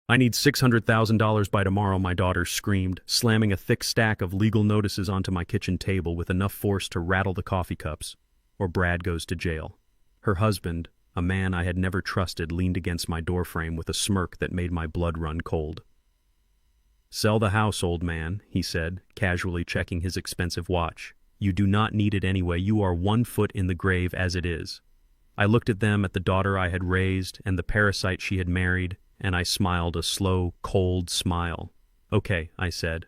I need $600,000 by tomorrow, my daughter screamed, slamming a thick stack of legal notices onto my kitchen table with enough force to rattle the coffee cups. Or Brad goes to jail. Her husband, a man I had never trusted, leaned against my doorframe with a smirk that made my blood run cold. "Sell the house, old man," he said, casually checking his expensive watch. "You do not need it anyway. You are 1 foot in the grave as it is." I looked at them, at the daughter I had raised and the parasite she had married, and I smiled a slow, cold smile. "Okay," I said.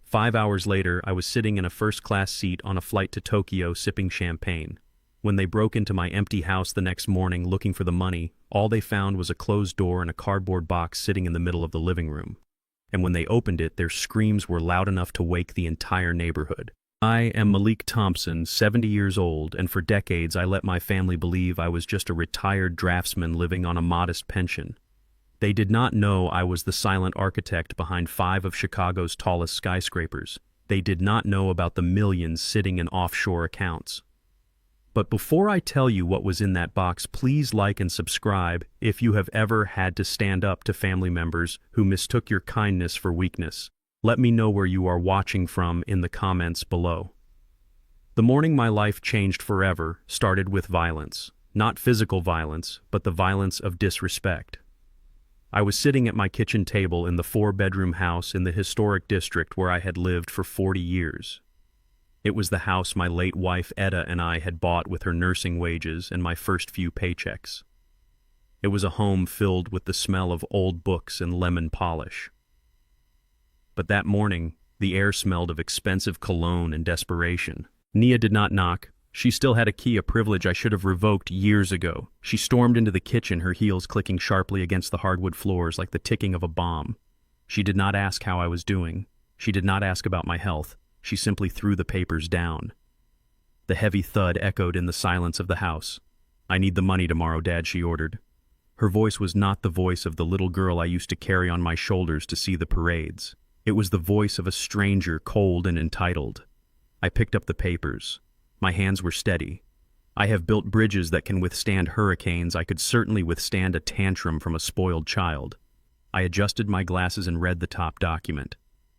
5 hours later, I was sitting in a first-class seat on a flight to Tokyo sipping champagne. When they broke into my empty house the next morning looking for the money, all they found was a closed door and a cardboard box sitting in the middle of the living room. And when they opened it, their screams were loud enough to wake the entire neighborhood. I am Malik Thompson, 70 years old, and for decades I let my family believe I was just a retired draftsman living on a modest pension. They did not know I was the silent architect behind 5 of Chicago's tallest skyscrapers. They did not know about the millions sitting in offshore accounts. But before I tell you what was in that box, please like and subscribe if you have ever had to stand up to family members who mistook your kindness for weakness. Let me know where you are watching from in the comments below. The morning my life changed forever started with violence. Not physical violence, but the violence of disrespect. I was sitting at my kitchen table in the 4-bedroom house in the historic district where I had lived for 40 years. It was the house my late wife Etta and I had bought with her nursing wages and my first few paychecks. It was a home filled with the smell of old books and lemon polish. But that morning, the air smelled of expensive cologne and desperation. Nia did not knock. She still had a key, a privilege I should have revoked years ago. She stormed into the kitchen, her heels clicking sharply against the hardwood floors like the ticking of a bomb. She did not ask how I was doing. She did not ask about my health. She simply threw the papers down. The heavy thud echoed in the silence of the house. "I need the money tomorrow, Dad," she ordered. Her voice was not the voice of the little girl I used to carry on my shoulders to see the parades. It was the voice of a stranger, cold and entitled. I picked up the papers. My hands were steady. I have built bridges that can withstand hurricanes. I could certainly withstand a tantrum from a spoiled child. I adjusted my glasses and read the top document.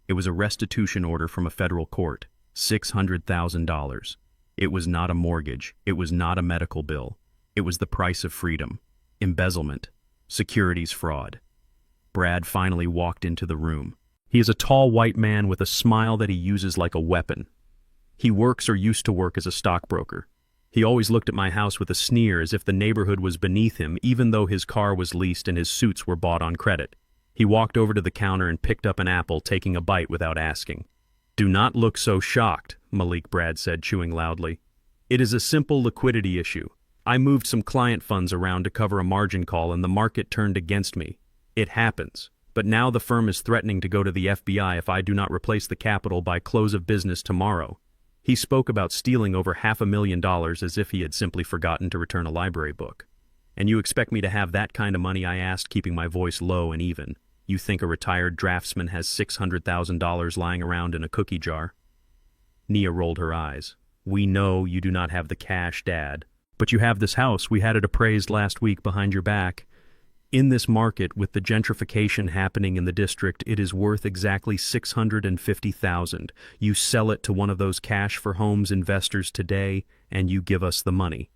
It was a restitution order from a federal court. $600,000. It was not a mortgage. It was not a medical bill. It was the price of freedom. Embezzlement. Securities fraud. Brad finally walked into the room. He is a tall white man with a smile that he uses like a weapon. He works or used to work as a stockbroker. He always looked at my house with a sneer as if the neighborhood was beneath him, even though his car was leased and his suits were bought on credit. He walked over to the counter and picked up an apple, taking a bite without asking. "Do not look so shocked," Malik, Brad said, chewing loudly. "It is a simple liquidity issue. I moved some client funds around to cover a margin call and the market turned against me. It happens. But now the firm is threatening to go to the FBI if I do not replace the capital by close of business tomorrow." He spoke about stealing over $500,000 as if he had simply forgotten to return a library book. "And you expect me to have that kind of money?" I asked, keeping my voice low and even. "You think a retired draftsman has $600,000 lying around in a cookie jar?" Nia rolled her eyes. "We know you do not have the cash, Dad. But you have this house. We had it appraised last week behind your back. In this market, with the gentrification happening in the district, it is worth exactly $650,000. You sell it to one of those cash for homes investors today, and you give us the money."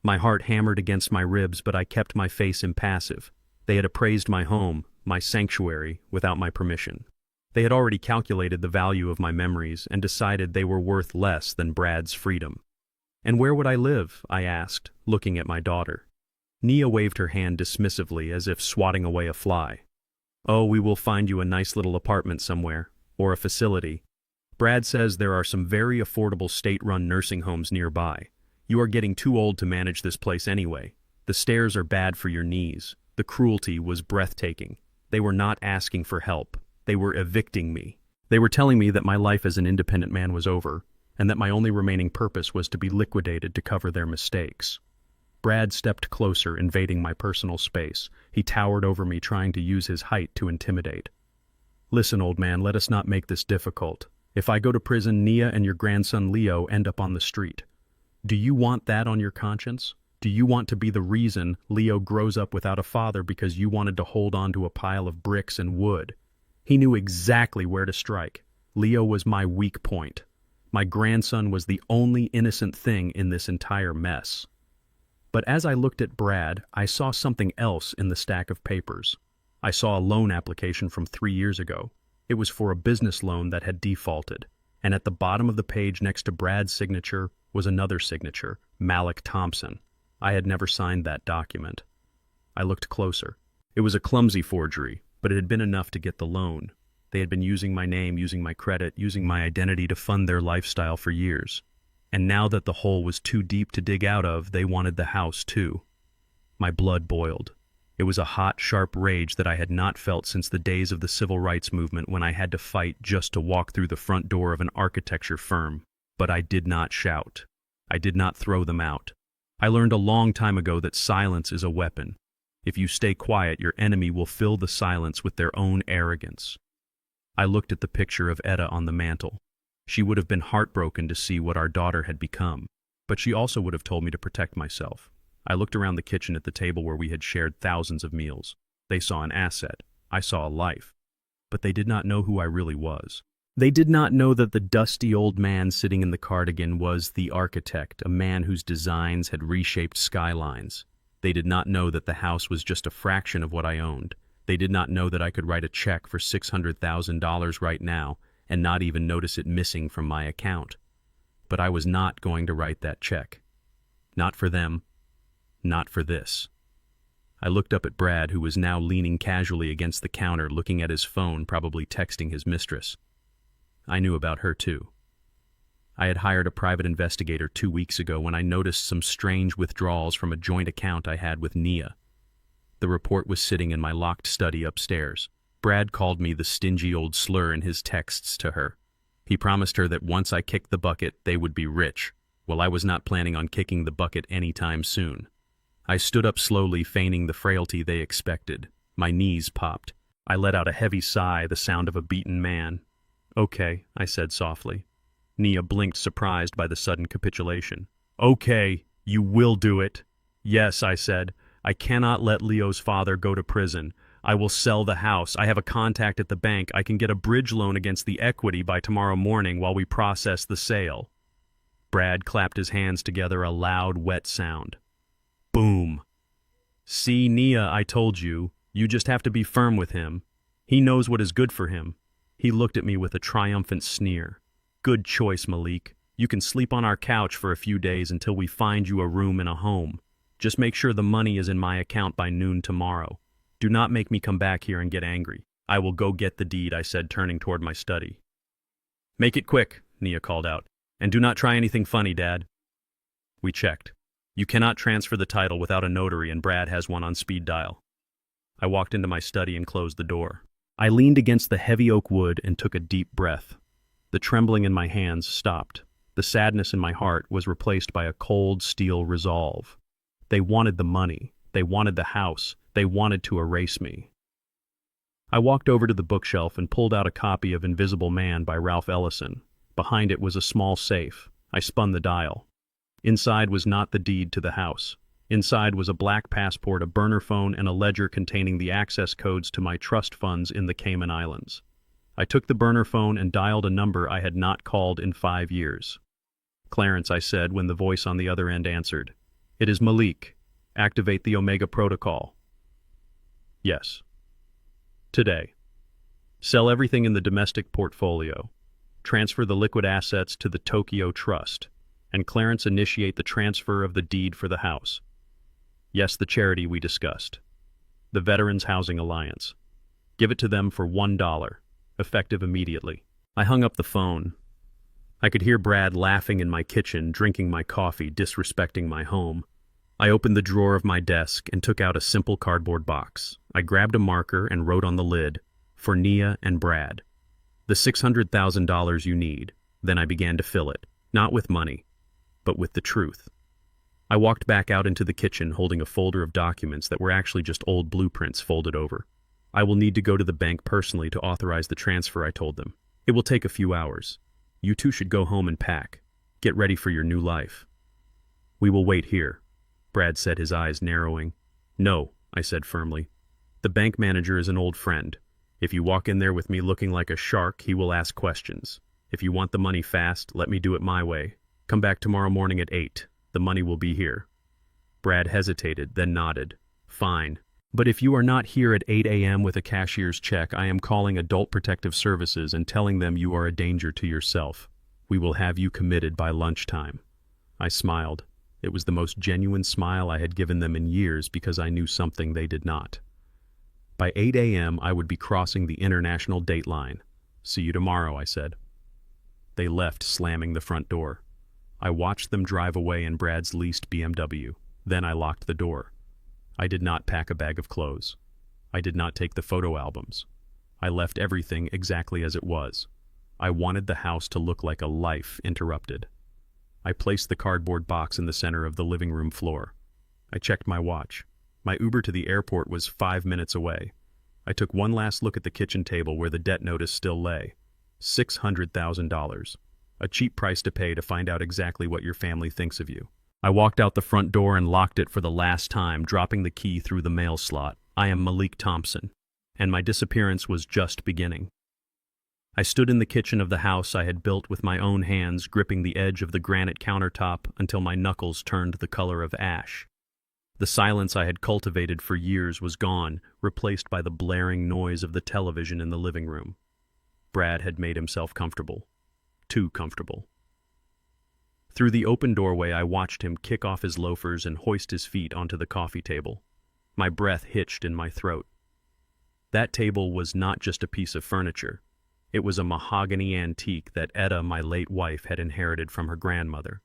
My heart hammered against my ribs, but I kept my face impassive. They had appraised my home, my sanctuary, without my permission. They had already calculated the value of my memories and decided they were worth less than Brad's freedom. "And where would I live?" I asked, looking at my daughter. Nia waved her hand dismissively as if swatting away a fly. "Oh, we will find you a nice little apartment somewhere, or a facility. Brad says there are some very affordable state-run nursing homes nearby. You are getting too old to manage this place anyway. The stairs are bad for your knees." The cruelty was breathtaking. They were not asking for help. They were evicting me. They were telling me that my life as an independent man was over, and that my only remaining purpose was to be liquidated to cover their mistakes. Brad stepped closer, invading my personal space. He towered over me, trying to use his height to intimidate. "Listen, old man, let us not make this difficult. If I go to prison, Nia and your grandson Leo end up on the street. Do you want that on your conscience?" Do you want to be the reason Leo grows up without a father because you wanted to hold on to a pile of bricks and wood? He knew exactly where to strike. Leo was my weak point. My grandson was the only innocent thing in this entire mess. But as I looked at Brad, I saw something else in the stack of papers. I saw a loan application from 3 years ago. It was for a business loan that had defaulted. And at the bottom of the page next to Brad's signature was another signature, Malik Thompson. I had never signed that document. I looked closer. It was a clumsy forgery, but it had been enough to get the loan. They had been using my name, using my credit, using my identity to fund their lifestyle for years. And now that the hole was too deep to dig out of, they wanted the house too. My blood boiled. It was a hot, sharp rage that I had not felt since the days of the civil rights movement when I had to fight just to walk through the front door of an architecture firm. But I did not shout. I did not throw them out. I learned a long time ago that silence is a weapon. If you stay quiet, your enemy will fill the silence with their own arrogance. I looked at the picture of Etta on the mantel. She would have been heartbroken to see what our daughter had become, but she also would have told me to protect myself. I looked around the kitchen at the table where we had shared thousands of meals. They saw an asset. I saw a life. But they did not know who I really was. They did not know that the dusty old man sitting in the cardigan was the architect, a man whose designs had reshaped skylines. They did not know that the house was just a fraction of what I owned. They did not know that I could write a check for $600,000 right now and not even notice it missing from my account. But I was not going to write that check. Not for them. Not for this. I looked up at Brad, who was now leaning casually against the counter, looking at his phone, probably texting his mistress. I knew about her too. I had hired a private investigator 2 weeks ago when I noticed some strange withdrawals from a joint account I had with Nia. The report was sitting in my locked study upstairs. Brad called me the stingy old slur in his texts to her. He promised her that once I kicked the bucket, they would be rich. Well, I was not planning on kicking the bucket anytime soon. I stood up slowly, feigning the frailty they expected. My knees popped. I let out a heavy sigh, the sound of a beaten man. "Okay," I said softly. Nia blinked, surprised by the sudden capitulation. "Okay, you will do it." "Yes," I said. "I cannot let Leo's father go to prison. I will sell the house. I have a contact at the bank. I can get a bridge loan against the equity by tomorrow morning while we process the sale." Brad clapped his hands together, a loud, wet sound. Boom. "See, Nia, I told you. You just have to be firm with him. He knows what is good for him." He looked at me with a triumphant sneer. "Good choice, Malik. You can sleep on our couch for a few days until we find you a room and a home. Just make sure the money is in my account by noon tomorrow. Do not make me come back here and get angry. I will go get the deed," I said, turning toward my study. "Make it quick," Nia called out. "And do not try anything funny, Dad." We checked. You cannot transfer the title without a notary, and Brad has one on speed dial. I walked into my study and closed the door. I leaned against the heavy oak wood and took a deep breath. The trembling in my hands stopped. The sadness in my heart was replaced by a cold steel resolve. They wanted the money. They wanted the house. They wanted to erase me. I walked over to the bookshelf and pulled out a copy of Invisible Man by Ralph Ellison. Behind it was a small safe. I spun the dial. Inside was not the deed to the house. Inside was a black passport, a burner phone, and a ledger containing the access codes to my trust funds in the Cayman Islands. I took the burner phone and dialed a number I had not called in 5 years. "Clarence," I said when the voice on the other end answered. "It is Malik. Activate the Omega Protocol." "Yes." "Today. Sell everything in the domestic portfolio. Transfer the liquid assets to the Tokyo Trust. And Clarence, initiate the transfer of the deed for the house. Yes, the charity we discussed. The Veterans Housing Alliance. Give it to them for $1, effective immediately." I hung up the phone. I could hear Brad laughing in my kitchen, drinking my coffee, disrespecting my home. I opened the drawer of my desk and took out a simple cardboard box. I grabbed a marker and wrote on the lid, "For Nia and Brad. The $600,000 you need." Then I began to fill it, not with money, but with the truth. I walked back out into the kitchen holding a folder of documents that were actually just old blueprints folded over. "I will need to go to the bank personally to authorize the transfer," I told them. "It will take a few hours. You two should go home and pack. Get ready for your new life. We will wait here." Brad said, his eyes narrowing. No, I said firmly. The bank manager is an old friend. If you walk in there with me looking like a shark, he will ask questions. If you want the money fast, let me do it my way. Come back tomorrow morning at 8. The money will be here. Brad hesitated, then nodded. Fine. But if you are not here at 8 a.m. with a cashier's check, I am calling Adult Protective Services and telling them you are a danger to yourself. We will have you committed by lunchtime. I smiled. It was the most genuine smile I had given them in years because I knew something they did not. By 8 a.m. I would be crossing the international date line. See you tomorrow, I said. They left, slamming the front door. I watched them drive away in Brad's leased BMW. Then I locked the door. I did not pack a bag of clothes. I did not take the photo albums. I left everything exactly as it was. I wanted the house to look like a life interrupted. I placed the cardboard box in the center of the living room floor. I checked my watch. My Uber to the airport was 5 minutes away. I took one last look at the kitchen table where the debt notice still lay. $600,000. A cheap price to pay to find out exactly what your family thinks of you. I walked out the front door and locked it for the last time, dropping the key through the mail slot. I am Malik Thompson, and my disappearance was just beginning. I stood in the kitchen of the house I had built with my own hands, gripping the edge of the granite countertop until my knuckles turned the color of ash. The silence I had cultivated for years was gone, replaced by the blaring noise of the television in the living room. Brad had made himself comfortable. Too comfortable. Through the open doorway, I watched him kick off his loafers and hoist his feet onto the coffee table. My breath hitched in my throat. That table was not just a piece of furniture. It was a mahogany antique that Etta, my late wife, had inherited from her grandmother.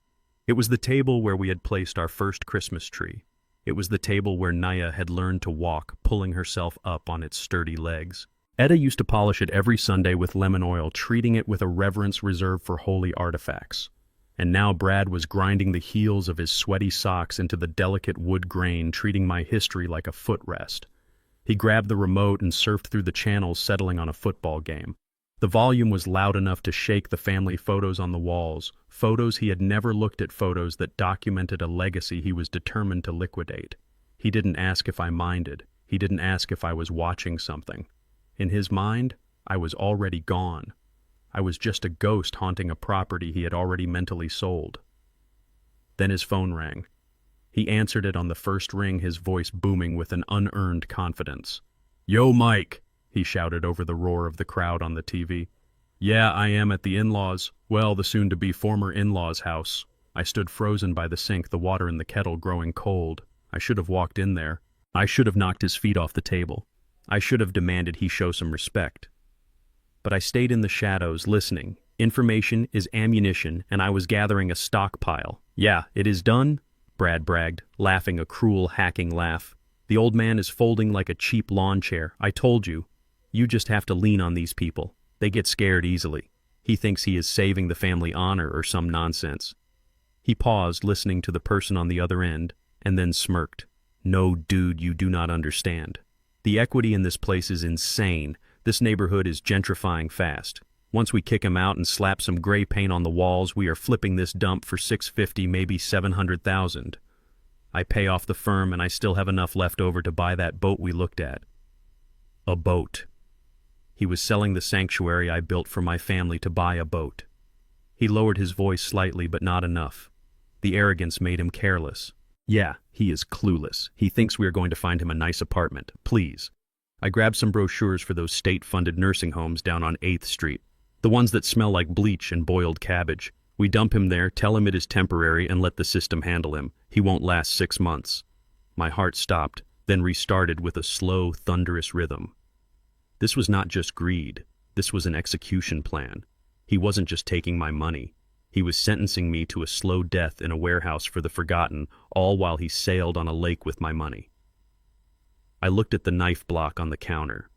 It was the table where we had placed our first Christmas tree. It was the table where Naya had learned to walk, pulling herself up on its sturdy legs. Etta used to polish it every Sunday with lemon oil, treating it with a reverence reserved for holy artifacts. And now Brad was grinding the heels of his sweaty socks into the delicate wood grain, treating my history like a footrest. He grabbed the remote and surfed through the channels, settling on a football game. The volume was loud enough to shake the family photos on the walls, photos he had never looked at, photos that documented a legacy he was determined to liquidate. He didn't ask if I minded. He didn't ask if I was watching something. In his mind, I was already gone. I was just a ghost haunting a property he had already mentally sold. Then his phone rang. He answered it on the first ring, his voice booming with an unearned confidence. "Yo, Mike," he shouted over the roar of the crowd on the TV. "Yeah, I am at the in-laws, well, the soon-to-be former in-laws' house." I stood frozen by the sink, the water in the kettle growing cold. I should have walked in there. I should have knocked his feet off the table. I should have demanded he show some respect. But I stayed in the shadows, listening. Information is ammunition, and I was gathering a stockpile. "Yeah, it is done," Brad bragged, laughing a cruel, hacking laugh. "The old man is folding like a cheap lawn chair. I told you. You just have to lean on these people. They get scared easily. He thinks he is saving the family honor or some nonsense." He paused, listening to the person on the other end, and then smirked. "No, dude, you do not understand. The equity in this place is insane. This neighborhood is gentrifying fast. Once we kick him out and slap some gray paint on the walls, we are flipping this dump for $650, maybe $700,000. I pay off the firm and I still have enough left over to buy that boat we looked at." A boat. He was selling the sanctuary I built for my family to buy a boat. He lowered his voice slightly, but not enough. The arrogance made him careless. "Yeah, he is clueless. He thinks we are going to find him a nice apartment. Please." I grabbed some brochures for those state-funded nursing homes down on 8th Street. The ones that smell like bleach and boiled cabbage. We dump him there, tell him it is temporary, and let the system handle him. He won't last 6 months. My heart stopped, then restarted with a slow, thunderous rhythm. This was not just greed. This was an execution plan. He wasn't just taking my money. He was sentencing me to a slow death in a warehouse for the forgotten, all while he sailed on a lake with my money. I looked at the knife block on the counter.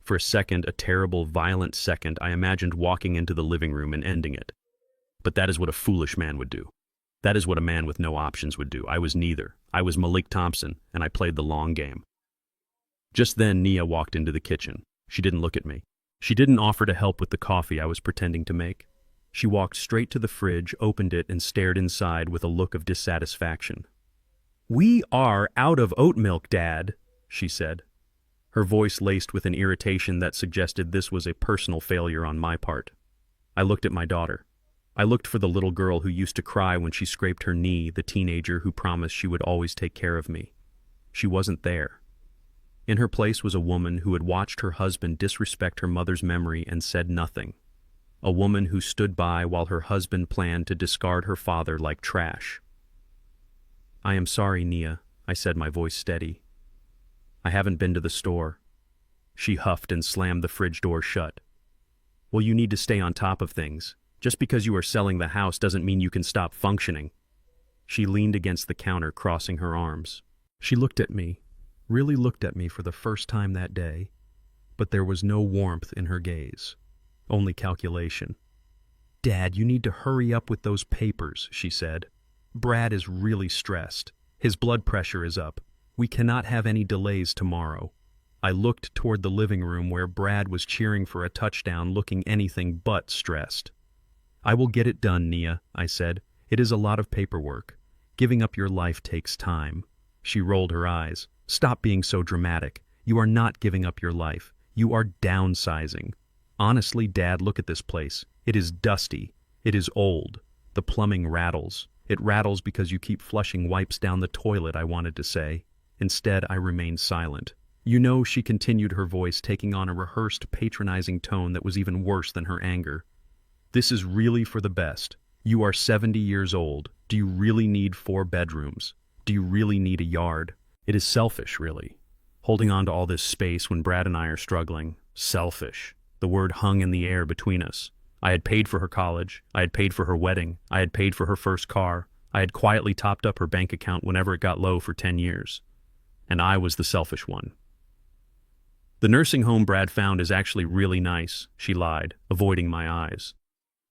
For a second, a terrible, violent second, I imagined walking into the living room and ending it. But that is what a foolish man would do. That is what a man with no options would do. I was neither. I was Malik Thompson, and I played the long game. Just then, Nia walked into the kitchen. She didn't look at me. She didn't offer to help with the coffee I was pretending to make. She walked straight to the fridge, opened it, and stared inside with a look of dissatisfaction. "We are out of oat milk, Dad," she said, her voice laced with an irritation that suggested this was a personal failure on my part. I looked at my daughter. I looked for the little girl who used to cry when she scraped her knee, the teenager who promised she would always take care of me. She wasn't there. In her place was a woman who had watched her husband disrespect her mother's memory and said nothing. A woman who stood by while her husband planned to discard her father like trash. "I am sorry, Nia," I said, my voice steady. "I haven't been to the store." She huffed and slammed the fridge door shut. "Well, you need to stay on top of things. Just because you are selling the house doesn't mean you can stop functioning." She leaned against the counter, crossing her arms. She looked at me, really looked at me for the first time that day, but there was no warmth in her gaze, only calculation. "Dad, you need to hurry up with those papers," she said. "Brad is really stressed. His blood pressure is up. We cannot have any delays tomorrow." I looked toward the living room where Brad was cheering for a touchdown, looking anything but stressed. "I will get it done, Nia," I said. "It is a lot of paperwork. Giving up your life takes time." She rolled her eyes. "Stop being so dramatic. You are not giving up your life. You are downsizing. Honestly, Dad, look at this place. It is dusty. It is old. The plumbing rattles. It rattles because you keep flushing wipes down the toilet," I wanted to say. Instead, I remained silent. "You know," she continued, her voice taking on a rehearsed, patronizing tone that was even worse than her anger. "This is really for the best. You are 70 years old. Do you really need 4 bedrooms? Do you really need a yard? It is selfish, really. Holding on to all this space when Brad and I are struggling. Selfish." The word hung in the air between us. I had paid for her college. I had paid for her wedding. I had paid for her first car. I had quietly topped up her bank account whenever it got low for 10 years. And I was the selfish one. "The nursing home Brad found is actually really nice," she lied, avoiding my eyes.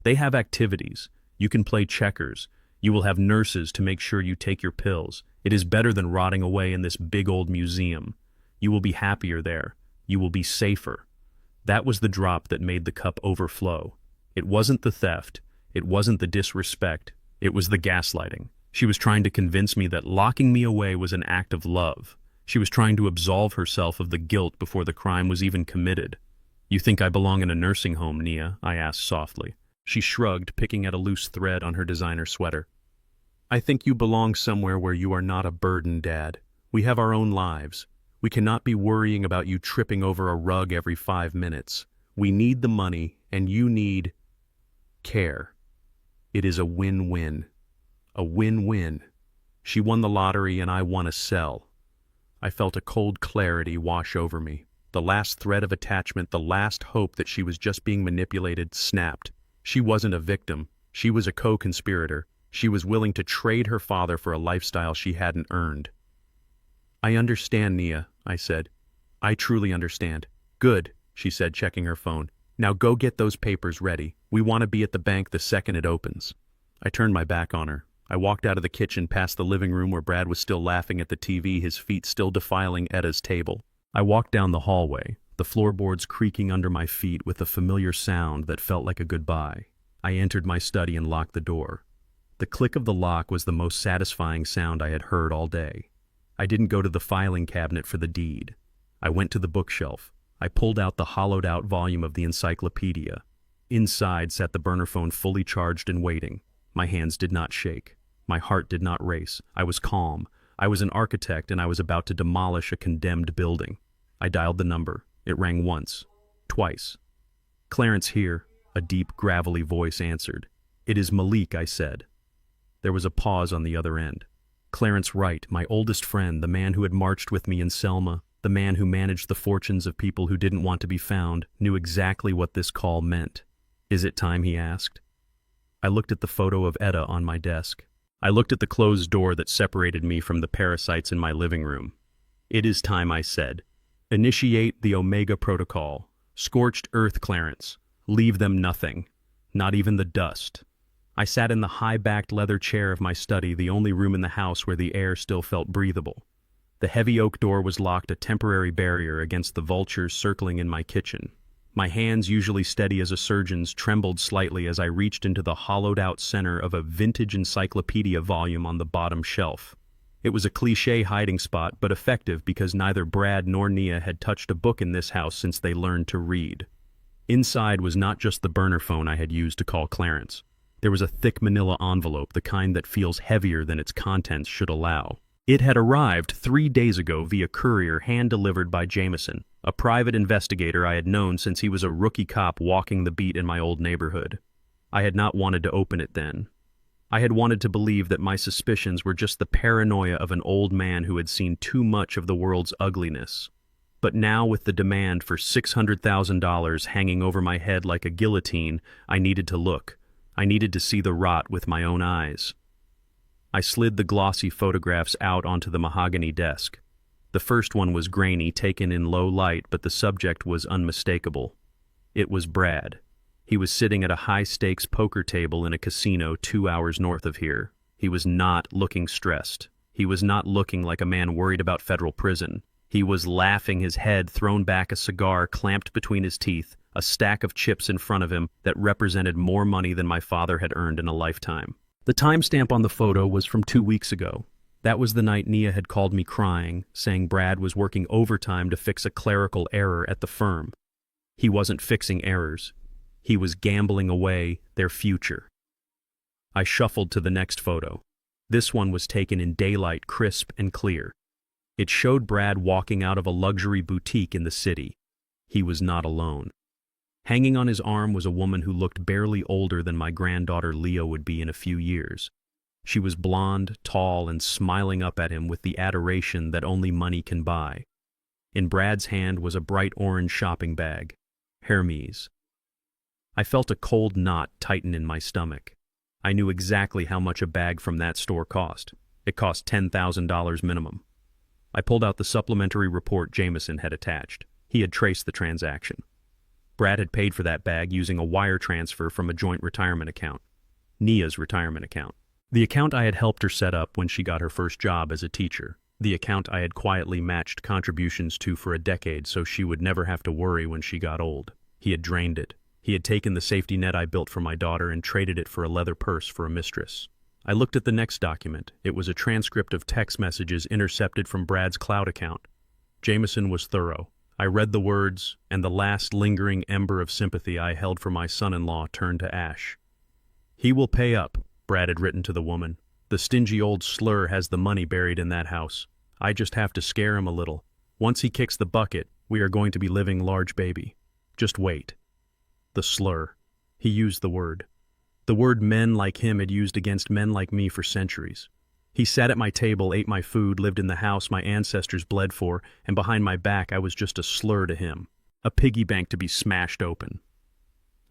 "They have activities. You can play checkers. You will have nurses to make sure you take your pills. It is better than rotting away in this big old museum. You will be happier there. You will be safer." That was the drop that made the cup overflow. It wasn't the theft. It wasn't the disrespect. It was the gaslighting. She was trying to convince me that locking me away was an act of love. She was trying to absolve herself of the guilt before the crime was even committed. "You think I belong in a nursing home, Nia?" I asked softly. She shrugged, picking at a loose thread on her designer sweater. "I think you belong somewhere where you are not a burden, Dad. We have our own lives. We cannot be worrying about you tripping over a rug every 5 minutes. We need the money, and you need care. It is a win-win. A win-win. She won the lottery and I won a cell." I felt a cold clarity wash over me. The last thread of attachment, the last hope that she was just being manipulated, snapped. She wasn't a victim. She was a co-conspirator. She was willing to trade her father for a lifestyle she hadn't earned. "I understand, Nia," I said. "I truly understand." "Good," she said, checking her phone. "Now go get those papers ready. We want to be at the bank the second it opens." I turned my back on her. I walked out of the kitchen past the living room where Brad was still laughing at the TV, his feet still defiling Etta's table. I walked down the hallway, the floorboards creaking under my feet with a familiar sound that felt like a goodbye. I entered my study and locked the door. The click of the lock was the most satisfying sound I had heard all day. I didn't go to the filing cabinet for the deed. I went to the bookshelf. I pulled out the hollowed-out volume of the encyclopedia. Inside sat the burner phone fully charged and waiting. My hands did not shake. My heart did not race. I was calm. I was an architect and I was about to demolish a condemned building. I dialed the number. It rang once, twice. "Clarence here," a deep, gravelly voice answered. "It is Malik," I said. There was a pause on the other end. Clarence Wright, my oldest friend, the man who had marched with me in Selma, the man who managed the fortunes of people who didn't want to be found, knew exactly what this call meant. "Is it time?" he asked. I looked at the photo of Etta on my desk. I looked at the closed door that separated me from the parasites in my living room. "It is time," I said. "Initiate the Omega Protocol. Scorched earth, Clarence. Leave them nothing. Not even the dust." I sat in the high-backed leather chair of my study, the only room in the house where the air still felt breathable. The heavy oak door was locked, a temporary barrier against the vultures circling in my kitchen. My hands, usually steady as a surgeon's, trembled slightly as I reached into the hollowed-out center of a vintage encyclopedia volume on the bottom shelf. It was a cliché hiding spot, but effective because neither Brad nor Nia had touched a book in this house since they learned to read. Inside was not just the burner phone I had used to call Clarence. There was a thick manila envelope, the kind that feels heavier than its contents should allow. It had arrived 3 days ago via courier, hand-delivered by Jameson, a private investigator I had known since he was a rookie cop walking the beat in my old neighborhood. I had not wanted to open it then. I had wanted to believe that my suspicions were just the paranoia of an old man who had seen too much of the world's ugliness. But now, with the demand for $600,000 hanging over my head like a guillotine, I needed to look. I needed to see the rot with my own eyes. I slid the glossy photographs out onto the mahogany desk. The first one was grainy, taken in low light, but the subject was unmistakable. It was Brad. He was sitting at a high-stakes poker table in a casino 2 hours north of here. He was not looking stressed. He was not looking like a man worried about federal prison. He was laughing, his head thrown back, a cigar clamped between his teeth, a stack of chips in front of him that represented more money than my father had earned in a lifetime. The timestamp on the photo was from 2 weeks ago. That was the night Nia had called me crying, saying Brad was working overtime to fix a clerical error at the firm. He wasn't fixing errors. He was gambling away their future. I shuffled to the next photo. This one was taken in daylight, crisp and clear. It showed Brad walking out of a luxury boutique in the city. He was not alone. Hanging on his arm was a woman who looked barely older than my granddaughter Leo would be in a few years. She was blonde, tall, and smiling up at him with the adoration that only money can buy. In Brad's hand was a bright orange shopping bag. Hermes. I felt a cold knot tighten in my stomach. I knew exactly how much a bag from that store cost. It cost $10,000 minimum. I pulled out the supplementary report Jameson had attached. He had traced the transaction. Brad had paid for that bag using a wire transfer from a joint retirement account. Nia's retirement account. The account I had helped her set up when she got her first job as a teacher. The account I had quietly matched contributions to for a decade so she would never have to worry when she got old. He had drained it. He had taken the safety net I built for my daughter and traded it for a leather purse for a mistress. I looked at the next document. It was a transcript of text messages intercepted from Brad's cloud account. Jameson was thorough. I read the words, and the last lingering ember of sympathy I held for my son-in-law turned to ash. "He will pay up," Brad had written to the woman. "The stingy old slur has the money buried in that house. I just have to scare him a little. Once he kicks the bucket, we are going to be living large baby. Just wait." The slur. He used the word. The word men like him had used against men like me for centuries. He sat at my table, ate my food, lived in the house my ancestors bled for, and behind my back I was just a slur to him. A piggy bank to be smashed open.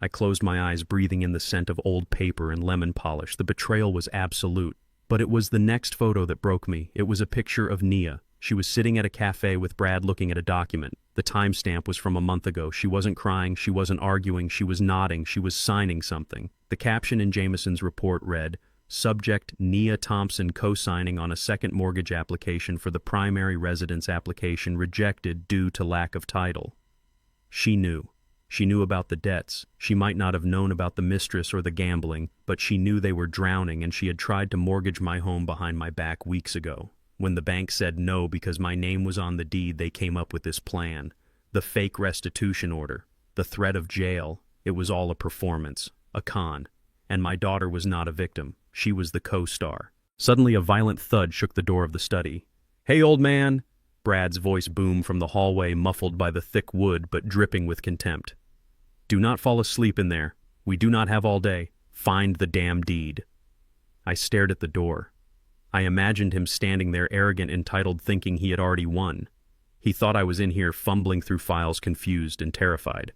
I closed my eyes, breathing in the scent of old paper and lemon polish. The betrayal was absolute. But it was the next photo that broke me. It was a picture of Nia. She was sitting at a cafe with Brad looking at a document. The timestamp was from a month ago. She wasn't crying, she wasn't arguing, she was nodding, she was signing something. The caption in Jameson's report read, "Subject Nia Thompson co-signing on a second mortgage application for the primary residence application rejected due to lack of title." She knew. She knew about the debts. She might not have known about the mistress or the gambling, but she knew they were drowning, and she had tried to mortgage my home behind my back weeks ago. When the bank said no because my name was on the deed, they came up with this plan. The fake restitution order, the threat of jail. It was all a performance, a con. And my daughter was not a victim. She was the co-star. Suddenly a violent thud shook the door of the study. "Hey, old man!" Brad's voice boomed from the hallway, muffled by the thick wood but dripping with contempt. "Do not fall asleep in there. We do not have all day. Find the damn deed." I stared at the door. I imagined him standing there, arrogant, entitled, thinking he had already won. He thought I was in here fumbling through files, confused and terrified.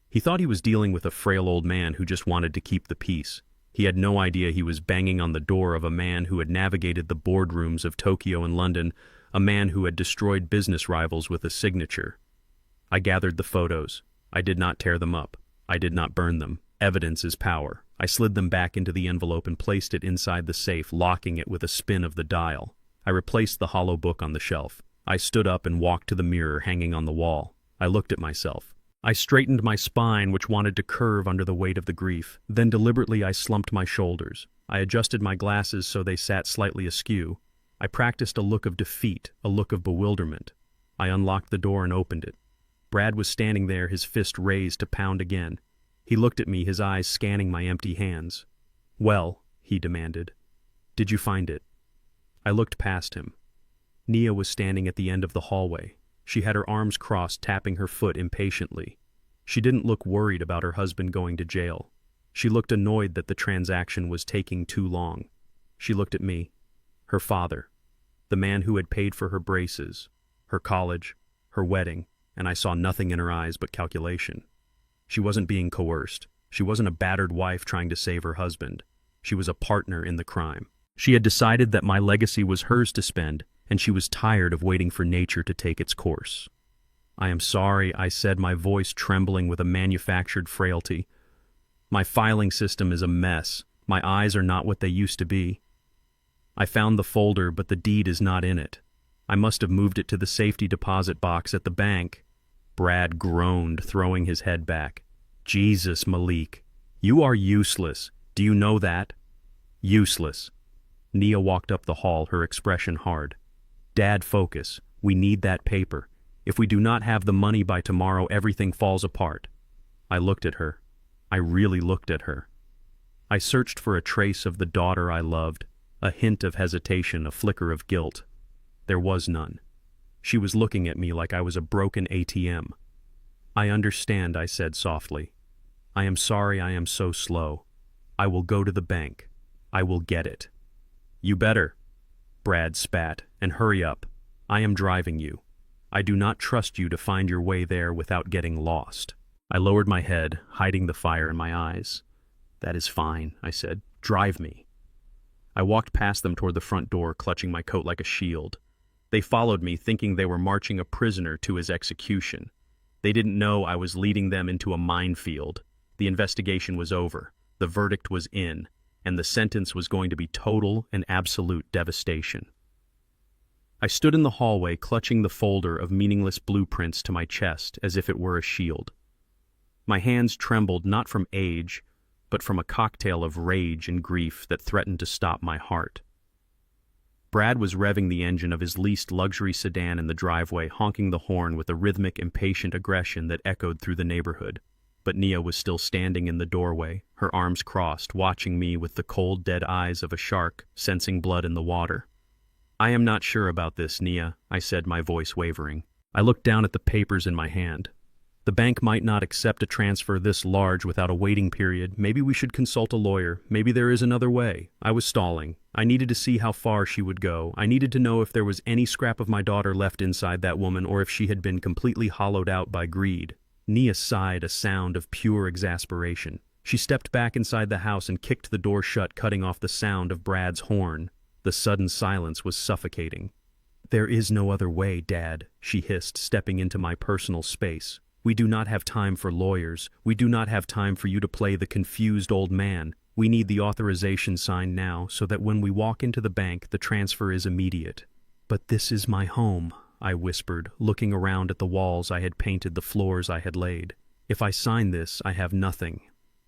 He thought he was dealing with a frail old man who just wanted to keep the peace. He had no idea he was banging on the door of a man who had navigated the boardrooms of Tokyo and London, a man who had destroyed business rivals with a signature. I gathered the photos. I did not tear them up. I did not burn them. Evidence is power. I slid them back into the envelope and placed it inside the safe, locking it with a spin of the dial. I replaced the hollow book on the shelf. I stood up and walked to the mirror hanging on the wall. I looked at myself. I straightened my spine, which wanted to curve under the weight of the grief. Then deliberately I slumped my shoulders. I adjusted my glasses so they sat slightly askew. I practiced a look of defeat, a look of bewilderment. I unlocked the door and opened it. Brad was standing there, his fist raised to pound again. He looked at me, his eyes scanning my empty hands. "Well," he demanded, "did you find it?" I looked past him. Nia was standing at the end of the hallway. She had her arms crossed, tapping her foot impatiently. She didn't look worried about her husband going to jail. She looked annoyed that the transaction was taking too long. She looked at me, her father, the man who had paid for her braces, her college, her wedding, and I saw nothing in her eyes but calculation. She wasn't being coerced. She wasn't a battered wife trying to save her husband. She was a partner in the crime. She had decided that my legacy was hers to spend, and she was tired of waiting for nature to take its course. "I am sorry," I said, my voice trembling with a manufactured frailty. "My filing system is a mess. My eyes are not what they used to be. I found the folder, but the deed is not in it. I must have moved it to the safety deposit box at the bank." Brad groaned, throwing his head back. "Jesus, Malik, you are useless. Do you know that?" "Useless." Nia walked up the hall, her expression hard. "Dad, focus. We need that paper. If we do not have the money by tomorrow, everything falls apart." I looked at her. I really looked at her. I searched for a trace of the daughter I loved, a hint of hesitation, a flicker of guilt. There was none. She was looking at me like I was a broken ATM. "I understand," I said softly. "I am sorry I am so slow. I will go to the bank. I will get it." "You better," Brad spat, "and hurry up. I am driving you. I do not trust you to find your way there without getting lost." I lowered my head, hiding the fire in my eyes. "That is fine," I said. "Drive me." I walked past them toward the front door, clutching my coat like a shield. They followed me, thinking they were marching a prisoner to his execution. They didn't know I was leading them into a minefield. The investigation was over, the verdict was in, and the sentence was going to be total and absolute devastation. I stood in the hallway, clutching the folder of meaningless blueprints to my chest as if it were a shield. My hands trembled not from age, but from a cocktail of rage and grief that threatened to stop my heart. Brad was revving the engine of his leased luxury sedan in the driveway, honking the horn with a rhythmic, impatient aggression that echoed through the neighborhood. But Nia was still standing in the doorway, her arms crossed, watching me with the cold, dead eyes of a shark, sensing blood in the water. "I am not sure about this, Nia," I said, my voice wavering. I looked down at the papers in my hand. "The bank might not accept a transfer this large without a waiting period. Maybe we should consult a lawyer. Maybe there is another way." I was stalling. I needed to see how far she would go. I needed to know if there was any scrap of my daughter left inside that woman, or if she had been completely hollowed out by greed. Nia sighed, a sound of pure exasperation. She stepped back inside the house and kicked the door shut, cutting off the sound of Brad's horn. The sudden silence was suffocating. "There is no other way, Dad," she hissed, stepping into my personal space. "We do not have time for lawyers. We do not have time for you to play the confused old man. We need the authorization signed now so that when we walk into the bank, the transfer is immediate." "But this is my home," I whispered, looking around at the walls I had painted, the floors I had laid. "If I sign this, I have nothing."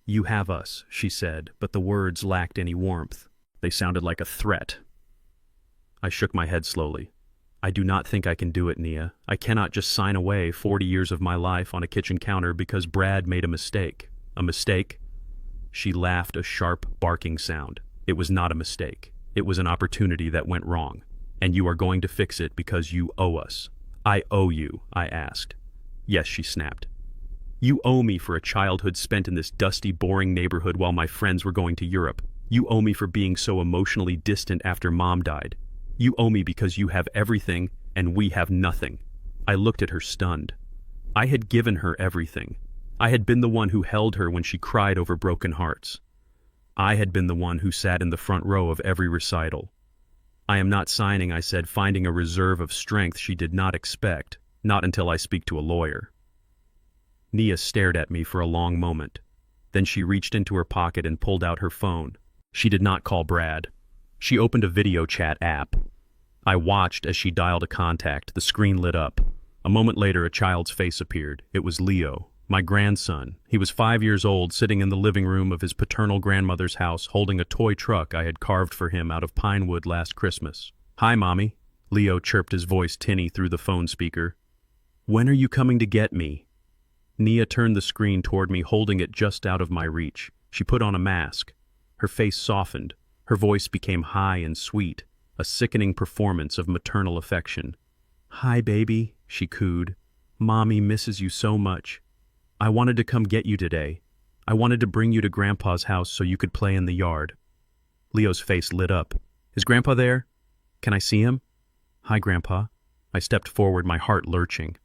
"You have us," she said, but the words lacked any warmth. They sounded like a threat. I shook my head slowly. "I do not think I can do it, Nia. I cannot just sign away 40 years of my life on a kitchen counter because Brad made a mistake." "A mistake?" She laughed, a sharp, barking sound. "It was not a mistake. It was an opportunity that went wrong. And you are going to fix it because you owe us." "I owe you?" I asked. "Yes," she snapped. "You owe me for a childhood spent in this dusty, boring neighborhood while my friends were going to Europe. You owe me for being so emotionally distant after Mom died. You owe me because you have everything and we have nothing." I looked at her stunned. I had given her everything. I had been the one who held her when she cried over broken hearts. I had been the one who sat in the front row of every recital. "I am not signing," I said, finding a reserve of strength she did not expect, "not until I speak to a lawyer." Nia stared at me for a long moment. Then she reached into her pocket and pulled out her phone. She did not call Brad. She opened a video chat app. I watched as she dialed a contact. The screen lit up. A moment later, a child's face appeared. It was Leo, my grandson. He was 5 years old, sitting in the living room of his paternal grandmother's house, holding a toy truck I had carved for him out of pine wood last Christmas. "Hi, Mommy," Leo chirped, his voice tinny through the phone speaker. "When are you coming to get me?" Nia turned the screen toward me, holding it just out of my reach. She put on a mask. Her face softened. Her voice became high and sweet, a sickening performance of maternal affection. "Hi, baby," she cooed. "Mommy misses you so much. I wanted to come get you today. I wanted to bring you to Grandpa's house so you could play in the yard." Leo's face lit up. "Is Grandpa there? Can I see him?" "Hi, Grandpa." I stepped forward, my heart lurching.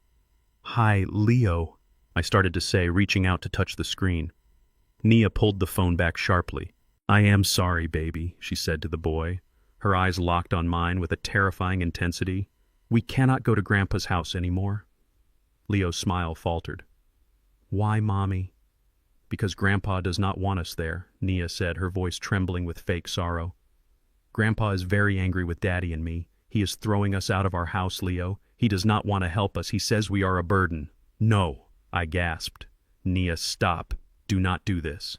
"Hi, Leo," I started to say, reaching out to touch the screen. Nia pulled the phone back sharply. "I am sorry, baby," she said to the boy, her eyes locked on mine with a terrifying intensity. "We cannot go to Grandpa's house anymore." Leo's smile faltered. "Why, Mommy?" "Because Grandpa does not want us there," Nia said, her voice trembling with fake sorrow. "Grandpa is very angry with Daddy and me. He is throwing us out of our house, Leo. He does not want to help us. He says we are a burden." "No," I gasped. "Nia, stop. Do not do this."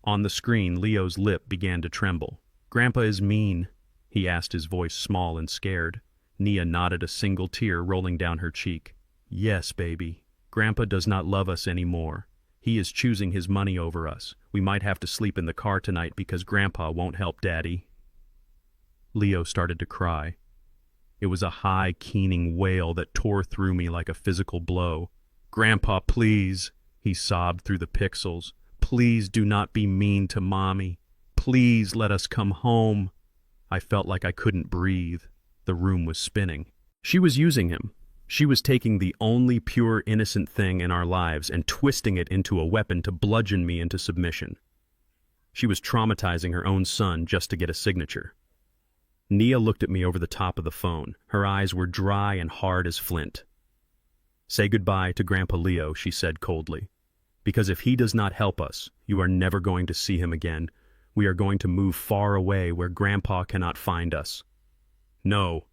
On the screen, Leo's lip began to tremble. "Grandpa is mean," he asked, his voice small and scared. Nia nodded, a single tear rolling down her cheek. "Yes, baby. Grandpa does not love us anymore. He is choosing his money over us. We might have to sleep in the car tonight because Grandpa won't help Daddy." Leo started to cry. It was a high, keening wail that tore through me like a physical blow. "Grandpa, please," he sobbed through the pixels. "Please do not be mean to Mommy. Please let us come home." I felt like I couldn't breathe. The room was spinning. She was using him. She was taking the only pure, innocent thing in our lives and twisting it into a weapon to bludgeon me into submission. She was traumatizing her own son just to get a signature. Nia looked at me over the top of the phone. Her eyes were dry and hard as flint. "Say goodbye to Grandpa Leo," she said coldly. "Because if he does not help us, you are never going to see him again. We are going to move far away where Grandpa cannot find us." "No,"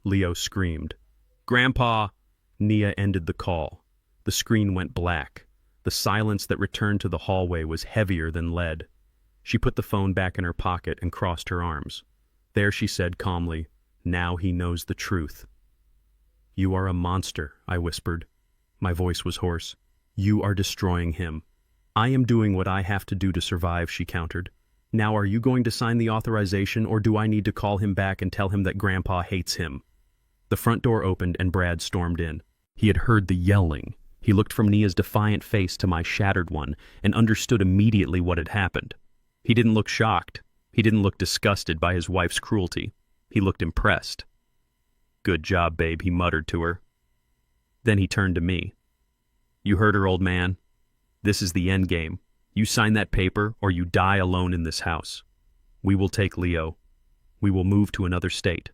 Leo screamed. "Grandpa!" Nia ended the call. The screen went black. The silence that returned to the hallway was heavier than lead. She put the phone back in her pocket and crossed her arms. There she said calmly, "Now he knows the truth." "You are a monster," I whispered. My voice was hoarse. "You are destroying him." "I am doing what I have to do to survive," she countered. "Now are you going to sign the authorization, or do I need to call him back and tell him that Grandpa hates him?" The front door opened and Brad stormed in. He had heard the yelling. He looked from Nia's defiant face to my shattered one and understood immediately what had happened. He didn't look shocked. He didn't look disgusted by his wife's cruelty. He looked impressed. "Good job, babe," he muttered to her. Then he turned to me. "You heard her, old man. This is the end game. You sign that paper or you die alone in this house. We will take Leo. We will move to another state.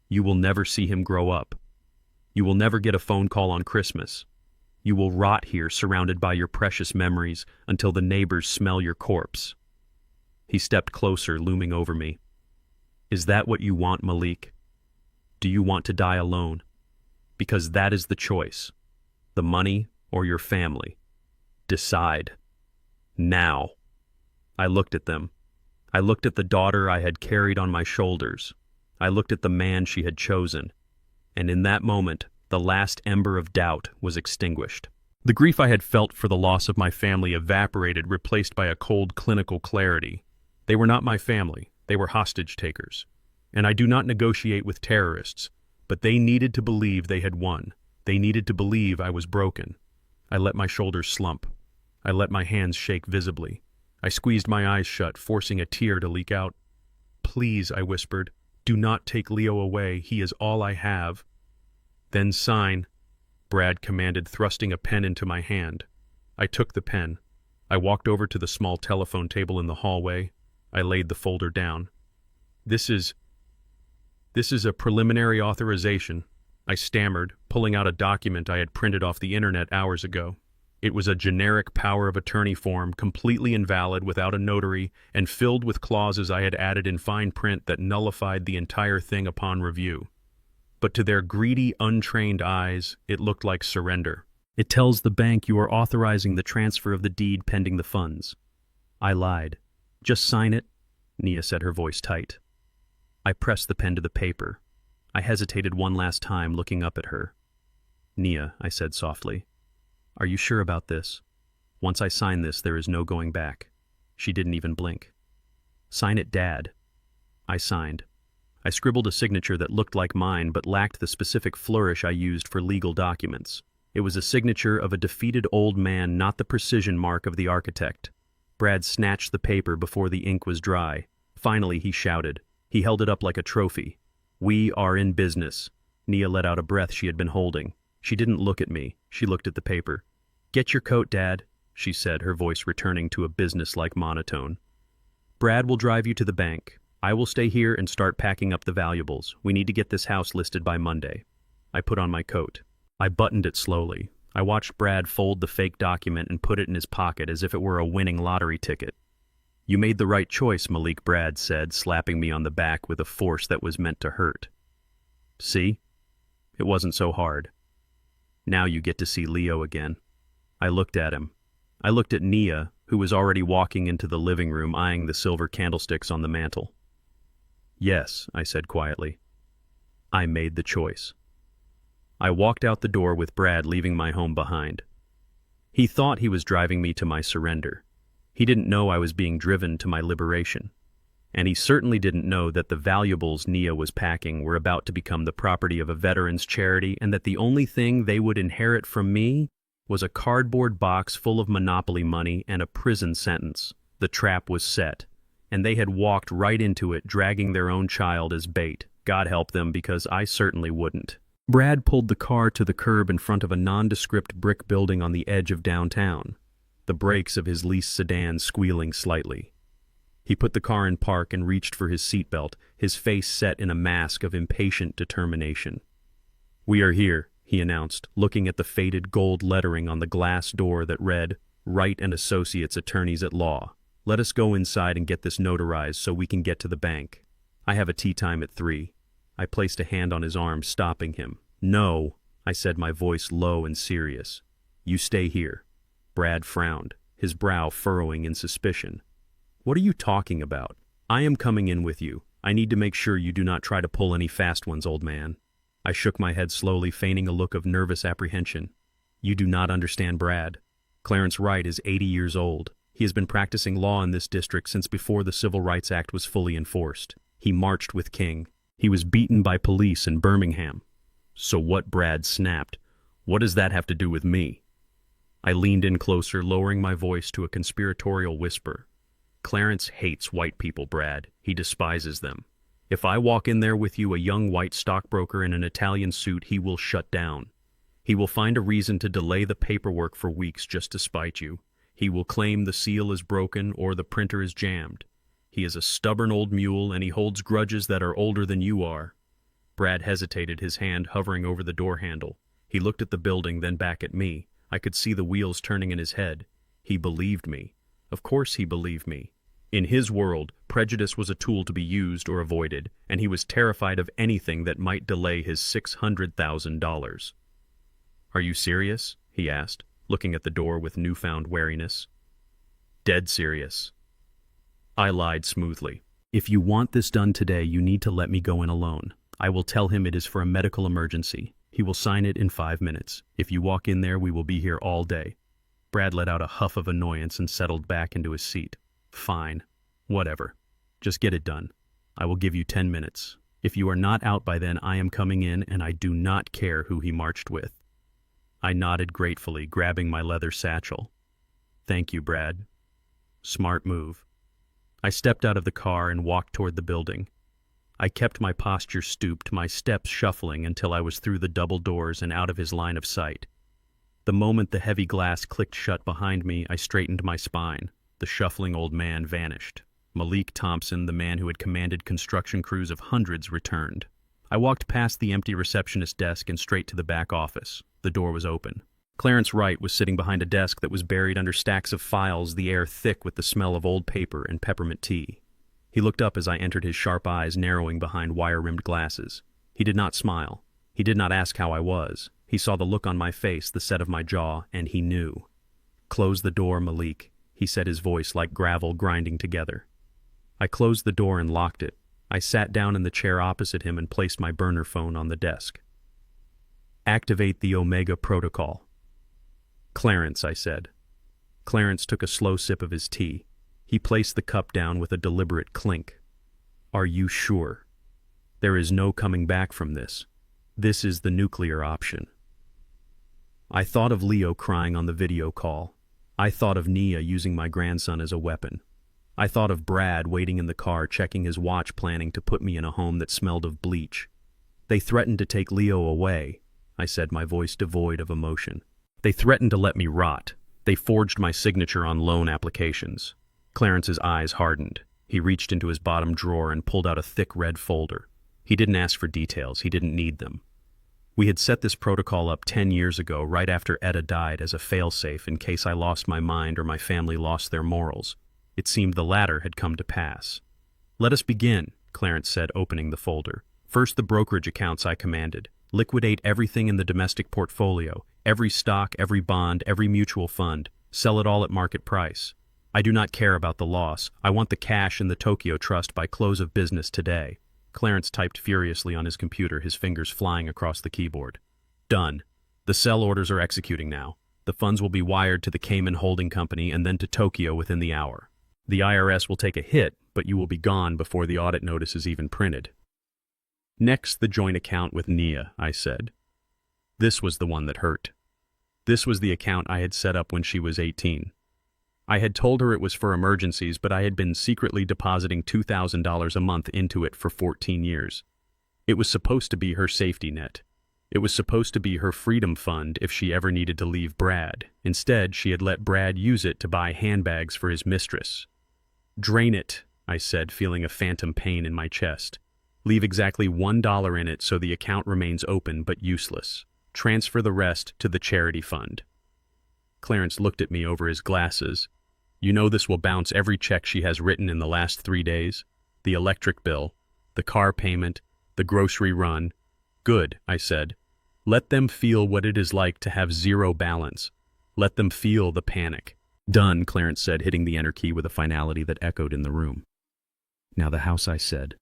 You will never see him grow up. You will never get a phone call on Christmas. You will rot here surrounded by your precious memories until the neighbors smell your corpse." He stepped closer, looming over me. "Is that what you want, Malik? Do you want to die alone? Because that is the choice. The money or your family. Decide. Now." I looked at them. I looked at the daughter I had carried on my shoulders. I looked at the man she had chosen. And in that moment, the last ember of doubt was extinguished. The grief I had felt for the loss of my family evaporated, replaced by a cold, clinical clarity. They were not my family. They were hostage takers. And I do not negotiate with terrorists, but they needed to believe they had won. They needed to believe I was broken. I let my shoulders slump. I let my hands shake visibly. I squeezed my eyes shut, forcing a tear to leak out. "Please," I whispered, "do not take Leo away. He is all I have." "Then sign," Brad commanded, thrusting a pen into my hand. I took the pen. I walked over to the small telephone table in the hallway. I laid the folder down. This is a preliminary authorization," I stammered, pulling out a document I had printed off the internet hours ago. It was a generic power of attorney form, completely invalid, without a notary, and filled with clauses I had added in fine print that nullified the entire thing upon review. But to their greedy, untrained eyes, it looked like surrender. "It tells the bank you are authorizing the transfer of the deed pending the funds." I lied. "Just sign it," Nia said, her voice tight. I pressed the pen to the paper. I hesitated one last time, looking up at her. "Nia," I said softly, "are you sure about this? Once I sign this, there is no going back." She didn't even blink. "Sign it, Dad." I signed. I scribbled a signature that looked like mine but lacked the specific flourish I used for legal documents. It was a signature of a defeated old man, not the precision mark of the architect. Brad snatched the paper before the ink was dry. Finally, he shouted. He held it up like a trophy. "We are in business." Nia let out a breath she had been holding. She didn't look at me. She looked at the paper. "Get your coat, Dad," she said, her voice returning to a business-like monotone. "Brad will drive you to the bank. I will stay here and start packing up the valuables. We need to get this house listed by Monday." I put on my coat. I buttoned it slowly. I watched Brad fold the fake document and put it in his pocket as if it were a winning lottery ticket. "You made the right choice, Malik," Brad said, slapping me on the back with a force that was meant to hurt. "See? It wasn't so hard. Now you get to see Leo again." I looked at him. I looked at Nia, who was already walking into the living room, eyeing the silver candlesticks on the mantel. "Yes," I said quietly. "I made the choice." I walked out the door with Brad, leaving my home behind. He thought he was driving me to my surrender. He didn't know I was being driven to my liberation. And he certainly didn't know that the valuables Nia was packing were about to become the property of a veterans charity, and that the only thing they would inherit from me was a cardboard box full of Monopoly money and a prison sentence. The trap was set, and they had walked right into it, dragging their own child as bait. God help them, because I certainly wouldn't. Brad pulled the car to the curb in front of a nondescript brick building on the edge of downtown, the brakes of his leased sedan squealing slightly. He put the car in park and reached for his seatbelt, his face set in a mask of impatient determination. "We are here," he announced, looking at the faded gold lettering on the glass door that read, "Wright and Associates, Attorneys at Law. Let us go inside and get this notarized so we can get to the bank. I have a tea time at 3. I placed a hand on his arm, stopping him. "No," I said, my voice low and serious. "You stay here." Brad frowned, his brow furrowing in suspicion. "What are you talking about? I am coming in with you. I need to make sure you do not try to pull any fast ones, old man." I shook my head slowly, feigning a look of nervous apprehension. "You do not understand Brad. Clarence Wright is 80 years old. He has been practicing law in this district since before the Civil Rights Act was fully enforced. He marched with King. He was beaten by police in Birmingham." "So what?" Brad snapped. "What does that have to do with me?" I leaned in closer, lowering my voice to a conspiratorial whisper. "Clarence hates white people, Brad. He despises them. If I walk in there with you, a young white stockbroker in an Italian suit, he will shut down. He will find a reason to delay the paperwork for weeks just to spite you. He will claim the seal is broken or the printer is jammed. He is a stubborn old mule, and he holds grudges that are older than you are." Brad hesitated, his hand hovering over the door handle. He looked at the building, then back at me. I could see the wheels turning in his head. He believed me. Of course he believed me. In his world, prejudice was a tool to be used or avoided, and he was terrified of anything that might delay his $600,000. "Are you serious?" he asked, looking at the door with newfound wariness. "Dead serious." I lied smoothly. "If you want this done today, you need to let me go in alone. I will tell him it is for a medical emergency. He will sign it in 5 minutes. If you walk in there, we will be here all day." Brad let out a huff of annoyance and settled back into his seat. "Fine. Whatever. Just get it done. I will give you 10 minutes. If you are not out by then, I am coming in, and I do not care who he marched with." I nodded gratefully, grabbing my leather satchel. "Thank you, Brad. Smart move." I stepped out of the car and walked toward the building. I kept my posture stooped, my steps shuffling until I was through the double doors and out of his line of sight. The moment the heavy glass clicked shut behind me, I straightened my spine. The shuffling old man vanished. Malik Thompson, the man who had commanded construction crews of hundreds, returned. I walked past the empty receptionist desk and straight to the back office. The door was open. Clarence Wright was sitting behind a desk that was buried under stacks of files, the air thick with the smell of old paper and peppermint tea. He looked up as I entered, his sharp eyes narrowing behind wire-rimmed glasses. He did not smile. He did not ask how I was. He saw the look on my face, the set of my jaw, and he knew. "Close the door, Malik," he said, his voice like gravel grinding together. I closed the door and locked it. I sat down in the chair opposite him and placed my burner phone on the desk. Activate the Omega protocol. Clarence, I said. Clarence took a slow sip of his tea. He placed the cup down with a deliberate clink. Are you sure? There is no coming back from this. This is the nuclear option. I thought of Leo crying on the video call. I thought of Nia using my grandson as a weapon. I thought of Brad waiting in the car checking his watch, planning to put me in a home that smelled of bleach. They threatened to take Leo away, I said, my voice devoid of emotion. They threatened to let me rot. They forged my signature on loan applications. Clarence's eyes hardened. He reached into his bottom drawer and pulled out a thick red folder. He didn't ask for details. He didn't need them. We had set this protocol up 10 years ago, right after Etta died, as a failsafe in case I lost my mind or my family lost their morals. It seemed the latter had come to pass. Let us begin, Clarence said, opening the folder. First, the brokerage accounts, I commanded. Liquidate everything in the domestic portfolio, every stock, every bond, every mutual fund. Sell it all at market price. I do not care about the loss. I want the cash in the Tokyo Trust by close of business today. Clarence typed furiously on his computer, his fingers flying across the keyboard. Done. The sell orders are executing now. The funds will be wired to the Cayman Holding Company and then to Tokyo within the hour. The IRS will take a hit, but you will be gone before the audit notice is even printed. Next, the joint account with Nia, I said. This was the one that hurt. This was the account I had set up when she was 18. I had told her it was for emergencies, but I had been secretly depositing $2,000 a month into it for 14 years. It was supposed to be her safety net. It was supposed to be her freedom fund if she ever needed to leave Brad. Instead, she had let Brad use it to buy handbags for his mistress. Drain it, I said, feeling a phantom pain in my chest. Leave exactly $1 in it so the account remains open but useless. Transfer the rest to the charity fund. Clarence looked at me over his glasses. You know this will bounce every check she has written in the last 3 days? The electric bill, the car payment, the grocery run. Good, I said. Let them feel what it is like to have zero balance. Let them feel the panic. Done, Clarence said, hitting the enter key with a finality that echoed in the room. Now the house, I said.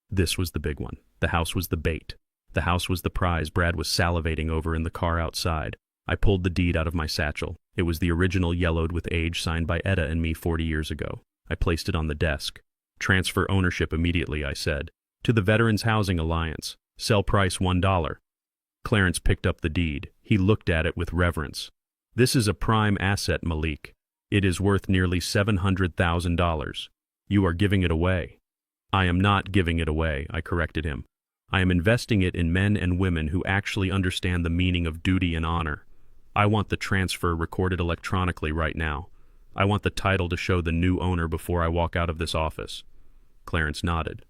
This was the big one. The house was the bait. The house was the prize Brad was salivating over in the car outside. I pulled the deed out of my satchel. It was the original yellowed with age signed by Etta and me 40 years ago. I placed it on the desk. Transfer ownership immediately, I said. To the Veterans Housing Alliance. Sell price $1. Clarence picked up the deed. He looked at it with reverence. This is a prime asset, Malik. It is worth nearly $700,000. You are giving it away. I am not giving it away, I corrected him. I am investing it in men and women who actually understand the meaning of duty and honor. I want the transfer recorded electronically right now. I want the title to show the new owner before I walk out of this office. Clarence nodded.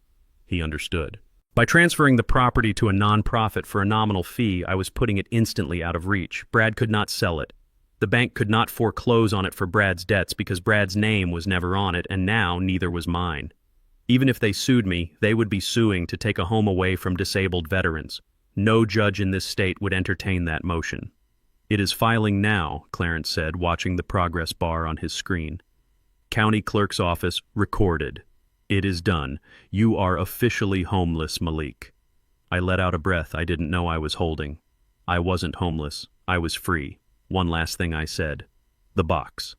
He understood. By transferring the property to a non-profit for a nominal fee, I was putting it instantly out of reach. Brad could not sell it. The bank could not foreclose on it for Brad's debts because Brad's name was never on it, and now neither was mine. Even if they sued me, they would be suing to take a home away from disabled veterans. No judge in this state would entertain that motion. It is filing now, Clarence said, watching the progress bar on his screen. County Clerk's Office, recorded. It is done. You are officially homeless, Malik. I let out a breath I didn't know I was holding. I wasn't homeless. I was free. One last thing I said. The box.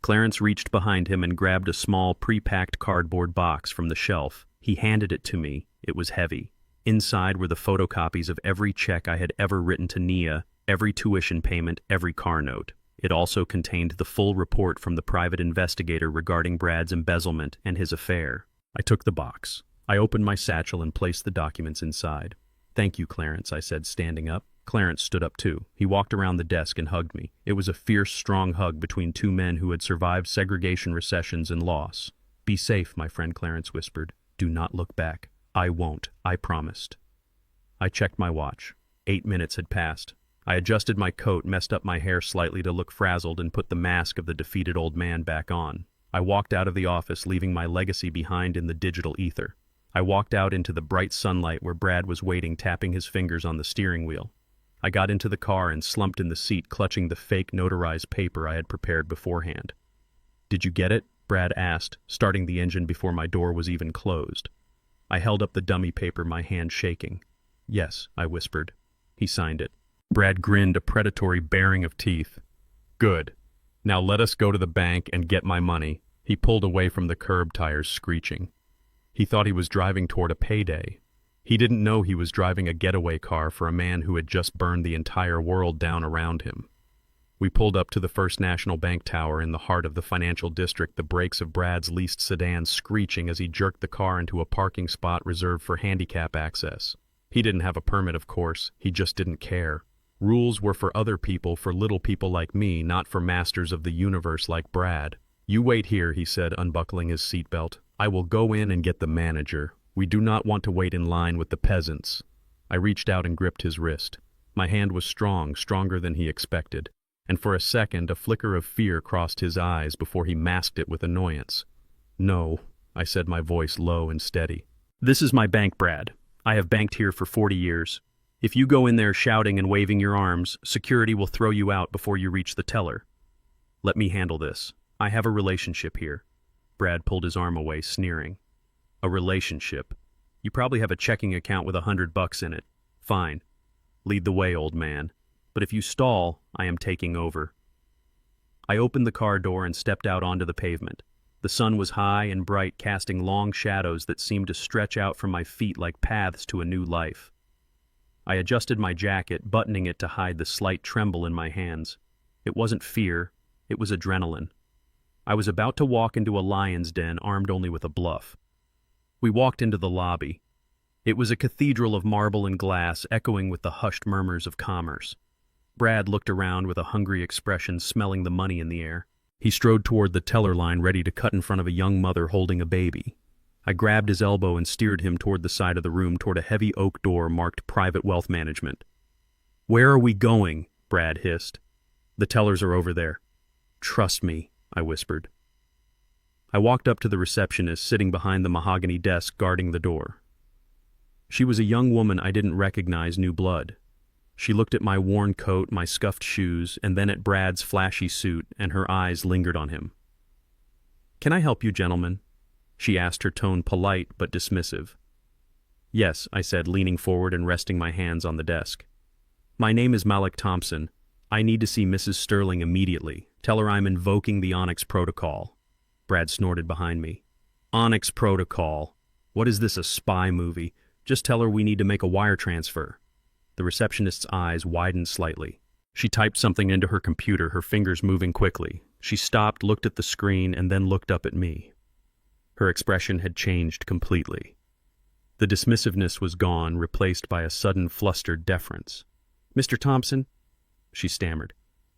Clarence reached behind him and grabbed a small pre-packed cardboard box from the shelf. He handed it to me. It was heavy. Inside were the photocopies of every check I had ever written to Nia, every tuition payment, every car note. It also contained the full report from the private investigator regarding Brad's embezzlement and his affair. I took the box. I opened my satchel and placed the documents inside. Thank you, Clarence, I said, standing up. Clarence stood up too. He walked around the desk and hugged me. It was a fierce, strong hug between two men who had survived segregation, recessions, and loss. Be safe, my friend, Clarence whispered. Do not look back. I won't. I promised. I checked my watch. 8 minutes had passed. I adjusted my coat, messed up my hair slightly to look frazzled, and put the mask of the defeated old man back on. I walked out of the office, leaving my legacy behind in the digital ether. I walked out into the bright sunlight where Brad was waiting, tapping his fingers on the steering wheel. I got into the car and slumped in the seat, clutching the fake notarized paper I had prepared beforehand. Did you get it? Brad asked, starting the engine before my door was even closed. I held up the dummy paper, my hand shaking. Yes, I whispered. He signed it. Brad grinned, a predatory baring of teeth. Good. Now let us go to the bank and get my money. He pulled away from the curb, tires screeching. He thought he was driving toward a payday. He didn't know he was driving a getaway car for a man who had just burned the entire world down around him. We pulled up to the First National Bank tower in the heart of the financial district, the brakes of Brad's leased sedan screeching as he jerked the car into a parking spot reserved for handicap access. He didn't have a permit, of course. He just didn't care. Rules were for other people, for little people like me, not for masters of the universe like Brad. You wait here, he said, unbuckling his seatbelt. I will go in and get the manager. We do not want to wait in line with the peasants. I reached out and gripped his wrist. My hand was strong, stronger than he expected, and for a second a flicker of fear crossed his eyes before he masked it with annoyance. No, I said, my voice low and steady. This is my bank, Brad. I have banked here for 40 years. If you go in there shouting and waving your arms, security will throw you out before you reach the teller. Let me handle this. I have a relationship here. Brad pulled his arm away, sneering. A relationship. You probably have a checking account with $100 in it. Fine. Lead the way, old man. But if you stall, I am taking over. I opened the car door and stepped out onto the pavement. The sun was high and bright, casting long shadows that seemed to stretch out from my feet like paths to a new life. I adjusted my jacket, buttoning it to hide the slight tremble in my hands. It wasn't fear, it was adrenaline. I was about to walk into a lion's den, armed only with a bluff. We walked into the lobby. It was a cathedral of marble and glass, echoing with the hushed murmurs of commerce. Brad looked around with a hungry expression, smelling the money in the air. He strode toward the teller line, ready to cut in front of a young mother holding a baby. I grabbed his elbow and steered him toward the side of the room, toward a heavy oak door marked Private Wealth Management. Where are we going? Brad hissed. The tellers are over there. Trust me, I whispered. I walked up to the receptionist, sitting behind the mahogany desk guarding the door. She was a young woman I didn't recognize, new blood. She looked at my worn coat, my scuffed shoes, and then at Brad's flashy suit, and her eyes lingered on him. Can I help you, gentlemen? She asked, her tone polite but dismissive. Yes, I said, leaning forward and resting my hands on the desk. My name is Malik Thompson. I need to see Mrs. Sterling immediately. Tell her I'm invoking the Onyx Protocol. Brad snorted behind me. Onyx Protocol? What is this, a spy movie? Just tell her we need to make a wire transfer. The receptionist's eyes widened slightly. She typed something into her computer, her fingers moving quickly. She stopped, looked at the screen, and then looked up at me. Her expression had changed completely. The dismissiveness was gone, replaced by a sudden flustered deference. Mr. Thompson? She stammered.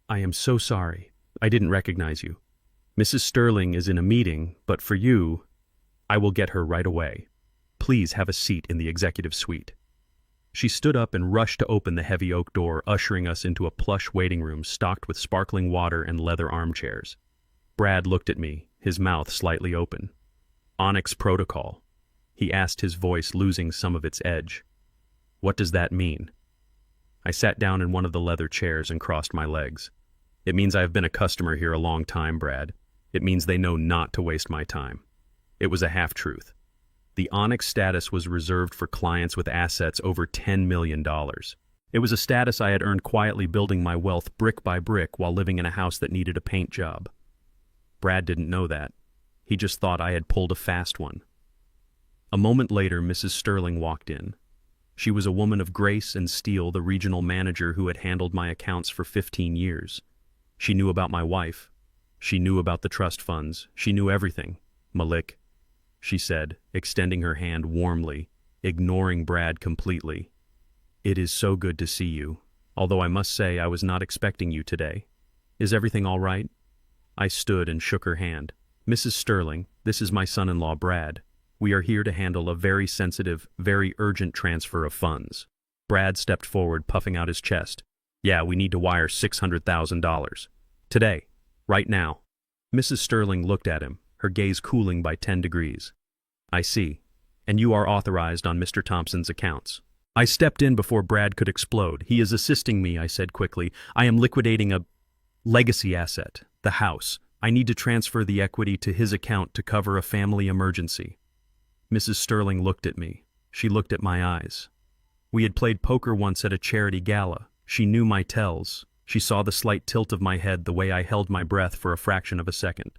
I am so sorry. I didn't recognize you. Mrs. Sterling is in a meeting, but for you, I will get her right away. Please have a seat in the executive suite. She stood up and rushed to open the heavy oak door, ushering us into a plush waiting room stocked with sparkling water and leather armchairs. Brad looked at me, his mouth slightly open. Onyx Protocol, he asked, his voice losing some of its edge. What does that mean? I sat down in one of the leather chairs and crossed my legs. It means I have been a customer here a long time, Brad. It means they know not to waste my time. It was a half-truth. The Onyx status was reserved for clients with assets over $10 million. It was a status I had earned quietly, building my wealth brick by brick while living in a house that needed a paint job. Brad didn't know that. He just thought I had pulled a fast one. A moment later, Mrs. Sterling walked in. She was a woman of grace and steel, the regional manager who had handled my accounts for 15 years. She knew about my wife. She knew about the trust funds. She knew everything. Malik, she said, extending her hand warmly, ignoring Brad completely. It is so good to see you, although I must say I was not expecting you today. Is everything all right? I stood and shook her hand. Mrs. Sterling, this is my son-in-law, Brad. We are here to handle a very sensitive, very urgent transfer of funds. Brad stepped forward, puffing out his chest. Yeah, we need to wire $600,000. Today. Right now. Mrs. Sterling looked at him, her gaze cooling by 10 degrees. I see. And you are authorized on Mr. Thompson's accounts. I stepped in before Brad could explode. He is assisting me, I said quickly. I am liquidating a legacy asset, the house. I need to transfer the equity to his account to cover a family emergency. Mrs. Sterling looked at me. She looked at my eyes. We had played poker once at a charity gala. She knew my tells. She saw the slight tilt of my head, the way I held my breath for a fraction of a second.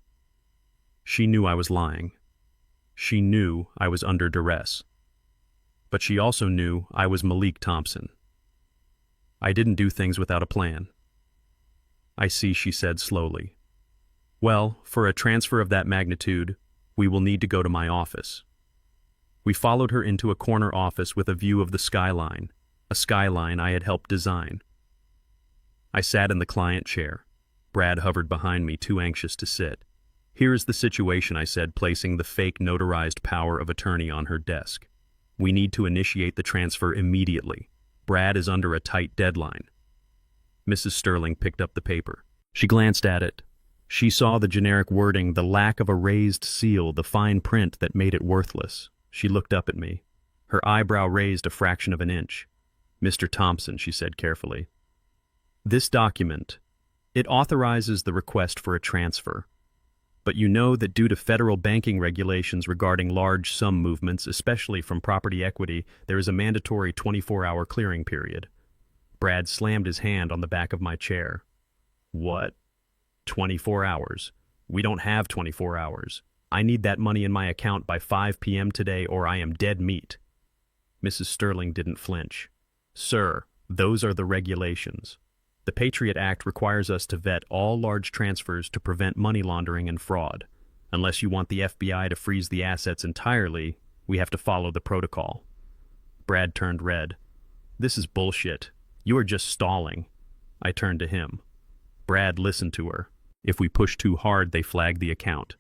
She knew I was lying. She knew I was under duress. But she also knew I was Malik Thompson. I didn't do things without a plan. I see, she said slowly. Well, for a transfer of that magnitude, we will need to go to my office. We followed her into a corner office with a view of the skyline, a skyline I had helped design. I sat in the client chair. Brad hovered behind me, too anxious to sit. Here is the situation, I said, placing the fake notarized power of attorney on her desk. We need to initiate the transfer immediately. Brad is under a tight deadline. Mrs. Sterling picked up the paper. She glanced at it. She saw the generic wording, the lack of a raised seal, the fine print that made it worthless. She looked up at me. Her eyebrow raised a fraction of an inch. Mr. Thompson, she said carefully. This document, it authorizes the request for a transfer. But you know that due to federal banking regulations regarding large sum movements, especially from property equity, there is a mandatory 24-hour clearing period. Brad slammed his hand on the back of my chair. What? 24 hours? We don't have 24 hours. I need that money in my account by 5 p.m. today or I am dead meat. Mrs. Sterling didn't flinch. Sir, those are the regulations. The Patriot Act requires us to vet all large transfers to prevent money laundering and fraud. Unless you want the FBI to freeze the assets entirely, we have to follow the protocol. Brad turned red. This is bullshit. You are just stalling. I turned to him. Brad, listened to her. If we push too hard, they flag the account.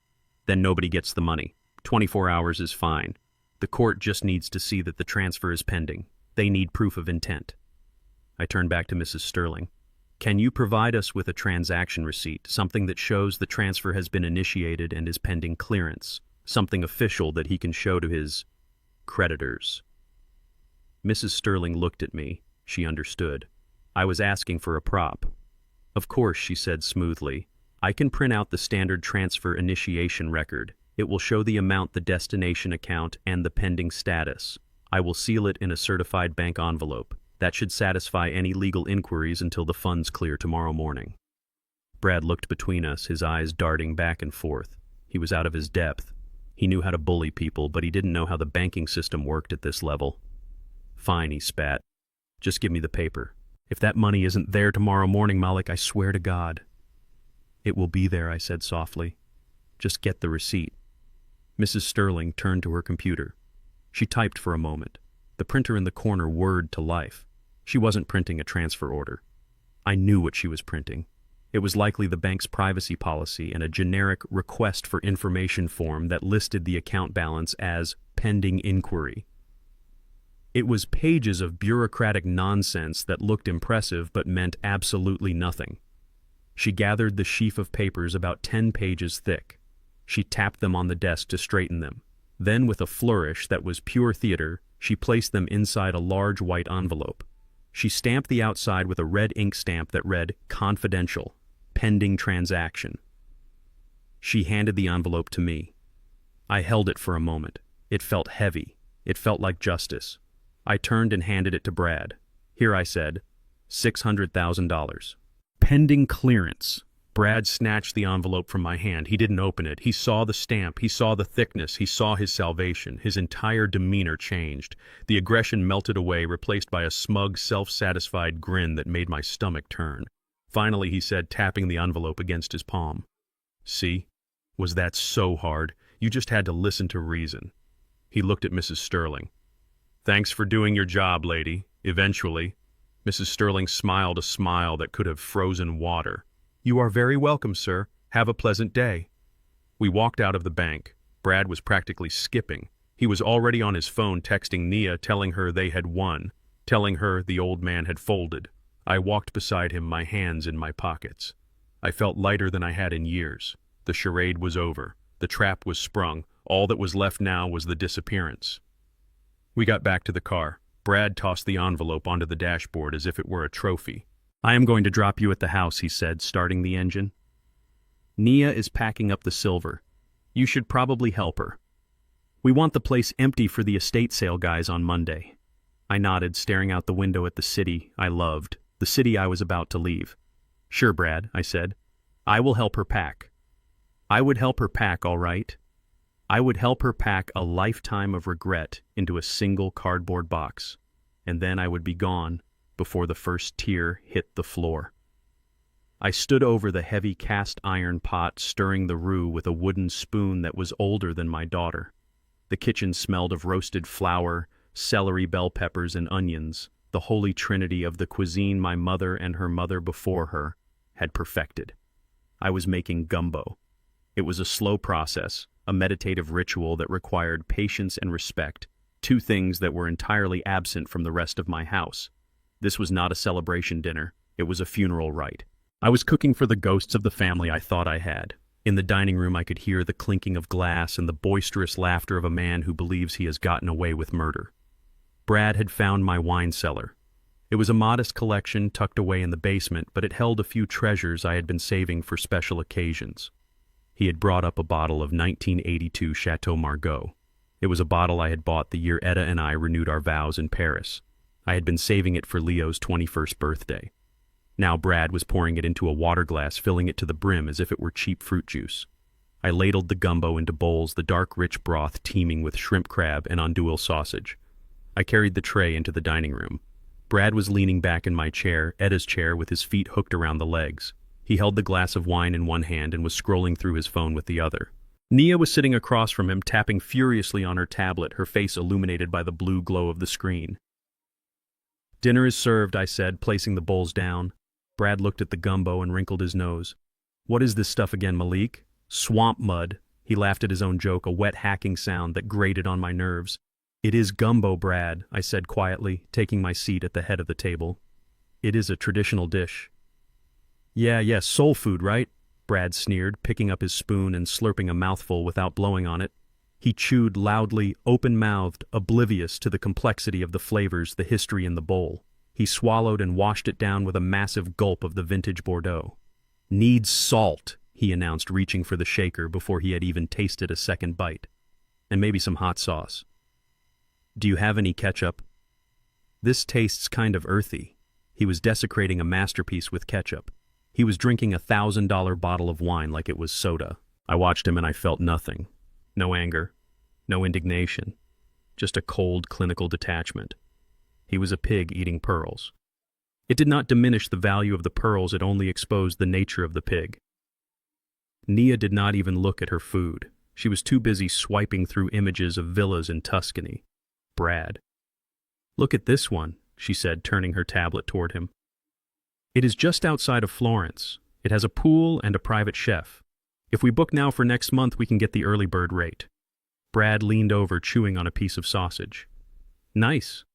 Then nobody gets the money. 24 hours is fine. The court just needs to see that the transfer is pending. They need proof of intent. I turned back to Mrs. Sterling. Can you provide us with a transaction receipt, something that shows the transfer has been initiated and is pending clearance, something official that he can show to his creditors? Mrs. Sterling looked at me. She understood. I was asking for a prop. Of course, she said smoothly. I can print out the standard transfer initiation record. It will show the amount, the destination account, and the pending status. I will seal it in a certified bank envelope. That should satisfy any legal inquiries until the funds clear tomorrow morning. Brad looked between us, his eyes darting back and forth. He was out of his depth. He knew how to bully people, but he didn't know how the banking system worked at this level. Fine, he spat. Just give me the paper. If that money isn't there tomorrow morning, Malik, I swear to God. It will be there, I said softly. Just get the receipt. Mrs. Sterling turned to her computer. She typed for a moment. The printer in the corner whirred to life. She wasn't printing a transfer order. I knew what she was printing. It was likely the bank's privacy policy and a generic request for information form that listed the account balance as pending inquiry. It was pages of bureaucratic nonsense that looked impressive but meant absolutely nothing. She gathered the sheaf of papers about 10 pages thick. She tapped them on the desk to straighten them. Then, with a flourish that was pure theater, she placed them inside a large white envelope. She stamped the outside with a red ink stamp that read, "Confidential, pending transaction." She handed the envelope to me. I held it for a moment. It felt heavy. It felt like justice. I turned and handed it to Brad. Here, I said, $600,000. Pending clearance. Brad snatched the envelope from my hand. He didn't open it. He saw the stamp. He saw the thickness. He saw his salvation. His entire demeanor changed. The aggression melted away, replaced by a smug, self-satisfied grin that made my stomach turn. Finally, he said, tapping the envelope against his palm. See? Was that so hard? You just had to listen to reason. He looked at Mrs. Sterling. Thanks for doing your job, lady. Eventually. Mrs. Sterling smiled a smile that could have frozen water. You are very welcome, sir. Have a pleasant day. We walked out of the bank. Brad was practically skipping. He was already on his phone texting Nia, telling her they had won, telling her the old man had folded. I walked beside him, my hands in my pockets. I felt lighter than I had in years. The charade was over. The trap was sprung. All that was left now was the disappearance. We got back to the car. Brad tossed the envelope onto the dashboard as if it were a trophy. I am going to drop you at the house, he said, starting the engine. Nia is packing up the silver. You should probably help her. We want the place empty for the estate sale guys on Monday. I nodded, staring out the window at the city I loved, the city I was about to leave. Sure, Brad, I said. I will help her pack. I would help her pack, all right. I would help her pack a lifetime of regret into a single cardboard box, and then I would be gone before the first tear hit the floor. I stood over the heavy cast iron pot, stirring the roux with a wooden spoon that was older than my daughter. The kitchen smelled of roasted flour, celery, bell peppers, and onions, the holy trinity of the cuisine my mother and her mother before her had perfected. I was making gumbo. It was a slow process, a meditative ritual that required patience and respect, two things that were entirely absent from the rest of my house. This was not a celebration dinner, it was a funeral rite. I was cooking for the ghosts of the family I thought I had. In the dining room I could hear the clinking of glass and the boisterous laughter of a man who believes he has gotten away with murder. Brad had found my wine cellar. It was a modest collection tucked away in the basement, but it held a few treasures I had been saving for special occasions. He had brought up a bottle of 1982 Chateau Margaux. It was a bottle I had bought the year Etta and I renewed our vows in Paris. I had been saving it for Leo's 21st birthday. Now Brad was pouring it into a water glass, filling it to the brim as if it were cheap fruit juice. I ladled the gumbo into bowls, the dark, rich broth teeming with shrimp, crab, and andouille sausage. I carried the tray into the dining room. Brad was leaning back in my chair, Etta's chair, with his feet hooked around the legs. He held the glass of wine in one hand and was scrolling through his phone with the other. Nia was sitting across from him, tapping furiously on her tablet, her face illuminated by the blue glow of the screen. "Dinner is served," I said, placing the bowls down. Brad looked at the gumbo and wrinkled his nose. "What is this stuff again, Malik?" "Swamp mud." He laughed at his own joke, a wet hacking sound that grated on my nerves. "It is gumbo, Brad," I said quietly, taking my seat at the head of the table. "It is a traditional dish." Yeah, soul food, right?" Brad sneered, picking up his spoon and slurping a mouthful without blowing on it. He chewed loudly, open-mouthed, oblivious to the complexity of the flavors, the history in the bowl. He swallowed and washed it down with a massive gulp of the vintage Bordeaux. "Needs salt," he announced, reaching for the shaker before he had even tasted a second bite. "And maybe some hot sauce. Do you have any ketchup?" "This tastes kind of earthy." He was desecrating a masterpiece with ketchup. He was drinking a $1,000 bottle of wine like it was soda. I watched him and I felt nothing. No anger, no indignation, just a cold, clinical detachment. He was a pig eating pearls. It did not diminish the value of the pearls, it only exposed the nature of the pig. Nia did not even look at her food. She was too busy swiping through images of villas in Tuscany. Brad. "Look at this one," she said, turning her tablet toward him. "It is just outside of Florence. It has a pool and a private chef. If we book now for next month, we can get the early bird rate." Brad leaned over, chewing on a piece of sausage. "Nice.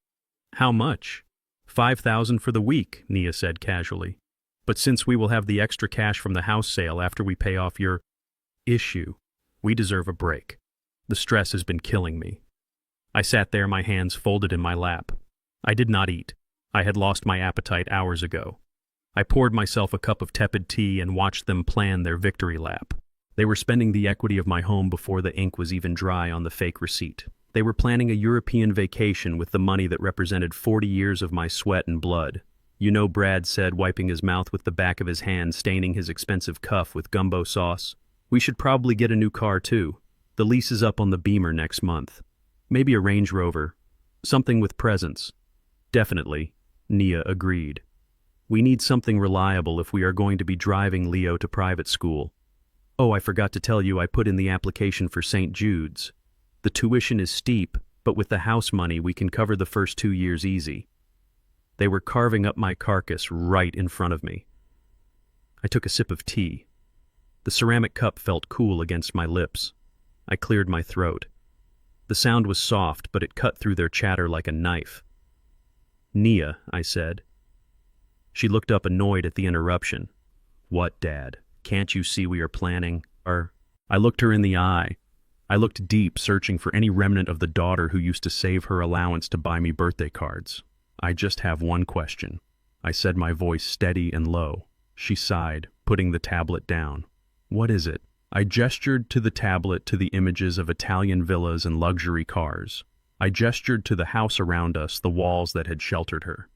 How much?" $5,000 for the week," Nia said casually. "But since we will have the extra cash from the house sale after we pay off your issue, we deserve a break. The stress has been killing me." I sat there, my hands folded in my lap. I did not eat. I had lost my appetite hours ago. I poured myself a cup of tepid tea and watched them plan their victory lap. They were spending the equity of my home before the ink was even dry on the fake receipt. They were planning a European vacation with the money that represented 40 years of my sweat and blood. "You know," Brad said, wiping his mouth with the back of his hand, staining his expensive cuff with gumbo sauce, "we should probably get a new car too. The lease is up on the Beamer next month. Maybe a Range Rover. Something with presence." "Definitely," Nia agreed. "We need something reliable if we are going to be driving Leo to private school. Oh, I forgot to tell you, I put in the application for St. Jude's. The tuition is steep, but with the house money we can cover the first 2 years easy." They were carving up my carcass right in front of me. I took a sip of tea. The ceramic cup felt cool against my lips. I cleared my throat. The sound was soft, but it cut through their chatter like a knife. "Nia," I said. She looked up, annoyed at the interruption. "What, Dad? Can't you see we are planning our—" I looked her in the eye. I looked deep, searching for any remnant of the daughter who used to save her allowance to buy me birthday cards. "I just have one question." I said, my voice steady and low. She sighed, putting the tablet down. "What is it?" I gestured to the tablet to the images of Italian villas and luxury cars. I gestured to the house around us, the walls that had sheltered her.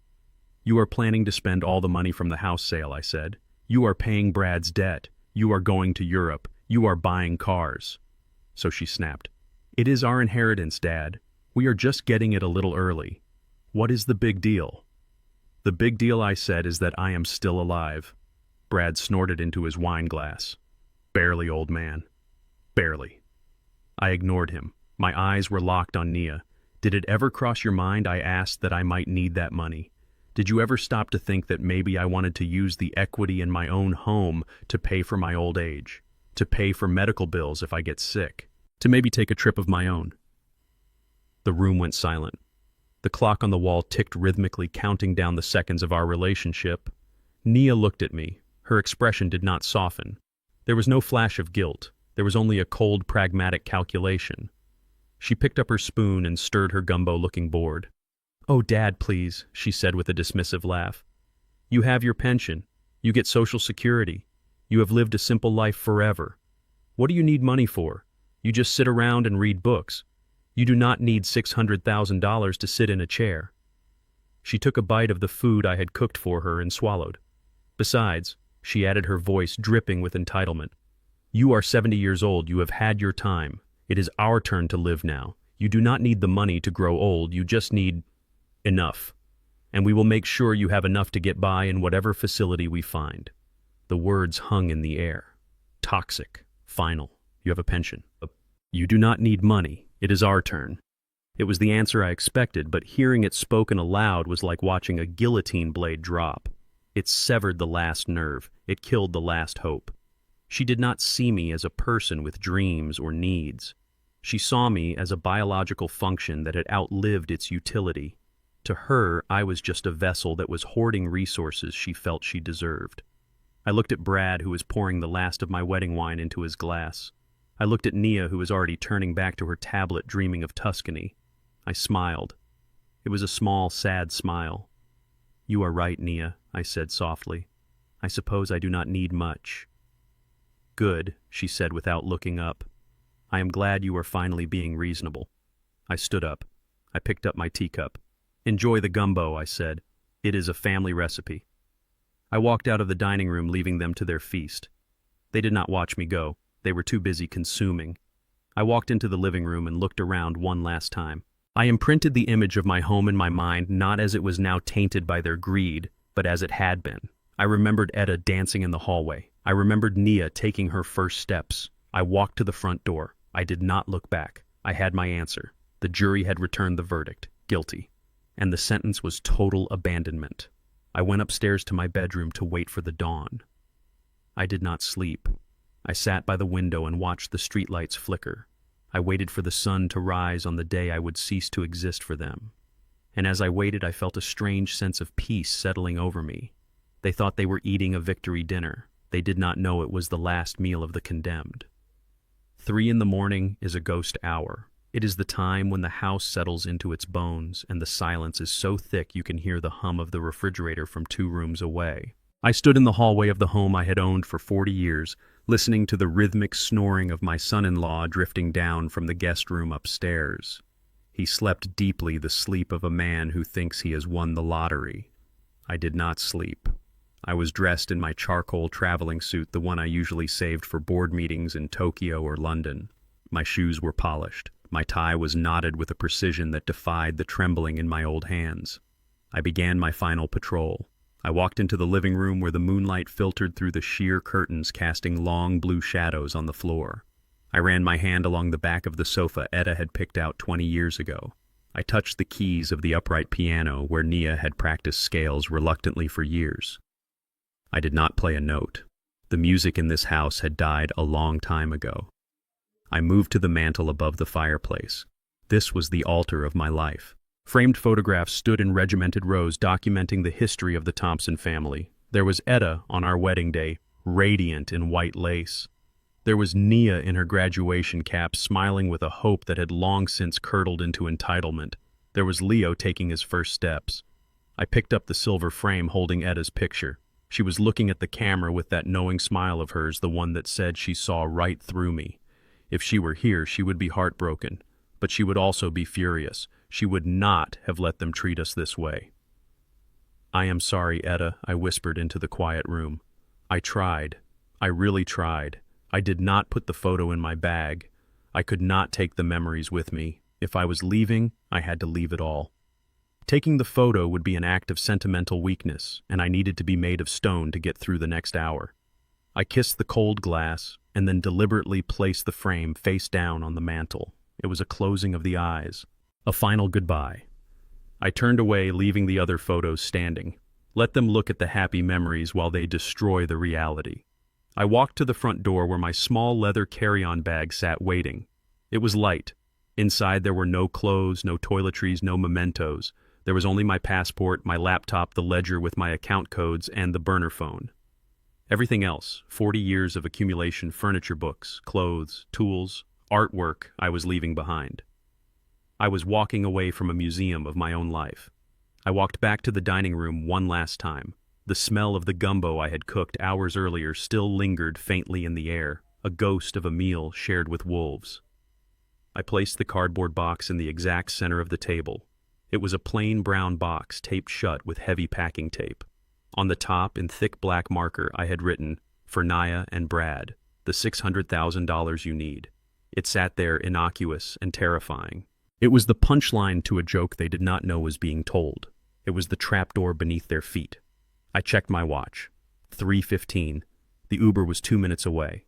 You are planning to spend all the money from the house sale, I said. You are paying Brad's debt. You are going to Europe. You are buying cars. So she snapped. It is our inheritance, Dad. We are just getting it a little early. What is the big deal? The big deal, I said, is that I am still alive. Brad snorted into his wine glass. Barely, old man. Barely. I ignored him. My eyes were locked on Nia. Did it ever cross your mind, I asked, that I might need that money? Did you ever stop to think that maybe I wanted to use the equity in my own home to pay for my old age? To pay for medical bills if I get sick? To maybe take a trip of my own? The room went silent. The clock on the wall ticked rhythmically, counting down the seconds of our relationship. Nia looked at me. Her expression did not soften. There was no flash of guilt. There was only a cold, pragmatic calculation. She picked up her spoon and stirred her gumbo, looking bored. "Oh, Dad, please," she said with a dismissive laugh. "You have your pension. You get Social Security. You have lived a simple life forever. What do you need money for? You just sit around and read books. You do not need $600,000 to sit in a chair." She took a bite of the food I had cooked for her and swallowed. "Besides," she added, her voice dripping with entitlement, "you are 70 years old. You have had your time. It is our turn to live now. You do not need the money to grow old. You just need enough. And we will make sure you have enough to get by in whatever facility we find." The words hung in the air. Toxic. Final. You have a pension. You do not need money. It is our turn. It was the answer I expected, but hearing it spoken aloud was like watching a guillotine blade drop. It severed the last nerve. It killed the last hope. She did not see me as a person with dreams or needs. She saw me as a biological function that had outlived its utility. To her, I was just a vessel that was hoarding resources she felt she deserved. I looked at Brad, who was pouring the last of my wedding wine into his glass. I looked at Nia, who was already turning back to her tablet, dreaming of Tuscany. I smiled. It was a small, sad smile. "You are right, Nia," I said softly. "I suppose I do not need much." "Good," she said without looking up. "I am glad you are finally being reasonable." I stood up. I picked up my teacup. "Enjoy the gumbo," I said. "It is a family recipe." I walked out of the dining room, leaving them to their feast. They did not watch me go. They were too busy consuming. I walked into the living room and looked around one last time. I imprinted the image of my home in my mind, not as it was now tainted by their greed, but as it had been. I remembered Etta dancing in the hallway. I remembered Nia taking her first steps. I walked to the front door. I did not look back. I had my answer. The jury had returned the verdict, guilty. And the sentence was total abandonment. I went upstairs to my bedroom to wait for the dawn. I did not sleep. I sat by the window and watched the streetlights flicker. I waited for the sun to rise on the day I would cease to exist for them. And as I waited, I felt a strange sense of peace settling over me. They thought they were eating a victory dinner. They did not know it was the last meal of the condemned. 3 a.m. is a ghost hour. It is the time when the house settles into its bones and the silence is so thick you can hear the hum of the refrigerator from 2 rooms away. I stood in the hallway of the home I had owned for 40 years, listening to the rhythmic snoring of my son-in-law drifting down from the guest room upstairs. He slept deeply, the sleep of a man who thinks he has won the lottery. I did not sleep. I was dressed in my charcoal traveling suit, the one I usually saved for board meetings in Tokyo or London. My shoes were polished. My tie was knotted with a precision that defied the trembling in my old hands. I began my final patrol. I walked into the living room where the moonlight filtered through the sheer curtains, casting long blue shadows on the floor. I ran my hand along the back of the sofa Etta had picked out 20 years ago. I touched the keys of the upright piano where Nia had practiced scales reluctantly for years. I did not play a note. The music in this house had died a long time ago. I moved to the mantel above the fireplace. This was the altar of my life. Framed photographs stood in regimented rows documenting the history of the Thompson family. There was Etta on our wedding day, radiant in white lace. There was Nia in her graduation cap, smiling with a hope that had long since curdled into entitlement. There was Leo taking his first steps. I picked up the silver frame holding Etta's picture. She was looking at the camera with that knowing smile of hers, the one that said she saw right through me. If she were here, she would be heartbroken, but she would also be furious. She would not have let them treat us this way. "I am sorry, Etta," I whispered into the quiet room. "I tried. I really tried. I did not put the photo in my bag. I could not take the memories with me. If I was leaving, I had to leave it all. Taking the photo would be an act of sentimental weakness, and I needed to be made of stone to get through the next hour." I kissed the cold glass, and then deliberately placed the frame face down on the mantel. It was a closing of the eyes, a final goodbye. I turned away, leaving the other photos standing. Let them look at the happy memories while they destroy the reality. I walked to the front door where my small leather carry-on bag sat waiting. It was light. Inside there were no clothes, no toiletries, no mementos. There was only my passport, my laptop, the ledger with my account codes, and the burner phone. Everything else, 40 years of accumulation, furniture, books, clothes, tools, artwork, I was leaving behind. I was walking away from a museum of my own life. I walked back to the dining room one last time. The smell of the gumbo I had cooked hours earlier still lingered faintly in the air, a ghost of a meal shared with wolves. I placed the cardboard box in the exact center of the table. It was a plain brown box taped shut with heavy packing tape. On the top, in thick black marker, I had written, "For Naya and Brad, the $600,000 you need." It sat there innocuous and terrifying. It was the punchline to a joke they did not know was being told. It was the trapdoor beneath their feet. I checked my watch. 3:15. The Uber was 2 minutes away.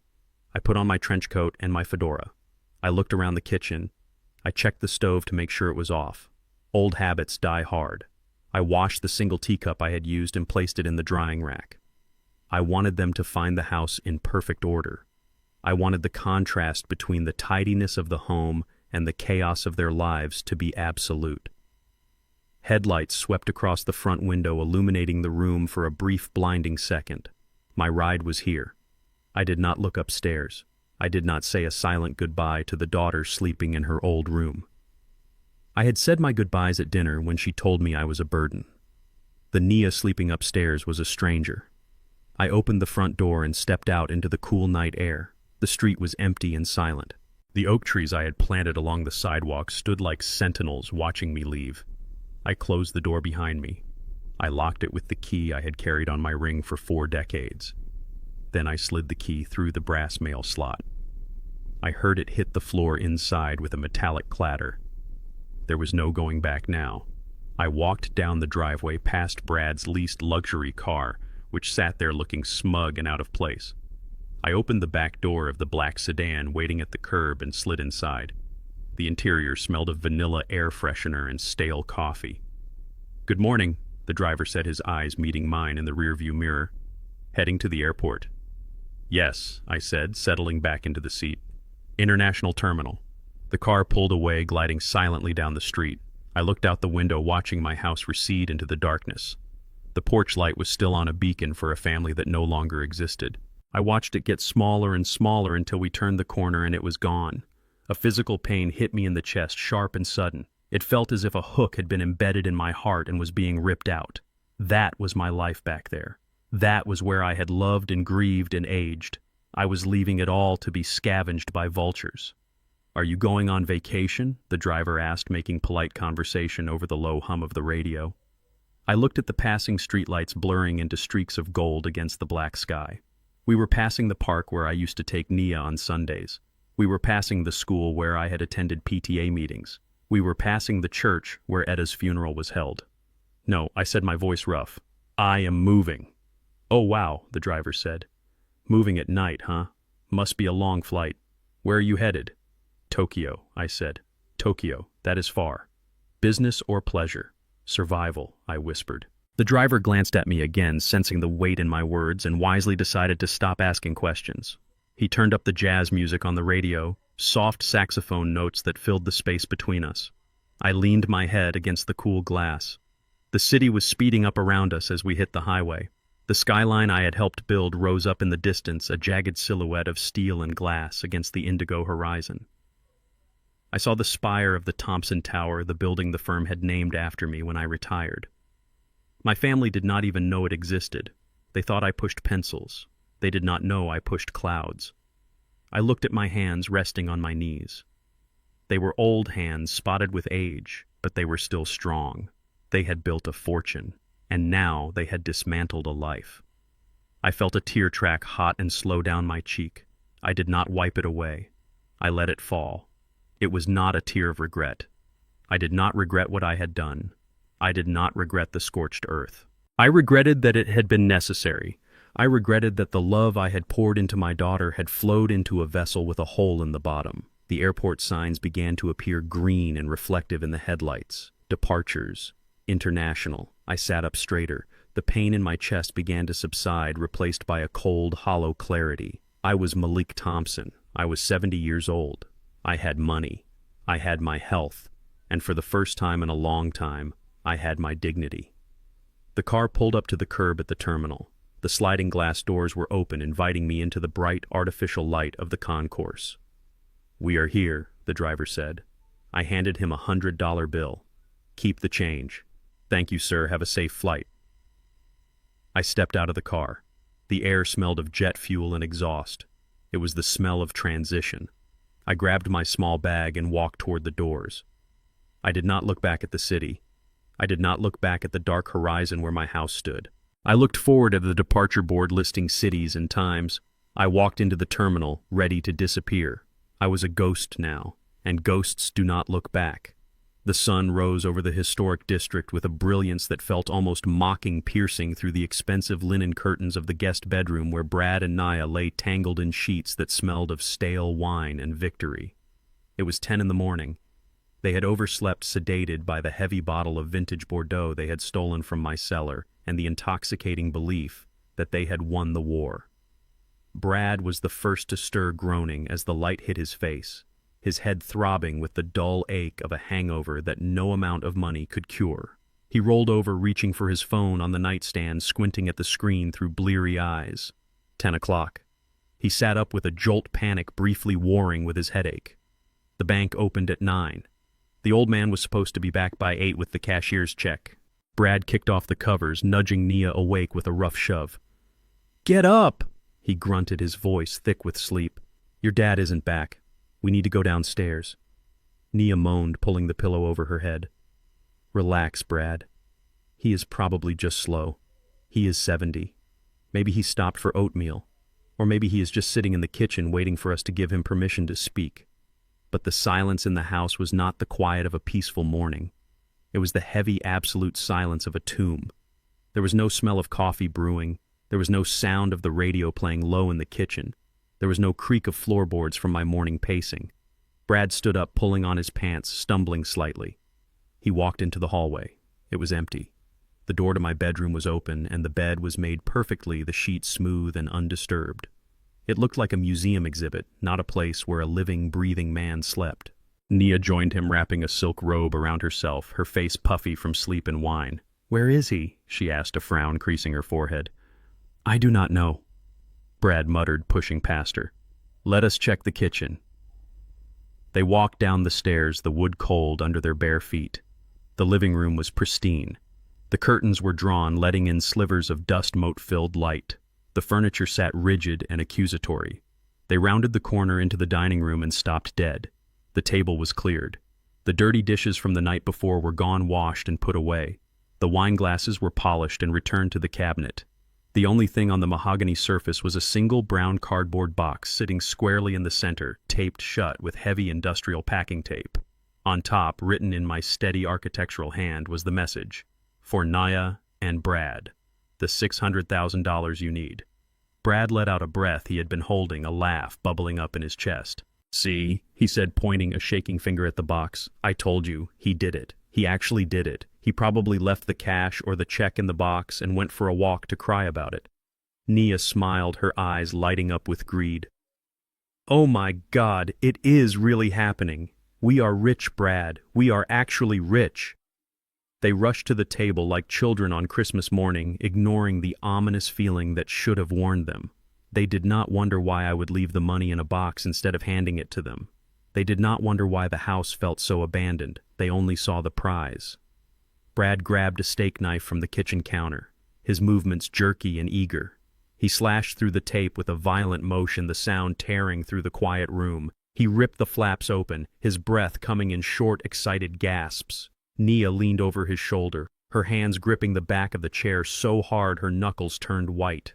I put on my trench coat and my fedora. I looked around the kitchen. I checked the stove to make sure it was off. Old habits die hard. I washed the single teacup I had used and placed it in the drying rack. I wanted them to find the house in perfect order. I wanted the contrast between the tidiness of the home and the chaos of their lives to be absolute. Headlights swept across the front window, illuminating the room for a brief, blinding second. My ride was here. I did not look upstairs. I did not say a silent goodbye to the daughter sleeping in her old room. I had said my goodbyes at dinner when she told me I was a burden. The Nia sleeping upstairs was a stranger. I opened the front door and stepped out into the cool night air. The street was empty and silent. The oak trees I had planted along the sidewalk stood like sentinels watching me leave. I closed the door behind me. I locked it with the key I had carried on my ring for 4 decades. Then I slid the key through the brass mail slot. I heard it hit the floor inside with a metallic clatter. There was no going back now. I walked down the driveway past Brad's leased luxury car, which sat there looking smug and out of place. I opened the back door of the black sedan waiting at the curb and slid inside. The interior smelled of vanilla air freshener and stale coffee. "Good morning," the driver said, his eyes meeting mine in the rearview mirror. "Heading to the airport?" "Yes," I said, settling back into the seat. "International terminal." The car pulled away, gliding silently down the street. I looked out the window, watching my house recede into the darkness. The porch light was still on, a beacon for a family that no longer existed. I watched it get smaller and smaller until we turned the corner and it was gone. A physical pain hit me in the chest, sharp and sudden. It felt as if a hook had been embedded in my heart and was being ripped out. That was my life back there. That was where I had loved and grieved and aged. I was leaving it all to be scavenged by vultures. "Are you going on vacation?" the driver asked, making polite conversation over the low hum of the radio. I looked at the passing streetlights blurring into streaks of gold against the black sky. We were passing the park where I used to take Nia on Sundays. We were passing the school where I had attended PTA meetings. We were passing the church where Etta's funeral was held. "No," I said, my voice rough. "I am moving." "Oh, wow," the driver said. "Moving at night, huh? Must be a long flight. Where are you headed?" "Tokyo," I said. "Tokyo, that is far." "Business or pleasure?" "Survival," I whispered. The driver glanced at me again, sensing the weight in my words, and wisely decided to stop asking questions. He turned up the jazz music on the radio, soft saxophone notes that filled the space between us. I leaned my head against the cool glass. The city was speeding up around us as we hit the highway. The skyline I had helped build rose up in the distance, a jagged silhouette of steel and glass against the indigo horizon. I saw the spire of the Thompson Tower, the building the firm had named after me when I retired. My family did not even know it existed. They thought I pushed pencils. They did not know I pushed clouds. I looked at my hands resting on my knees. They were old hands, spotted with age, but they were still strong. They had built a fortune, and now they had dismantled a life. I felt a tear track hot and slow down my cheek. I did not wipe it away. I let it fall. It was not a tear of regret. I did not regret what I had done. I did not regret the scorched earth. I regretted that it had been necessary. I regretted that the love I had poured into my daughter had flowed into a vessel with a hole in the bottom. The airport signs began to appear green and reflective in the headlights. Departures. International. I sat up straighter. The pain in my chest began to subside, replaced by a cold, hollow clarity. I was Malik Thompson. I was 70 years old. I had money. I had my health. And for the first time in a long time, I had my dignity. The car pulled up to the curb at the terminal. The sliding glass doors were open, inviting me into the bright, artificial light of the concourse. "We are here," the driver said. I handed him $100 bill. "Keep the change." "Thank you, sir. Have a safe flight." I stepped out of the car. The air smelled of jet fuel and exhaust. It was the smell of transition. I grabbed my small bag and walked toward the doors. I did not look back at the city. I did not look back at the dark horizon where my house stood. I looked forward at the departure board listing cities and times. I walked into the terminal, ready to disappear. I was a ghost now, and ghosts do not look back. The sun rose over the historic district with a brilliance that felt almost mocking, piercing through the expensive linen curtains of the guest bedroom where Brad and Naya lay tangled in sheets that smelled of stale wine and victory. It was 10 in the morning. They had overslept, sedated by the heavy bottle of vintage Bordeaux they had stolen from my cellar and the intoxicating belief that they had won the war. Brad was the first to stir, groaning as the light hit his face, his head throbbing with the dull ache of a hangover that no amount of money could cure. He rolled over, reaching for his phone on the nightstand, squinting at the screen through bleary eyes. 10 o'clock. He sat up with a jolt, panic briefly warring with his headache. The bank opened at 9. The old man was supposed to be back by 8 with the cashier's check. Brad kicked off the covers, nudging Nia awake with a rough shove. "Get up!" he grunted, his voice thick with sleep. "Your dad isn't back. We need to go downstairs." Nia moaned, pulling the pillow over her head. "Relax, Brad. He is probably just slow. He is 70. Maybe he stopped for oatmeal. Or maybe he is just sitting in the kitchen waiting for us to give him permission to speak." But the silence in the house was not the quiet of a peaceful morning. It was the heavy, absolute silence of a tomb. There was no smell of coffee brewing. There was no sound of the radio playing low in the kitchen. There was no creak of floorboards from my morning pacing. Brad stood up, pulling on his pants, stumbling slightly. He walked into the hallway. It was empty. The door to my bedroom was open, and the bed was made perfectly, the sheets smooth and undisturbed. It looked like a museum exhibit, not a place where a living, breathing man slept. Nia joined him, wrapping a silk robe around herself, her face puffy from sleep and wine. "Where is he?" she asked, a frown creasing her forehead. "I do not know," Brad muttered, pushing past her. "Let us check the kitchen." They walked down the stairs, the wood cold under their bare feet. The living room was pristine. The curtains were drawn, letting in slivers of dust-mote-filled light. The furniture sat rigid and accusatory. They rounded the corner into the dining room and stopped dead. The table was cleared. The dirty dishes from the night before were gone, washed and put away. The wine glasses were polished and returned to the cabinet. The only thing on the mahogany surface was a single brown cardboard box sitting squarely in the center, taped shut with heavy industrial packing tape. On top, written in my steady architectural hand, was the message, "For Naya and Brad, the $600,000 you need." Brad let out a breath he had been holding, a laugh bubbling up in his chest. "See," he said, pointing a shaking finger at the box. "I told you, he did it. He actually did it. He probably left the cash or the check in the box and went for a walk to cry about it." Nia smiled, her eyes lighting up with greed. "Oh my God, it is really happening. We are rich, Brad. We are actually rich." They rushed to the table like children on Christmas morning, ignoring the ominous feeling that should have warned them. They did not wonder why I would leave the money in a box instead of handing it to them. They did not wonder why the house felt so abandoned. They only saw the prize. Brad grabbed a steak knife from the kitchen counter. his movements jerky and eager. He slashed through the tape with a violent motion, the sound tearing through the quiet room. He ripped the flaps open, his breath coming in short, excited gasps. Nia leaned over his shoulder, her hands gripping the back of the chair so hard her knuckles turned white.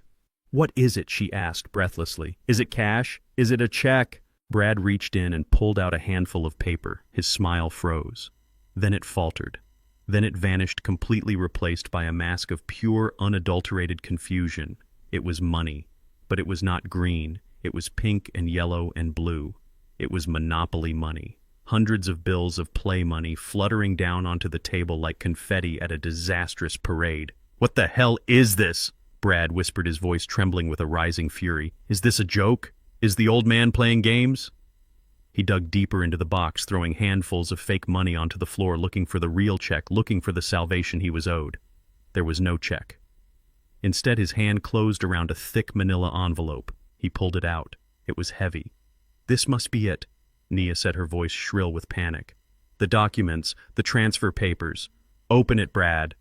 "What is it?" she asked breathlessly. "Is it cash? Is it a check?" Brad reached in and pulled out a handful of paper. His smile froze. Then it faltered. Then it vanished, completely replaced by a mask of pure, unadulterated confusion. It was money, but it was not green. It was pink and yellow and blue. It was Monopoly money. Hundreds of bills of play money fluttering down onto the table like confetti at a disastrous parade. "What the hell is this?" Brad whispered, his voice trembling with a rising fury. "Is this a joke? Is the old man playing games?" He dug deeper into the box, throwing handfuls of fake money onto the floor, looking for the real check, looking for the salvation he was owed. There was no check. Instead, his hand closed around a thick manila envelope. He pulled it out. It was heavy. "This must be it," Nia said, her voice shrill with panic. "The documents, the transfer papers. Open it, Brad."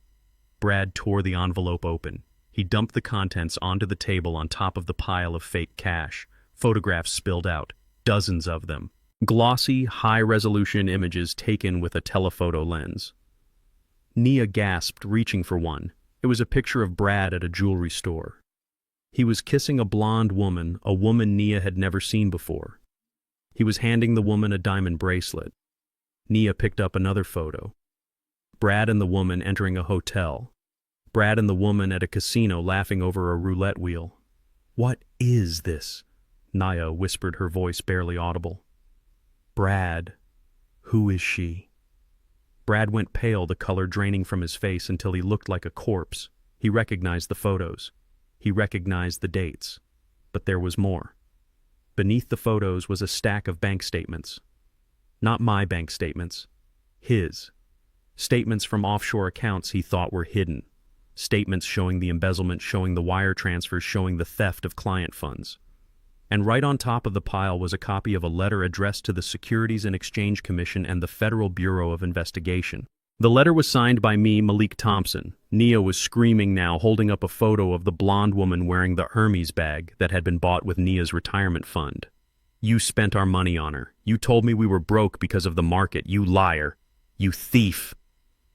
Brad tore the envelope open. He dumped the contents onto the table on top of the pile of fake cash. Photographs spilled out, dozens of them. Glossy, high-resolution images taken with a telephoto lens. Nia gasped, reaching for one. It was a picture of Brad at a jewelry store. He was kissing a blonde woman, a woman Nia had never seen before. He was handing the woman a diamond bracelet. Nia picked up another photo. Brad and the woman entering a hotel. Brad and the woman at a casino laughing over a roulette wheel. "What is this?" Nia whispered, her voice barely audible. "Brad, who is she?" Brad went pale, the color draining from his face until he looked like a corpse. He recognized the photos. He recognized the dates. But there was more. Beneath the photos was a stack of bank statements. Not my bank statements. His. Statements from offshore accounts he thought were hidden. Statements showing the embezzlement, showing the wire transfers, showing the theft of client funds. And right on top of the pile was a copy of a letter addressed to the Securities and Exchange Commission and the Federal Bureau of Investigation. The letter was signed by me, Malik Thompson. Nia was screaming now, holding up a photo of the blonde woman wearing the Hermes bag that had been bought with Nia's retirement fund. "You spent our money on her. You told me we were broke because of the market. You liar. You thief."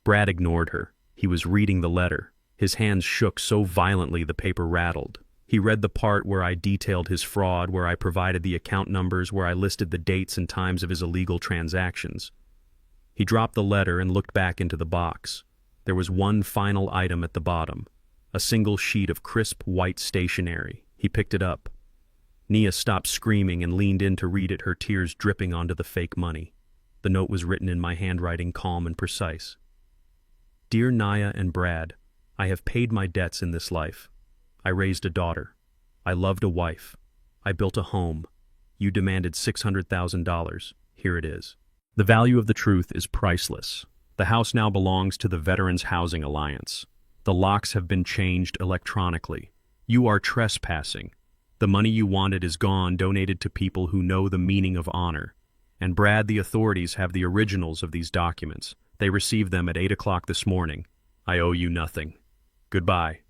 Brad ignored her. He was reading the letter. His hands shook so violently the paper rattled. He read the part where I detailed his fraud, where I provided the account numbers, where I listed the dates and times of his illegal transactions. He dropped the letter and looked back into the box. There was one final item at the bottom, a single sheet of crisp white stationery. He picked it up. Nia stopped screaming and leaned in to read it, her tears dripping onto the fake money. The note was written in my handwriting, calm and precise. "Dear Nia and Brad, I have paid my debts in this life. I raised a daughter. I loved a wife. I built a home. You demanded $600,000. Here it is. The value of the truth is priceless. The house now belongs to the Veterans Housing Alliance. The locks have been changed electronically. You are trespassing. The money you wanted is gone, donated to people who know the meaning of honor. And Brad, the authorities have the originals of these documents. They received them at 8 o'clock this morning. I owe you nothing. Goodbye,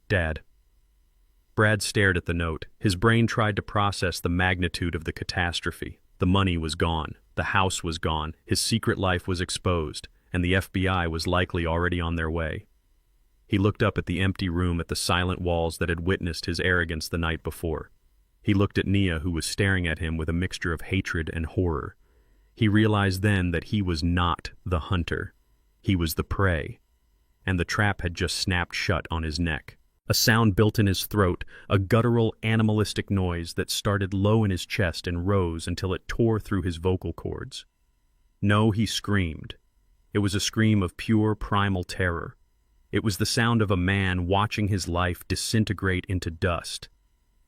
Dad." Brad stared at the note. His brain tried to process the magnitude of the catastrophe. The money was gone. The house was gone. His secret life was exposed, and the FBI was likely already on their way. He looked up at the empty room, at the silent walls that had witnessed his arrogance the night before. He looked at Nia, who was staring at him with a mixture of hatred and horror. He realized then that he was not the hunter. He was the prey. And the trap had just snapped shut on his neck. A sound built in his throat, a guttural, animalistic noise that started low in his chest and rose until it tore through his vocal cords. No, he screamed. It was a scream of pure, primal terror. It was the sound of a man watching his life disintegrate into dust.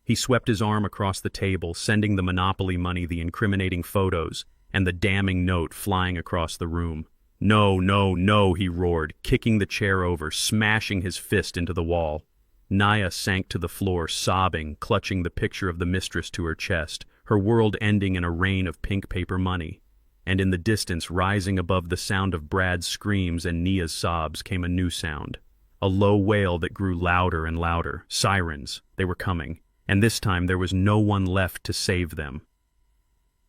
He swept his arm across the table, sending the Monopoly money, the incriminating photos, and the damning note flying across the room. "No, no, no," he roared, kicking the chair over, smashing his fist into the wall. Nia sank to the floor, sobbing, clutching the picture of the mistress to her chest, her world ending in a rain of pink paper money. And in the distance, rising above the sound of Brad's screams and Nia's sobs, came a new sound. A low wail that grew louder and louder. Sirens. They were coming. And this time there was no one left to save them.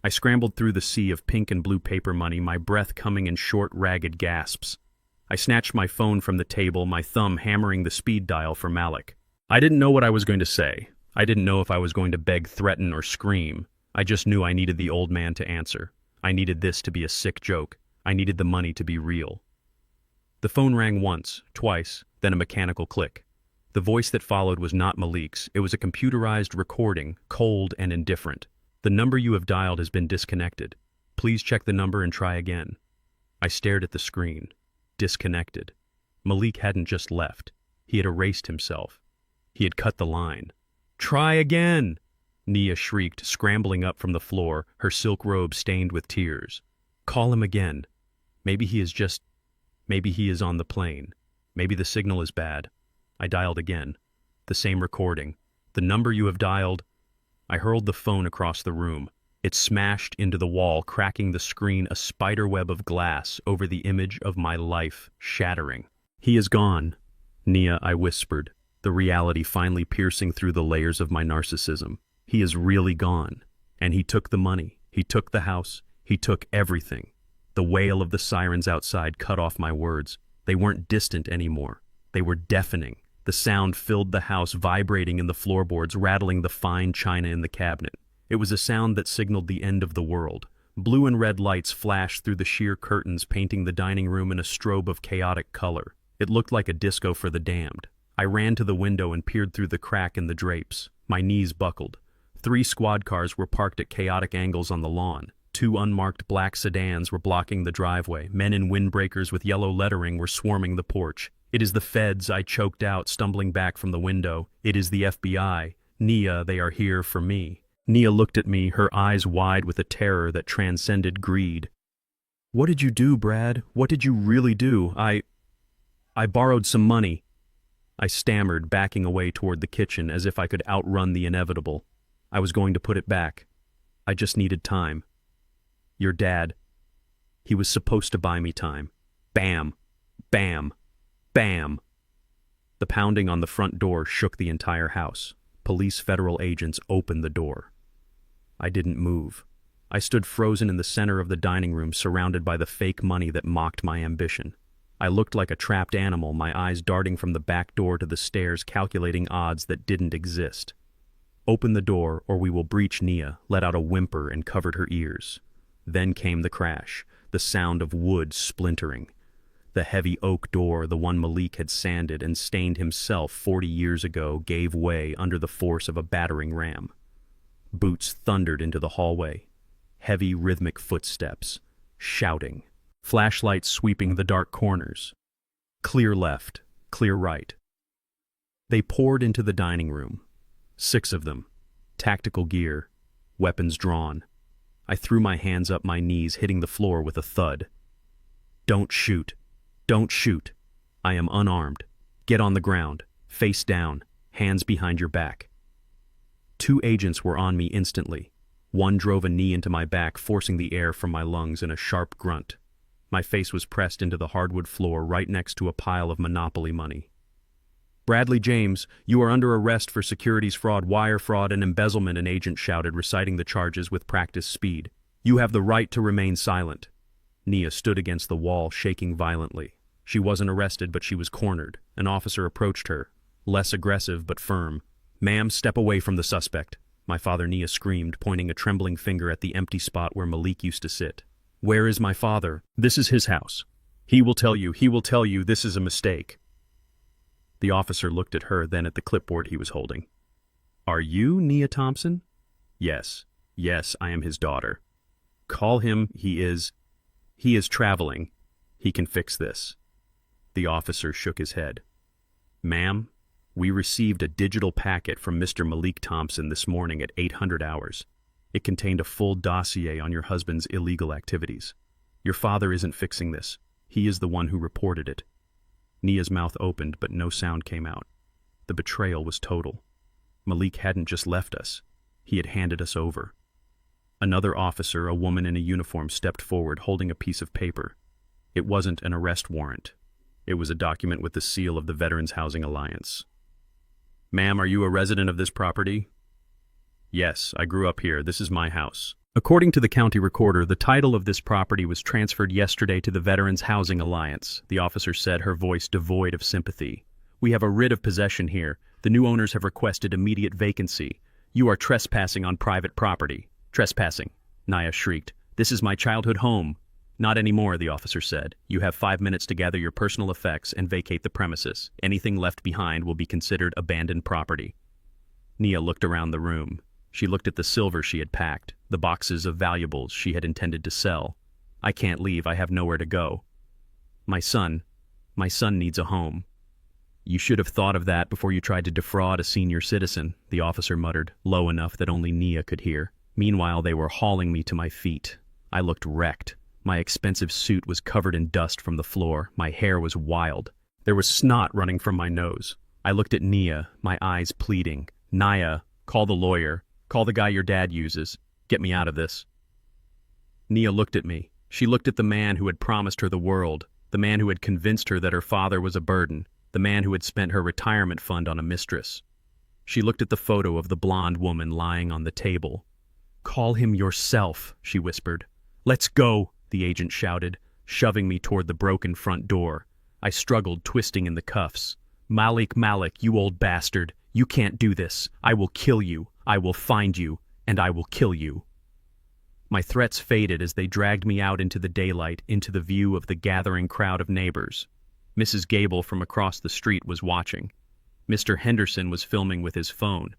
I scrambled through the sea of pink and blue paper money, my breath coming in short, ragged gasps. I snatched my phone from the table, my thumb hammering the speed dial for Malik. I didn't know what I was going to say. I didn't know if I was going to beg, threaten, or scream. I just knew I needed the old man to answer. I needed this to be a sick joke. I needed the money to be real. The phone rang once, twice, then a mechanical click. The voice that followed was not Malik's. It was a computerized recording, cold and indifferent. The number you have dialed has been disconnected. Please check the number and try again. I stared at the screen. Disconnected. Malik hadn't just left. He had erased himself. He had cut the line. Try again! Nia shrieked, scrambling up from the floor, her silk robe stained with tears. Call him again. Maybe he is on the plane. Maybe the signal is bad. I dialed again. The same recording. The number you have dialed. I hurled the phone across the room. It smashed into the wall, cracking the screen, a spiderweb of glass over the image of my life, shattering. He is gone. Nia, I whispered, the reality finally piercing through the layers of my narcissism. He is really gone. And he took the money. He took the house. He took everything. The wail of the sirens outside cut off my words. They weren't distant anymore. They were deafening. The sound filled the house, vibrating in the floorboards, rattling the fine china in the cabinet. It was a sound that signaled the end of the world. Blue and red lights flashed through the sheer curtains, painting the dining room in a strobe of chaotic color. It looked like a disco for the damned. I ran to the window and peered through the crack in the drapes. My knees buckled. 3 squad cars were parked at chaotic angles on the lawn. 2 unmarked black sedans were blocking the driveway. Men in windbreakers with yellow lettering were swarming the porch. It is the feds, I choked out, stumbling back from the window. It is the FBI. Nia, they are here for me. Nia looked at me, her eyes wide with a terror that transcended greed. What did you do, Brad? What did you really do? I borrowed some money. I stammered, backing away toward the kitchen as if I could outrun the inevitable. I was going to put it back. I just needed time. Your dad. He was supposed to buy me time. Bam. Bam. Bam. The pounding on the front door shook the entire house. Police federal agents opened the door. I didn't move. I stood frozen in the center of the dining room, surrounded by the fake money that mocked my ambition. I looked like a trapped animal, my eyes darting from the back door to the stairs, calculating odds that didn't exist. Open the door, or we will breach. Nia let out a whimper and covered her ears. Then came the crash, the sound of wood splintering. The heavy oak door, the one Malik had sanded and stained himself 40 years ago, gave way under the force of a battering ram. Boots thundered into the hallway. Heavy, rhythmic footsteps. Shouting. Flashlights sweeping the dark corners. Clear left, clear right. They poured into the dining room. 6 of them. Tactical gear. Weapons drawn. I threw my hands up my knees, hitting the floor with a thud. Don't shoot. Don't shoot. I am unarmed. Get on the ground. Face down. Hands behind your back. 2 agents were on me instantly. One drove a knee into my back, forcing the air from my lungs in a sharp grunt. My face was pressed into the hardwood floor right next to a pile of Monopoly money. Bradley James, you are under arrest for securities fraud, wire fraud, and embezzlement, an agent shouted, reciting the charges with practiced speed. You have the right to remain silent. Nia stood against the wall, shaking violently. She wasn't arrested, but she was cornered. An officer approached her, less aggressive but firm. Ma'am, step away from the suspect. My father, Nia screamed, pointing a trembling finger at the empty spot where Malik used to sit. Where is my father? This is his house. He will tell you this is a mistake. The officer looked at her, then at the clipboard he was holding. Are you Nia Thompson? Yes, I am his daughter. Call him, he is traveling. He can fix this. The officer shook his head. Ma'am, we received a digital packet from Mr. Malik Thompson this morning at 800 hours. It contained a full dossier on your husband's illegal activities. Your father isn't fixing this. He is the one who reported it. Nia's mouth opened, but no sound came out. The betrayal was total. Malik hadn't just left us. He had handed us over. Another officer, a woman in a uniform, stepped forward, holding a piece of paper. It wasn't an arrest warrant. It was a document with the seal of the Veterans Housing Alliance. "Ma'am, are you a resident of this property?" "Yes, I grew up here. This is my house." According to the county recorder, the title of this property was transferred yesterday to the Veterans Housing Alliance, the officer said, her voice devoid of sympathy. "We have a writ of possession here. The new owners have requested immediate vacancy. You are trespassing on private property." "Trespassing," Naya shrieked. "This is my childhood home." "Not anymore," the officer said. "You have 5 minutes to gather your personal effects and vacate the premises. Anything left behind will be considered abandoned property." Nia looked around the room. She looked at the silver she had packed, the boxes of valuables she had intended to sell. "I can't leave. I have nowhere to go." My son needs a home." "You should have thought of that before you tried to defraud a senior citizen," the officer muttered, low enough that only Nia could hear. Meanwhile, they were hauling me to my feet. I looked wrecked. My expensive suit was covered in dust from the floor. My hair was wild. There was snot running from my nose. I looked at Nia, my eyes pleading. "Naya, call the lawyer. Call the guy your dad uses. Get me out of this." Nia looked at me. She looked at the man who had promised her the world, the man who had convinced her that her father was a burden, the man who had spent her retirement fund on a mistress. She looked at the photo of the blonde woman lying on the table. "Call him yourself," she whispered. "Let's go," the agent shouted, shoving me toward the broken front door. I struggled, twisting in the cuffs. Malik, you old bastard. You can't do this. I will kill you. I will find you, and I will kill you." My threats faded as they dragged me out into the daylight, into the view of the gathering crowd of neighbors. Mrs. Gable from across the street was watching. Mr. Henderson was filming with his phone.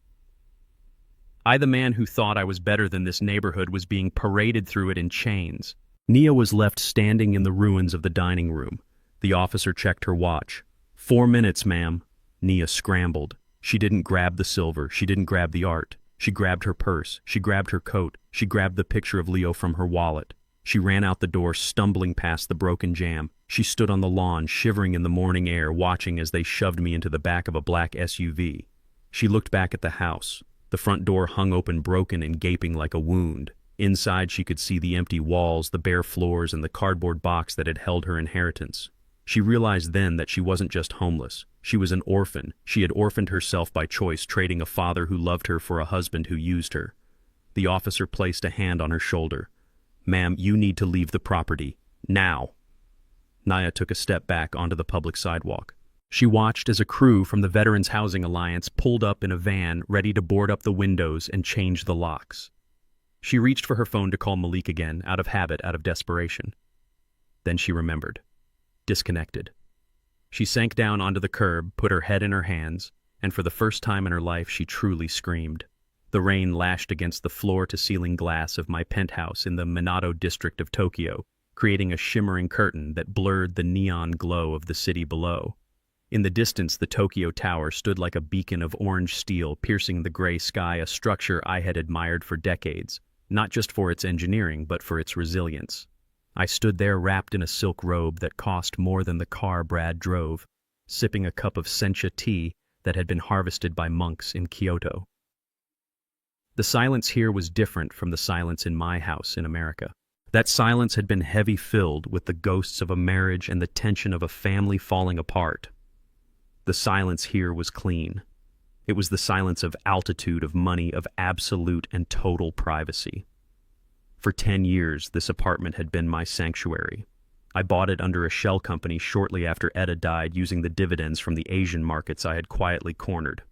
I, the man who thought I was better than this neighborhood, was being paraded through it in chains. Nia was left standing in the ruins of the dining room. The officer checked her watch. 4 minutes, ma'am." Nia scrambled. She didn't grab the silver. She didn't grab the art. She grabbed her purse. She grabbed her coat. She grabbed the picture of Leo from her wallet. She ran out the door, stumbling past the broken jamb. She stood on the lawn, shivering in the morning air, watching as they shoved me into the back of a black SUV. She looked back at the house. The front door hung open, broken and gaping like a wound. Inside, she could see the empty walls, the bare floors, and the cardboard box that had held her inheritance. She realized then that she wasn't just homeless. She was an orphan. She had orphaned herself by choice, trading a father who loved her for a husband who used her. The officer placed a hand on her shoulder. "Ma'am, you need to leave the property. Now." Naya took a step back onto the public sidewalk. She watched as a crew from the Veterans Housing Alliance pulled up in a van, ready to board up the windows and change the locks. She reached for her phone to call Malik again, out of habit, out of desperation. Then she remembered. Disconnected. She sank down onto the curb, put her head in her hands, and for the first time in her life she truly screamed. The rain lashed against the floor-to-ceiling glass of my penthouse in the Minato district of Tokyo, creating a shimmering curtain that blurred the neon glow of the city below. In the distance, the Tokyo Tower stood like a beacon of orange steel piercing the gray sky, a structure I had admired for decades, not just for its engineering, but for its resilience. I stood there wrapped in a silk robe that cost more than the car Brad drove, sipping a cup of sencha tea that had been harvested by monks in Kyoto. The silence here was different from the silence in my house in America. That silence had been heavy, filled with the ghosts of a marriage and the tension of a family falling apart. The silence here was clean. It was the silence of altitude, of money, of absolute and total privacy. For 10 years, this apartment had been my sanctuary. I bought it under a shell company shortly after Etta died, using the dividends from the Asian markets I had quietly cornered.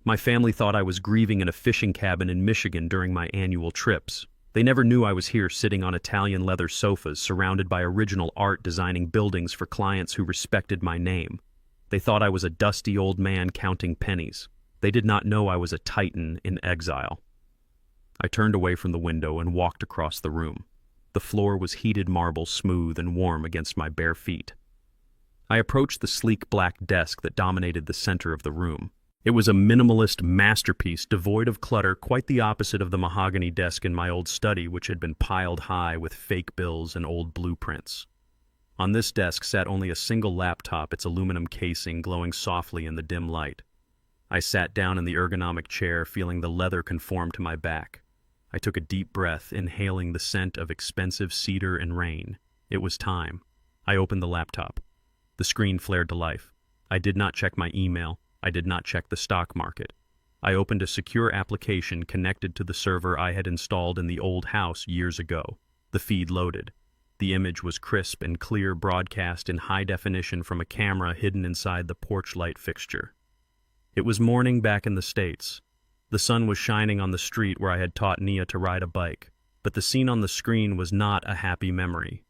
My family thought I was grieving in a fishing cabin in Michigan during my annual trips. They never knew I was here sitting on Italian leather sofas, surrounded by original art, designing buildings for clients who respected my name. They thought I was a dusty old man counting pennies. They did not know I was a titan in exile. I turned away from the window and walked across the room. The floor was heated marble, smooth and warm against my bare feet. I approached the sleek black desk that dominated the center of the room. It was a minimalist masterpiece, devoid of clutter, quite the opposite of the mahogany desk in my old study, which had been piled high with fake bills and old blueprints. On this desk sat only a single laptop, its aluminum casing glowing softly in the dim light. I sat down in the ergonomic chair, feeling the leather conform to my back. I took a deep breath, inhaling the scent of expensive cedar and rain. It was time. I opened the laptop. The screen flared to life. I did not check my email. I did not check the stock market. I opened a secure application connected to the server I had installed in the old house years ago. The feed loaded. The image was crisp and clear, broadcast in high definition from a camera hidden inside the porch light fixture. It was morning back in the States. The sun was shining on the street where I had taught Nia to ride a bike, but the scene on the screen was not a happy memory.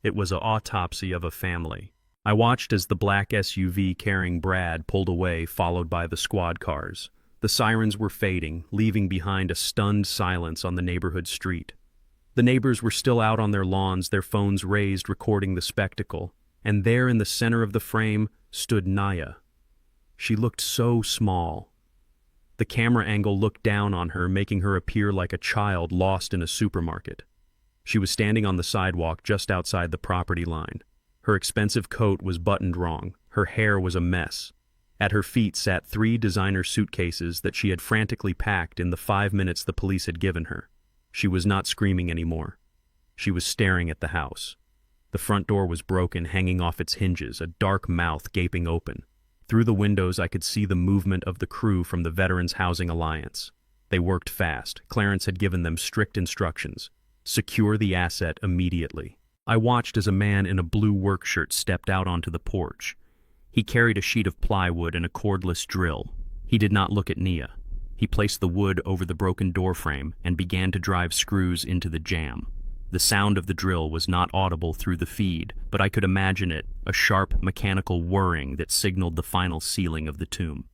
It was an autopsy of a family. I watched as the black SUV carrying Brad pulled away, followed by the squad cars. The sirens were fading, leaving behind a stunned silence on the neighborhood street. The neighbors were still out on their lawns, their phones raised, recording the spectacle. And there in the center of the frame stood Nia. She looked so small. The camera angle looked down on her, making her appear like a child lost in a supermarket. She was standing on the sidewalk just outside the property line. Her expensive coat was buttoned wrong. Her hair was a mess. At her feet sat 3 designer suitcases that she had frantically packed in the 5 minutes the police had given her. She was not screaming anymore. She was staring at the house. The front door was broken, hanging off its hinges, a dark mouth gaping open. Through the windows I could see the movement of the crew from the Veterans Housing Alliance. They worked fast. Clarence had given them strict instructions. Secure the asset immediately. I watched as a man in a blue work shirt stepped out onto the porch. He carried a sheet of plywood and a cordless drill. He did not look at Nia. He placed the wood over the broken doorframe and began to drive screws into the jamb. The sound of the drill was not audible through the feed, but I could imagine it, a sharp mechanical whirring that signaled the final sealing of the tomb.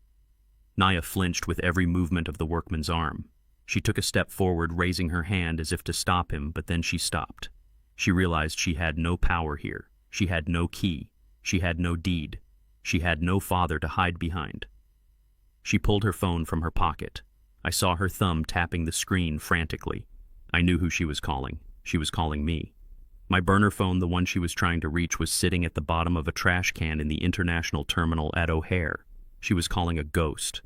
Nia flinched with every movement of the workman's arm. She took a step forward, raising her hand as if to stop him, but then she stopped. She realized she had no power here. She had no key. She had no deed. She had no father to hide behind. She pulled her phone from her pocket. I saw her thumb tapping the screen frantically. I knew who she was calling. She was calling me. My burner phone, the one she was trying to reach, was sitting at the bottom of a trash can in the international terminal at O'Hare. She was calling a ghost.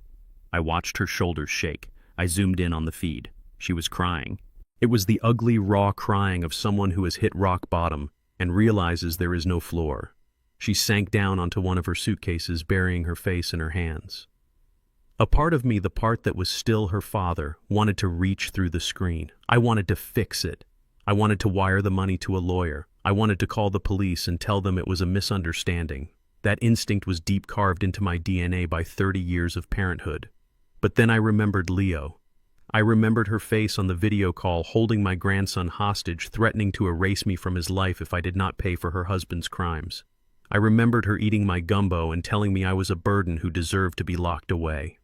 I watched her shoulders shake. I zoomed in on the feed. She was crying. It was the ugly, raw crying of someone who has hit rock bottom and realizes there is no floor. She sank down onto one of her suitcases, burying her face in her hands. A part of me, the part that was still her father, wanted to reach through the screen. I wanted to fix it. I wanted to wire the money to a lawyer. I wanted to call the police and tell them it was a misunderstanding. That instinct was deep carved into my DNA by 30 years of parenthood. But then I remembered Leo. I remembered her face on the video call, holding my grandson hostage, threatening to erase me from his life if I did not pay for her husband's crimes. I remembered her eating my gumbo and telling me I was a burden who deserved to be locked away.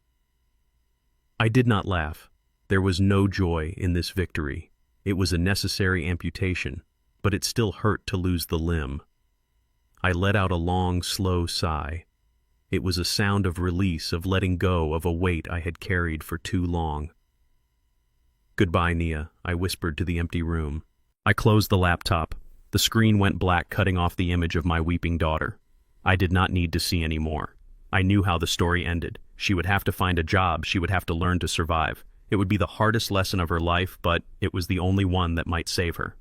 I did not laugh. There was no joy in this victory. It was a necessary amputation, but it still hurt to lose the limb. I let out a long, slow sigh. It was a sound of release, of letting go of a weight I had carried for too long. "Goodbye, Nia," I whispered to the empty room. I closed the laptop. The screen went black, cutting off the image of my weeping daughter. I did not need to see any more. I knew how the story ended. She would have to find a job. She would have to learn to survive. It would be the hardest lesson of her life, but it was the only one that might save her.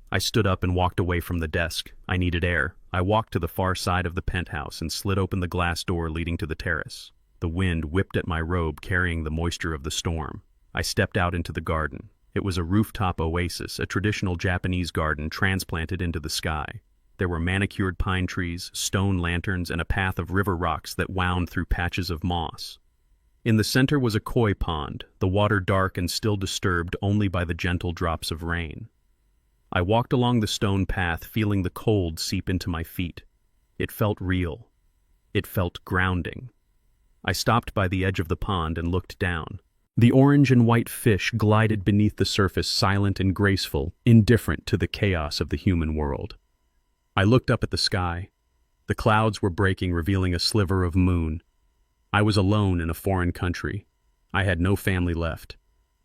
I stood up and walked away from the desk. I needed air. I walked to the far side of the penthouse and slid open the glass door leading to the terrace. The wind whipped at my robe, carrying the moisture of the storm. I stepped out into the garden. It was a rooftop oasis, a traditional Japanese garden transplanted into the sky. There were manicured pine trees, stone lanterns, and a path of river rocks that wound through patches of moss. In the center was a koi pond, the water dark and still disturbed only by the gentle drops of rain. I walked along the stone path, feeling the cold seep into my feet. It felt real. It felt grounding. I stopped by the edge of the pond and looked down. The orange and white fish glided beneath the surface, silent and graceful, indifferent to the chaos of the human world. I looked up at the sky. The clouds were breaking, revealing a sliver of moon. I was alone in a foreign country. I had no family left.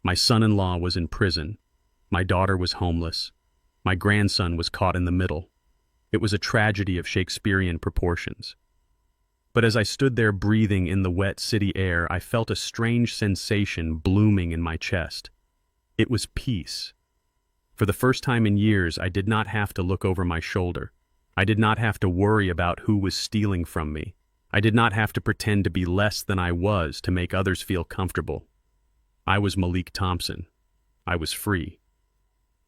My son-in-law was in prison. My daughter was homeless. My grandson was caught in the middle. It was a tragedy of Shakespearean proportions. But as I stood there breathing in the wet city air, I felt a strange sensation blooming in my chest. It was peace. For the first time in years, I did not have to look over my shoulder. I did not have to worry about who was stealing from me. I did not have to pretend to be less than I was to make others feel comfortable. I was Malik Thompson. I was free.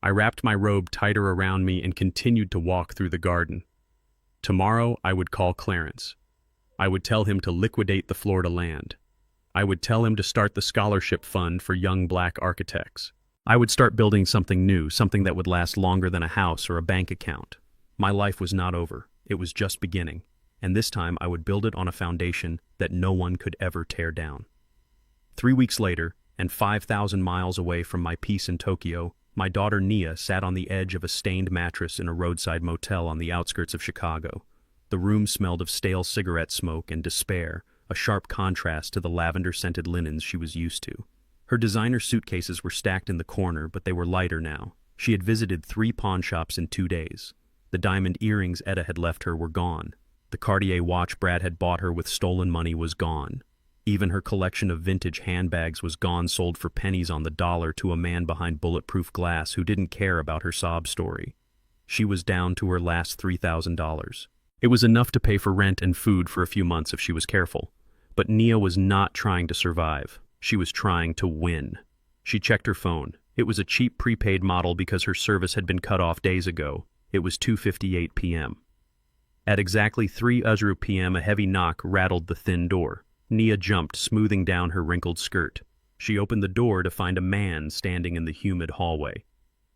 I wrapped my robe tighter around me and continued to walk through the garden. Tomorrow, I would call Clarence. I would tell him to liquidate the Florida land. I would tell him to start the scholarship fund for young black architects. I would start building something new, something that would last longer than a house or a bank account. My life was not over. It was just beginning. And this time, I would build it on a foundation that no one could ever tear down. 3 weeks later, and 5,000 miles away from my peace in Tokyo, my daughter Nia sat on the edge of a stained mattress in a roadside motel on the outskirts of Chicago. The room smelled of stale cigarette smoke and despair, a sharp contrast to the lavender-scented linens she was used to. Her designer suitcases were stacked in the corner, but they were lighter now. She had visited 3 pawn shops in 2 days. The diamond earrings Etta had left her were gone. The Cartier watch Brad had bought her with stolen money was gone. Even her collection of vintage handbags was gone, sold for pennies on the dollar to a man behind bulletproof glass who didn't care about her sob story. She was down to her last $3,000. It was enough to pay for rent and food for a few months if she was careful. But Nia was not trying to survive. She was trying to win. She checked her phone. It was a cheap prepaid model because her service had been cut off days ago. It was 2:58 p.m. At exactly 3 p.m. a heavy knock rattled the thin door. Nia jumped, smoothing down her wrinkled skirt. She opened the door to find a man standing in the humid hallway.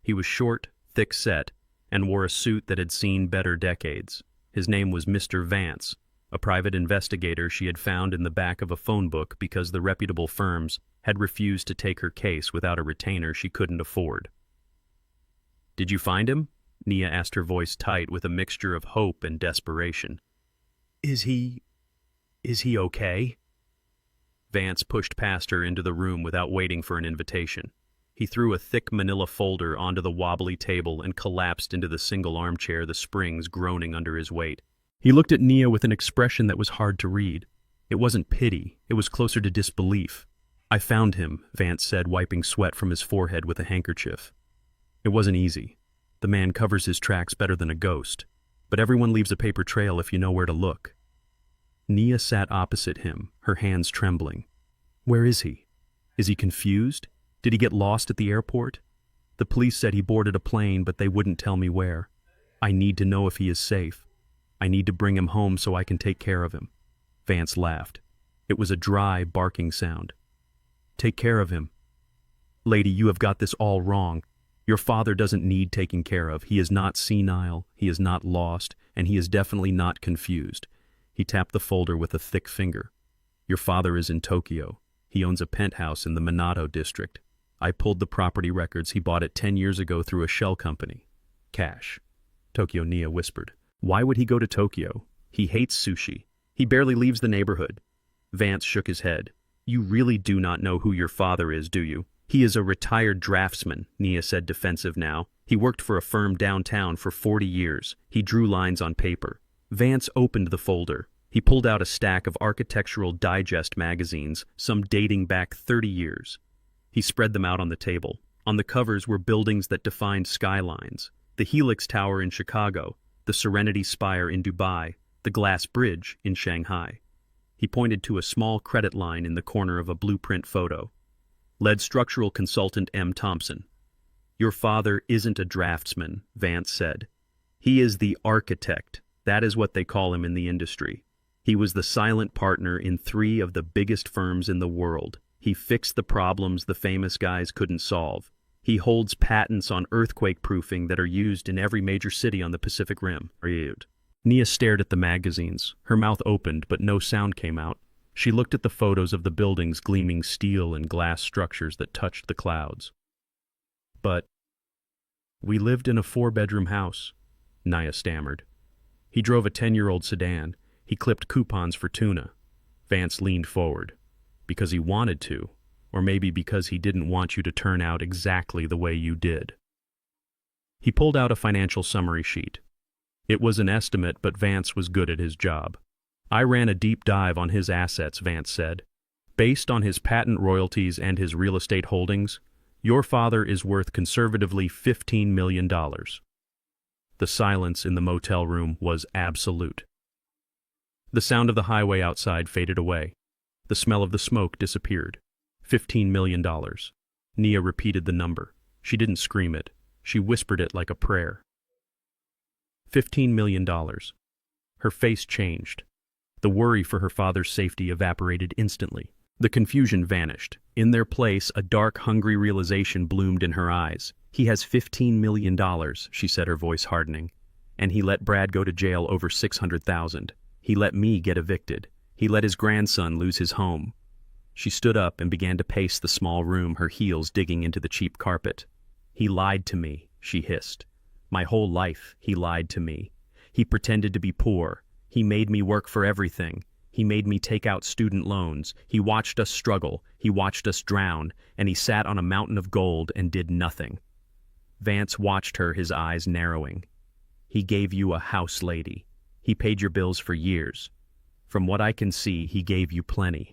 He was short, thick-set, and wore a suit that had seen better decades. His name was Mr. Vance, a private investigator she had found in the back of a phone book because the reputable firms had refused to take her case without a retainer she couldn't afford. "Did you find him?" Nia asked, her voice tight with a mixture of hope and desperation. Is he okay?" Vance pushed past her into the room without waiting for an invitation. He threw a thick manila folder onto the wobbly table and collapsed into the single armchair, the springs groaning under his weight. He looked at Nia with an expression that was hard to read. It wasn't pity, it was closer to disbelief. "I found him," Vance said, wiping sweat from his forehead with a handkerchief. "It wasn't easy. The man covers his tracks better than a ghost, but everyone leaves a paper trail if you know where to look." Nia sat opposite him, her hands trembling. "Where is he? Is he confused? Did he get lost at the airport? The police said he boarded a plane, but they wouldn't tell me where. I need to know if he is safe. I need to bring him home so I can take care of him." Vance laughed. It was a dry, barking sound. "Take care of him? Lady, you have got this all wrong. Your father doesn't need taking care of. He is not senile, he is not lost, and he is definitely not confused." He tapped the folder with a thick finger. "Your father is in Tokyo. He owns a penthouse in the Minato district. I pulled the property records. He bought it 10 years ago through a shell company. Cash." Tokyo, Nia whispered. "Why would he go to Tokyo? He hates sushi. He barely leaves the neighborhood." Vance shook his head. "You really do not know who your father is, do you?" "He is a retired draftsman," Nia said, defensive now. "He worked for a firm downtown for 40 years. He drew lines on paper." Vance opened the folder. He pulled out a stack of Architectural Digest magazines, some dating back 30 years. He spread them out on the table. On the covers were buildings that defined skylines. The Helix Tower in Chicago, the Serenity Spire in Dubai, the Glass Bridge in Shanghai. He pointed to a small credit line in the corner of a blueprint photo. "Lead structural consultant M. Thompson." "Your father isn't a draftsman," Vance said. "He is the architect. That is what they call him in the industry. He was the silent partner in 3 of the biggest firms in the world. He fixed the problems the famous guys couldn't solve. He holds patents on earthquake proofing that are used in every major city on the Pacific Rim." Nia stared at the magazines. Her mouth opened, but no sound came out. She looked at the photos of the buildings, gleaming steel and glass structures that touched the clouds. "But we lived in a 4-bedroom house," Nia stammered. "He drove a 10-year-old sedan. He clipped coupons for tuna." Vance leaned forward. "Because he wanted to, or maybe because he didn't want you to turn out exactly the way you did." He pulled out a financial summary sheet. It was an estimate, but Vance was good at his job. "I ran a deep dive on his assets," Vance said. "Based on his patent royalties and his real estate holdings, your father is worth conservatively $15 million. The silence in the motel room was absolute. The sound of the highway outside faded away. The smell of the smoke disappeared. $15 million. Nia repeated the number. She didn't scream it. She whispered it like a prayer. $15 million. Her face changed. The worry for her father's safety evaporated instantly. The confusion vanished. In their place, a dark, hungry realization bloomed in her eyes. He has $15 million, she said, her voice hardening. And he let Brad go to jail over $600,000. He let me get evicted. He let his grandson lose his home. She stood up and began to pace the small room, her heels digging into the cheap carpet. He lied to me, she hissed. My whole life, he lied to me. He pretended to be poor. He made me work for everything. He made me take out student loans. He watched us struggle. He watched us drown. And he sat on a mountain of gold and did nothing. Vance watched her, his eyes narrowing. He gave you a house lady. He paid your bills for years. From what I can see, he gave you plenty.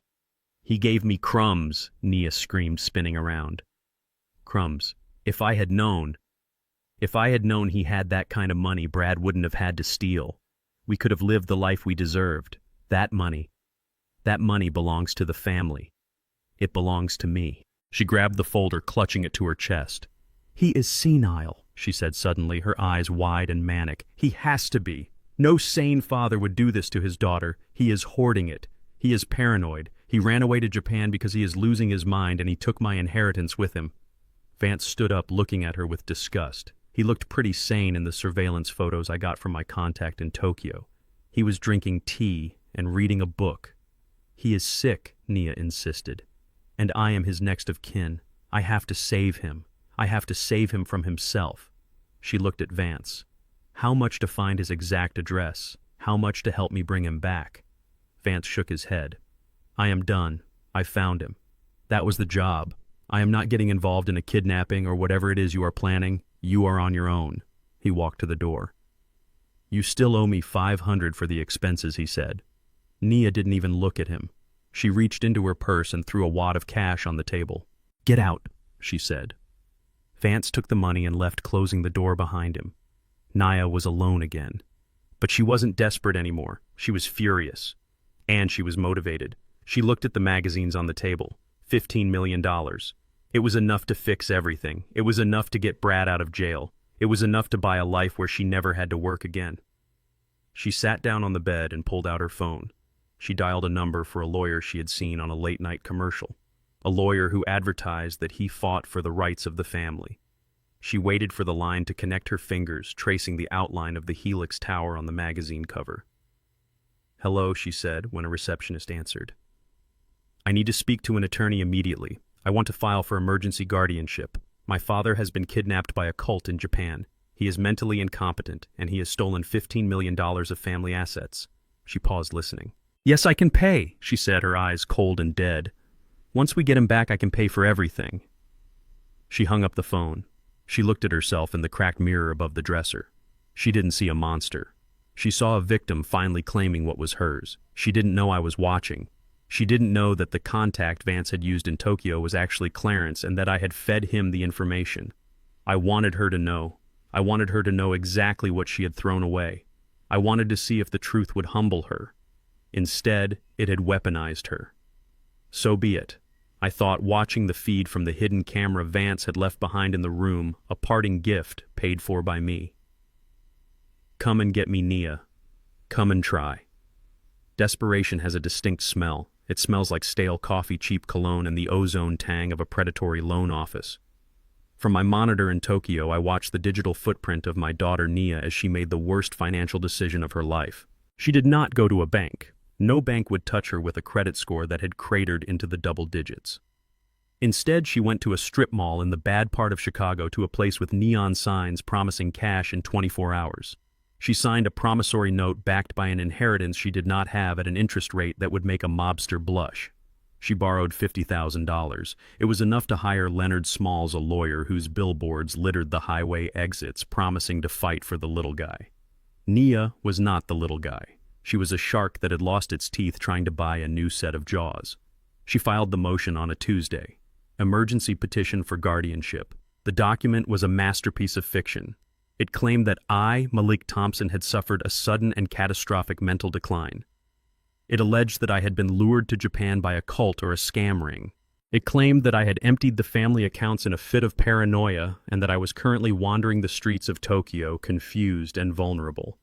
He gave me crumbs, Nia screamed, spinning around. Crumbs. If I had known he had that kind of money, Brad wouldn't have had to steal. We could have lived the life we deserved. That money belongs to the family. It belongs to me. She grabbed the folder, clutching it to her chest. He is senile, she said suddenly, her eyes wide and manic. He has to be. No sane father would do this to his daughter. He is hoarding it. He is paranoid. He ran away to Japan because he is losing his mind, and he took my inheritance with him. Vance stood up, looking at her with disgust. He looked pretty sane in the surveillance photos I got from my contact in Tokyo. He was drinking tea and reading a book. He is sick, Nia insisted. And I am his next of kin. I have to save him. I have to save him from himself. She looked at Vance. How much to find his exact address? How much to help me bring him back? Vance shook his head. I am done. I found him. That was the job. I am not getting involved in a kidnapping or whatever it is you are planning. You are on your own. He walked to the door. You still owe me $500 for the expenses, he said. Nia didn't even look at him. She reached into her purse and threw a wad of cash on the table. Get out, she said. Vance took the money and left, closing the door behind him. Nia was alone again. But she wasn't desperate anymore. She was furious. And she was motivated. She looked at the magazines on the table. $15 million. It was enough to fix everything. It was enough to get Brad out of jail. It was enough to buy a life where she never had to work again. She sat down on the bed and pulled out her phone. She dialed a number for a lawyer she had seen on a late-night commercial. A lawyer who advertised that he fought for the rights of the family. She waited for the line to connect her fingers, tracing the outline of the Helix Tower on the magazine cover. Hello, she said when a receptionist answered. I need to speak to an attorney immediately. I want to file for emergency guardianship. My father has been kidnapped by a cult in Japan. He is mentally incompetent, and he has stolen $15 million of family assets. She paused, listening. Yes, I can pay, she said, her eyes cold and dead. Once we get him back, I can pay for everything. She hung up the phone. She looked at herself in the cracked mirror above the dresser. She didn't see a monster. She saw a victim finally claiming what was hers. She didn't know I was watching. She didn't know that the contact Vance had used in Tokyo was actually Clarence and that I had fed him the information. I wanted her to know. I wanted her to know exactly what she had thrown away. I wanted to see if the truth would humble her. Instead, it had weaponized her. So be it. I thought, watching the feed from the hidden camera Vance had left behind in the room, a parting gift paid for by me. Come and get me, Nia. Come and try. Desperation has a distinct smell. It smells like stale coffee, cheap cologne, and the ozone tang of a predatory loan office. From my monitor in Tokyo, I watched the digital footprint of my daughter Nia as she made the worst financial decision of her life. She did not go to a bank. No bank would touch her with a credit score that had cratered into the double digits. Instead, she went to a strip mall in the bad part of Chicago, to a place with neon signs promising cash in 24 hours. She signed a promissory note backed by an inheritance she did not have at an interest rate that would make a mobster blush. She borrowed $50,000. It was enough to hire Leonard Smalls, a lawyer whose billboards littered the highway exits, promising to fight for the little guy. Nia was not the little guy. She was a shark that had lost its teeth trying to buy a new set of jaws. She filed the motion on a Tuesday. Emergency petition for guardianship. The document was a masterpiece of fiction. It claimed that I, Malik Thompson, had suffered a sudden and catastrophic mental decline. It alleged that I had been lured to Japan by a cult or a scam ring. It claimed that I had emptied the family accounts in a fit of paranoia and that I was currently wandering the streets of Tokyo, confused and vulnerable.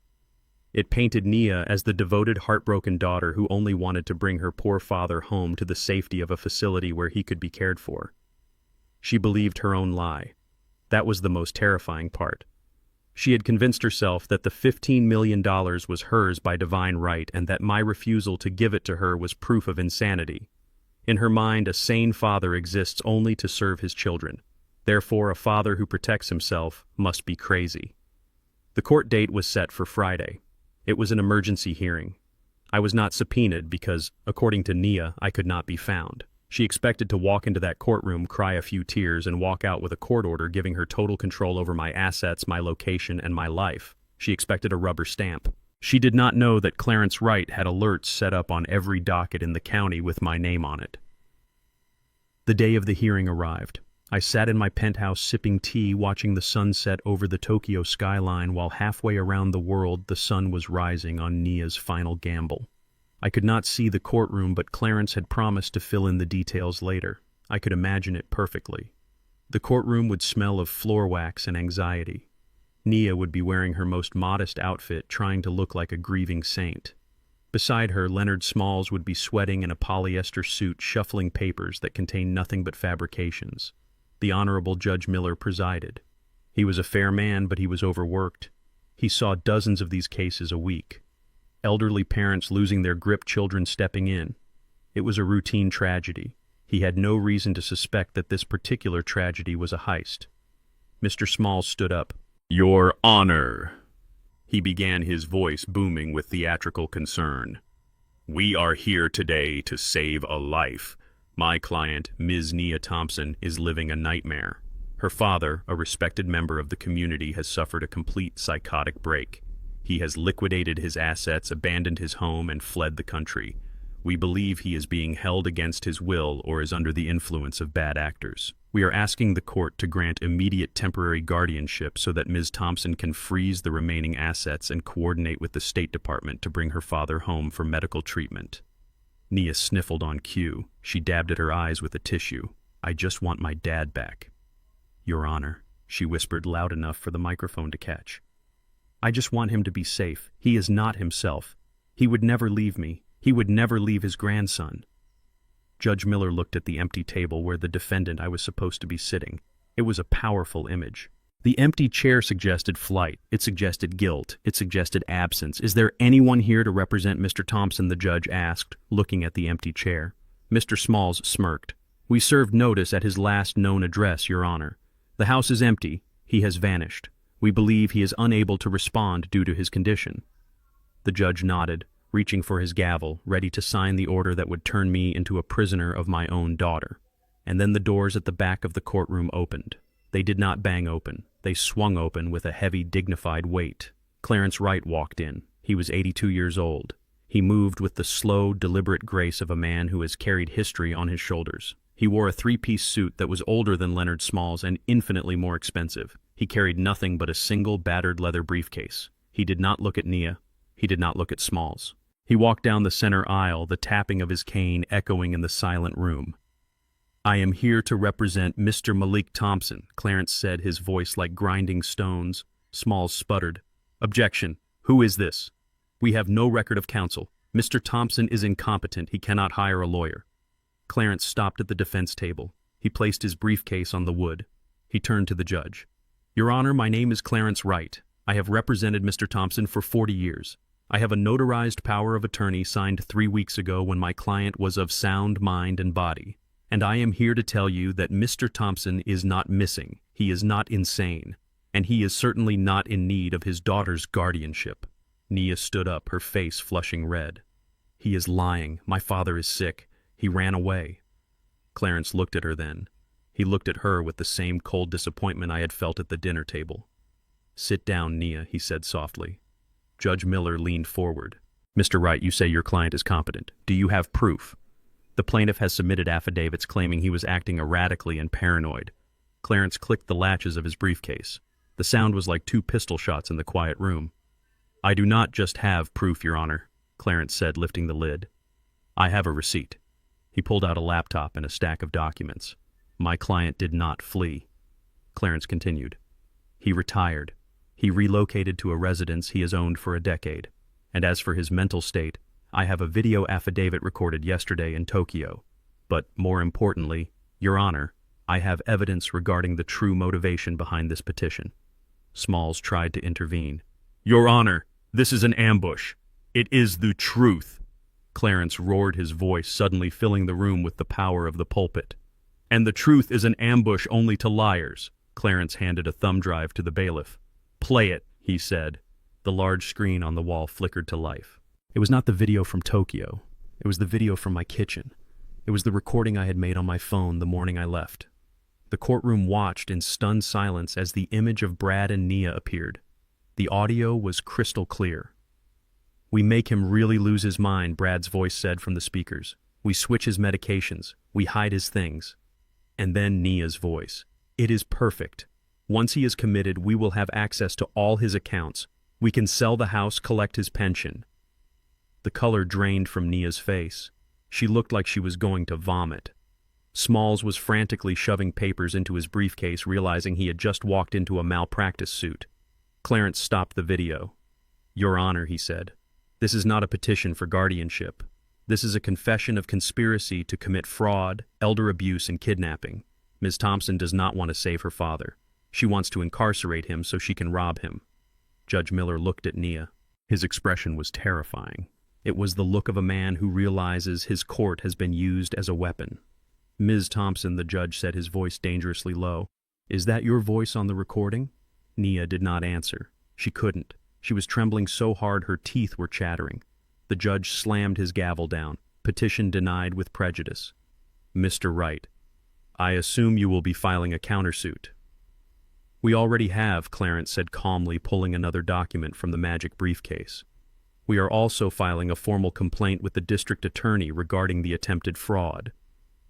It painted Nia as the devoted, heartbroken daughter who only wanted to bring her poor father home to the safety of a facility where he could be cared for. She believed her own lie. That was the most terrifying part. She had convinced herself that the $15 million was hers by divine right and that my refusal to give it to her was proof of insanity. In her mind, a sane father exists only to serve his children. Therefore, a father who protects himself must be crazy. The court date was set for Friday. It was an emergency hearing. I was not subpoenaed because, according to Nia, I could not be found. She expected to walk into that courtroom, cry a few tears, and walk out with a court order giving her total control over my assets, my location, and my life. She expected a rubber stamp. She did not know that Clarence Wright had alerts set up on every docket in the county with my name on it. The day of the hearing arrived. I sat in my penthouse sipping tea, watching the sunset over the Tokyo skyline while halfway around the world the sun was rising on Nia's final gamble. I could not see the courtroom, but Clarence had promised to fill in the details later. I could imagine it perfectly. The courtroom would smell of floor wax and anxiety. Nia would be wearing her most modest outfit, trying to look like a grieving saint. Beside her, Leonard Smalls would be sweating in a polyester suit, shuffling papers that contained nothing but fabrications. The Honorable Judge Miller presided. He was a fair man, but he was overworked. He saw dozens of these cases a week. Elderly parents losing their grip, children stepping in. It was a routine tragedy. He had no reason to suspect that this particular tragedy was a heist. Mr. Smalls stood up. "Your Honor," he began, his voice booming with theatrical concern. "We are here today to save a life. My client, Ms. Nia Thompson, is living a nightmare. Her father, a respected member of the community, has suffered a complete psychotic break. He has liquidated his assets, abandoned his home, and fled the country. We believe he is being held against his will or is under the influence of bad actors. We are asking the court to grant immediate temporary guardianship so that Ms. Thompson can freeze the remaining assets and coordinate with the State Department to bring her father home for medical treatment." Nia sniffled on cue. She dabbed at her eyes with a tissue. "I just want my dad back." "Your Honor," she whispered loud enough for the microphone to catch. "I just want him to be safe. He is not himself. He would never leave me. He would never leave his grandson." Judge Miller looked at the empty table where the defendant I was supposed to be sitting. It was a powerful image. The empty chair suggested flight. It suggested guilt. It suggested absence. "Is there anyone here to represent Mr. Thompson?" the judge asked, looking at the empty chair. Mr. Smalls smirked. "We served notice at his last known address, Your Honor. The house is empty. He has vanished. We believe he is unable to respond due to his condition." The judge nodded, reaching for his gavel, ready to sign the order that would turn me into a prisoner of my own daughter. And then the doors at the back of the courtroom opened. They did not bang open. They swung open with a heavy, dignified weight. Clarence Wright walked in. He was 82 years old. He moved with the slow, deliberate grace of a man who has carried history on his shoulders. He wore a three-piece suit that was older than Leonard Smalls and infinitely more expensive. He carried nothing but a single battered leather briefcase. He did not look at Nia. He did not look at Smalls. He walked down the center aisle, the tapping of his cane echoing in the silent room. "I am here to represent Mr. Malik Thompson," Clarence said, his voice like grinding stones. Smalls sputtered. "Objection. Who is this? We have no record of counsel. Mr. Thompson is incompetent. He cannot hire a lawyer." Clarence stopped at the defense table. He placed his briefcase on the wood. He turned to the judge. "Your Honor, my name is Clarence Wright. I have represented Mr. Thompson for 40 years. I have a notarized power of attorney signed 3 weeks ago when my client was of sound mind and body. And I am here to tell you that Mr. Thompson is not missing. He is not insane. And he is certainly not in need of his daughter's guardianship." Nia stood up, her face flushing red. "He is lying. My father is sick. He ran away." Clarence looked at her then. He looked at her with the same cold disappointment I had felt at the dinner table. "Sit down, Nia," he said softly. Judge Miller leaned forward. "Mr. Wright, you say your client is competent. Do you have proof?" "The plaintiff has submitted affidavits claiming he was acting erratically and paranoid." Clarence clicked the latches of his briefcase. The sound was like 2 pistol shots in the quiet room. "I do not just have proof, Your Honor," Clarence said, lifting the lid. "I have a receipt." He pulled out a laptop and a stack of documents. "My client did not flee." Clarence continued. "He retired. He relocated to a residence he has owned for a decade. And as for his mental state, I have a video affidavit recorded yesterday in Tokyo. But more importantly, Your Honor, I have evidence regarding the true motivation behind this petition." Smalls tried to intervene. "Your Honor, this is an ambush. It is the truth." Clarence roared, his voice suddenly filling the room with the power of the pulpit. "And the truth is an ambush only to liars." Clarence handed a thumb drive to the bailiff. "Play it," he said. The large screen on the wall flickered to life. It was not the video from Tokyo. It was the video from my kitchen. It was the recording I had made on my phone the morning I left. The courtroom watched in stunned silence as the image of Brad and Nia appeared. The audio was crystal clear. "We make him really lose his mind," Brad's voice said from the speakers. "We switch his medications. We hide his things." And then Nia's voice. "It is perfect. Once he is committed, we will have access to all his accounts. We can sell the house, collect his pension." The color drained from Nia's face. She looked like she was going to vomit. Smalls was frantically shoving papers into his briefcase, realizing he had just walked into a malpractice suit. Clarence stopped the video. "Your Honor," he said, "this is not a petition for guardianship. This is a confession of conspiracy to commit fraud, elder abuse, and kidnapping. Ms. Thompson does not want to save her father. She wants to incarcerate him so she can rob him." Judge Miller looked at Nia. His expression was terrifying. It was the look of a man who realizes his court has been used as a weapon. "Ms. Thompson," the judge said, his voice dangerously low, "is that your voice on the recording?" Nia did not answer. She couldn't. She was trembling so hard her teeth were chattering. The judge slammed his gavel down. "Petition denied with prejudice." "Mr. Wright, I assume you will be filing a countersuit." "We already have," Clarence said calmly, pulling another document from the magic briefcase. "We are also filing a formal complaint with the district attorney regarding the attempted fraud."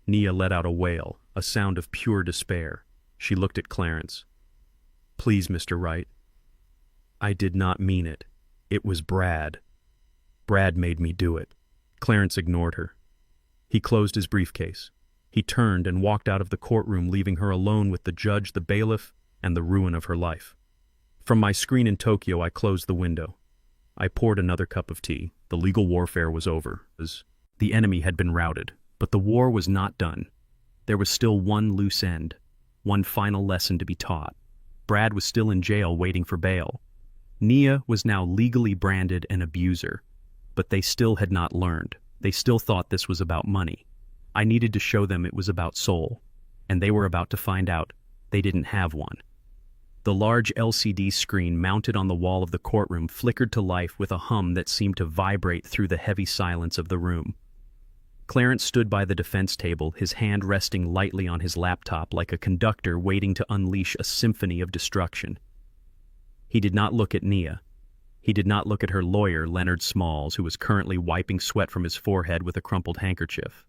Nia let out a wail, a sound of pure despair. She looked at Clarence. "Please, Mr. Wright. I did not mean it. It was Brad. Brad made me do it." Clarence ignored her. He closed his briefcase. He turned and walked out of the courtroom, leaving her alone with the judge, the bailiff, and the ruin of her life. From my screen in Tokyo, I closed the window. I poured another cup of tea. The legal warfare was over. The enemy had been routed, but the war was not done. There was still one loose end, one final lesson to be taught. Brad was still in jail waiting for bail. Nia was now legally branded an abuser, but they still had not learned. They still thought this was about money. I needed to show them it was about soul, and they were about to find out they didn't have one. The large LCD screen mounted on the wall of the courtroom flickered to life with a hum that seemed to vibrate through the heavy silence of the room. Clarence stood by the defense table, his hand resting lightly on his laptop like a conductor waiting to unleash a symphony of destruction. He did not look at Nia. He did not look at her lawyer, Leonard Smalls, who was currently wiping sweat from his forehead with a crumpled handkerchief.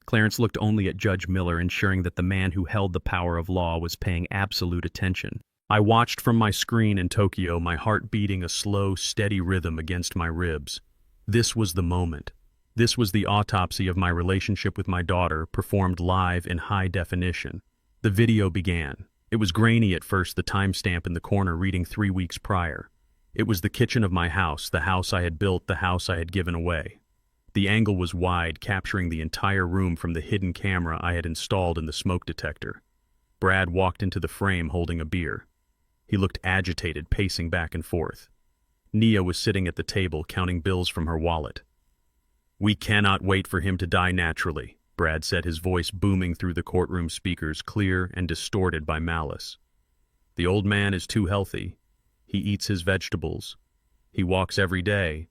Clarence looked only at Judge Miller, ensuring that the man who held the power of law was paying absolute attention. I watched from my screen in Tokyo, my heart beating a slow, steady rhythm against my ribs. This was the moment. This was the autopsy of my relationship with my daughter, performed live in high definition. The video began. It was grainy at first, the timestamp in the corner reading 3 weeks prior. It was the kitchen of my house, the house I had built, the house I had given away. The angle was wide, capturing the entire room from the hidden camera I had installed in the smoke detector. Brad walked into the frame holding a beer. He looked agitated, pacing back and forth. Nia was sitting at the table, counting bills from her wallet. "We cannot wait for him to die naturally," Brad said, his voice booming through the courtroom speakers, clear and distorted by malice. "The old man is too healthy. He eats his vegetables. He walks every day.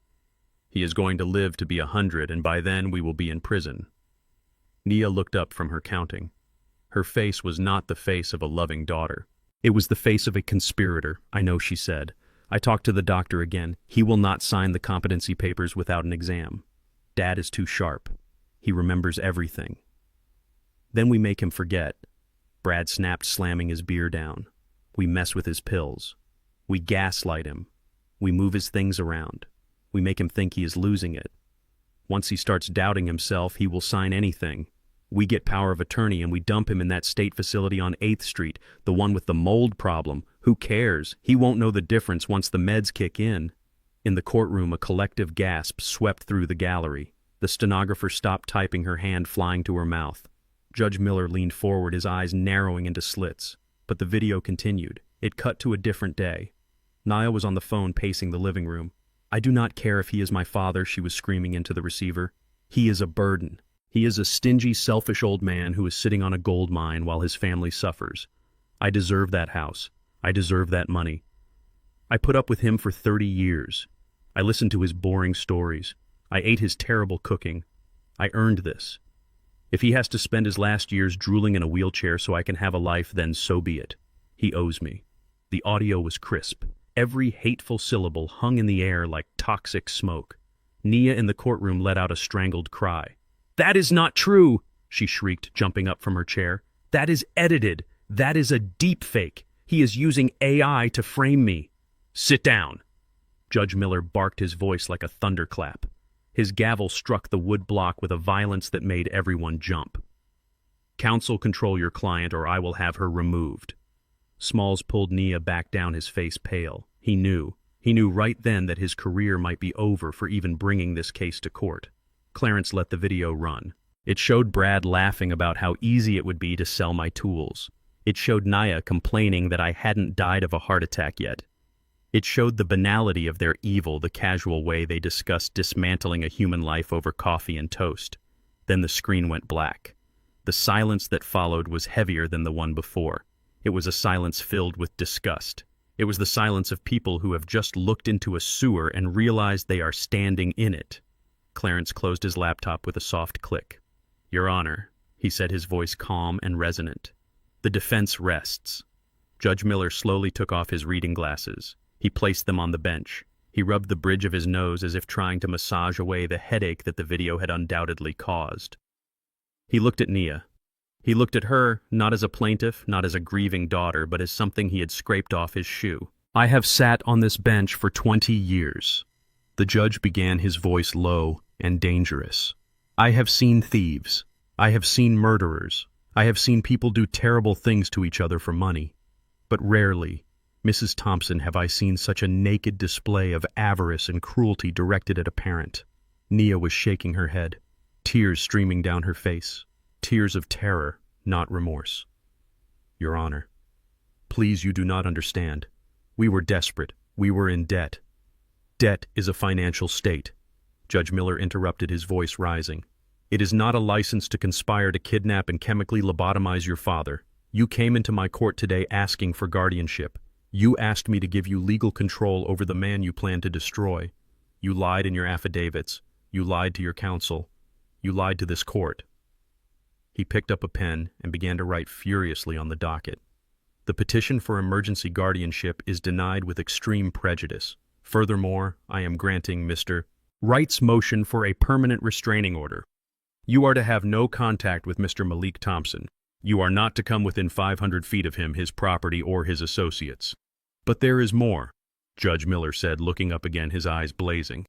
He is going to live to be 100, and by then we will be in prison." Nia looked up from her counting. Her face was not the face of a loving daughter. It was the face of a conspirator, "I know," she said. "I talked to the doctor again. He will not sign the competency papers without an exam. Dad is too sharp. He remembers everything." "Then we make him forget." Brad snapped, slamming his beer down. We mess with his pills. We gaslight him. We move his things around. We make him think he is losing it. Once he starts doubting himself, he will sign anything. We get power of attorney and we dump him in that state facility on 8th Street, the one with the mold problem. Who cares? He won't know the difference once the meds kick in. In the courtroom, a collective gasp swept through the gallery. The stenographer stopped typing, her hand flying to her mouth. Judge Miller leaned forward, his eyes narrowing into slits. But the video continued. It cut to a different day. Nia was on the phone pacing the living room. "I do not care if he is my father," she was screaming into the receiver. "He is a burden. He is a stingy, selfish old man who is sitting on a gold mine while his family suffers. I deserve that house. I deserve that money. I put up with him for 30 years. I listened to his boring stories. I ate his terrible cooking. I earned this. If he has to spend his last years drooling in a wheelchair so I can have a life, then so be it. He owes me." The audio was crisp. Every hateful syllable hung in the air like toxic smoke. Nia in the courtroom let out a strangled cry. "That is not true!" she shrieked, jumping up from her chair. "That is edited. That is a deep fake. He is using AI to frame me." "Sit down!" Judge Miller barked, his voice like a thunderclap. His gavel struck the wood block with a violence that made everyone jump. "Counsel, control your client or I will have her removed." Smalls pulled Nia back down, his face pale. He knew right then that his career might be over for even bringing this case to court. Clarence let the video run. It showed Brad laughing about how easy it would be to sell my tools. It showed Nia complaining that I hadn't died of a heart attack yet. It showed the banality of their evil, the casual way they discussed dismantling a human life over coffee and toast. Then the screen went black. The silence that followed was heavier than the one before. It was a silence filled with disgust. It was the silence of people who have just looked into a sewer and realized they are standing in it. Clarence closed his laptop with a soft click. "Your Honor," he said, his voice calm and resonant. "The defense rests." Judge Miller slowly took off his reading glasses. He placed them on the bench. He rubbed the bridge of his nose as if trying to massage away the headache that the video had undoubtedly caused. He looked at Nia. He looked at her, not as a plaintiff, not as a grieving daughter, but as something he had scraped off his shoe. "I have sat on this bench for 20 years. The judge began, his voice low and dangerous. "I have seen thieves. I have seen murderers. I have seen people do terrible things to each other for money. But rarely, Mrs. Thompson, have I seen such a naked display of avarice and cruelty directed at a parent." Nia was shaking her head, tears streaming down her face. Tears of terror, not remorse. "Your Honor, please, you do not understand. We were desperate. We were in debt. Debt is a financial state." Judge Miller interrupted, his voice rising. "It is not a license to conspire to kidnap and chemically lobotomize your father. You came into my court today asking for guardianship. You asked me to give you legal control over the man you plan to destroy. You lied in your affidavits. You lied to your counsel. You lied to this court." He picked up a pen and began to write furiously on the docket. "The petition for emergency guardianship is denied with extreme prejudice. Furthermore, I am granting Mr. Wright's motion for a permanent restraining order. You are to have no contact with Mr. Malik Thompson. You are not to come within 500 feet of him, his property, or his associates." "But there is more," Judge Miller said, looking up again, his eyes blazing.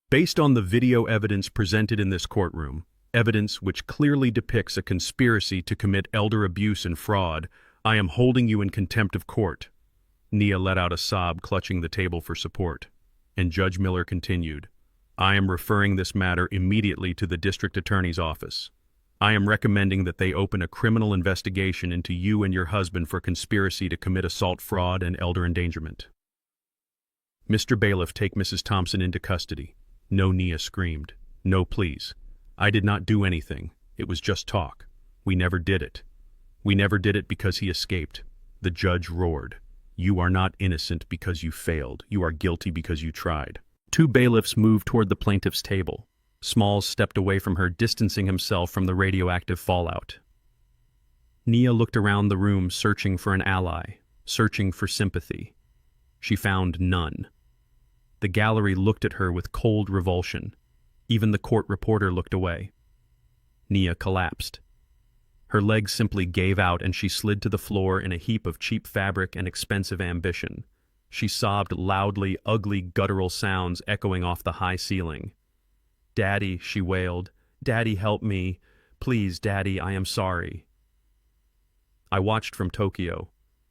"Based on the video evidence presented in this courtroom, evidence which clearly depicts a conspiracy to commit elder abuse and fraud, I am holding you in contempt of court." Nia let out a sob, clutching the table for support. And Judge Miller continued, "I am referring this matter immediately to the district attorney's office. I am recommending that they open a criminal investigation into you and your husband for conspiracy to commit assault, fraud, and elder endangerment." "Mr. Bailiff, take Mrs. Thompson into custody." "No," Nia screamed. "No, please. I did not do anything. It was just talk. We never did it. We never did it because he escaped." The judge roared. "You are not innocent because you failed. You are guilty because you tried." Two bailiffs moved toward the plaintiff's table. Smalls stepped away from her, distancing himself from the radioactive fallout. Nia looked around the room, searching for an ally, searching for sympathy. She found none. The gallery looked at her with cold revulsion. Even the court reporter looked away. Nia collapsed. Her legs simply gave out and she slid to the floor in a heap of cheap fabric and expensive ambition. She sobbed loudly, ugly, guttural sounds echoing off the high ceiling. "Daddy," she wailed. "Daddy, help me. Please, Daddy, I am sorry." I watched from Tokyo.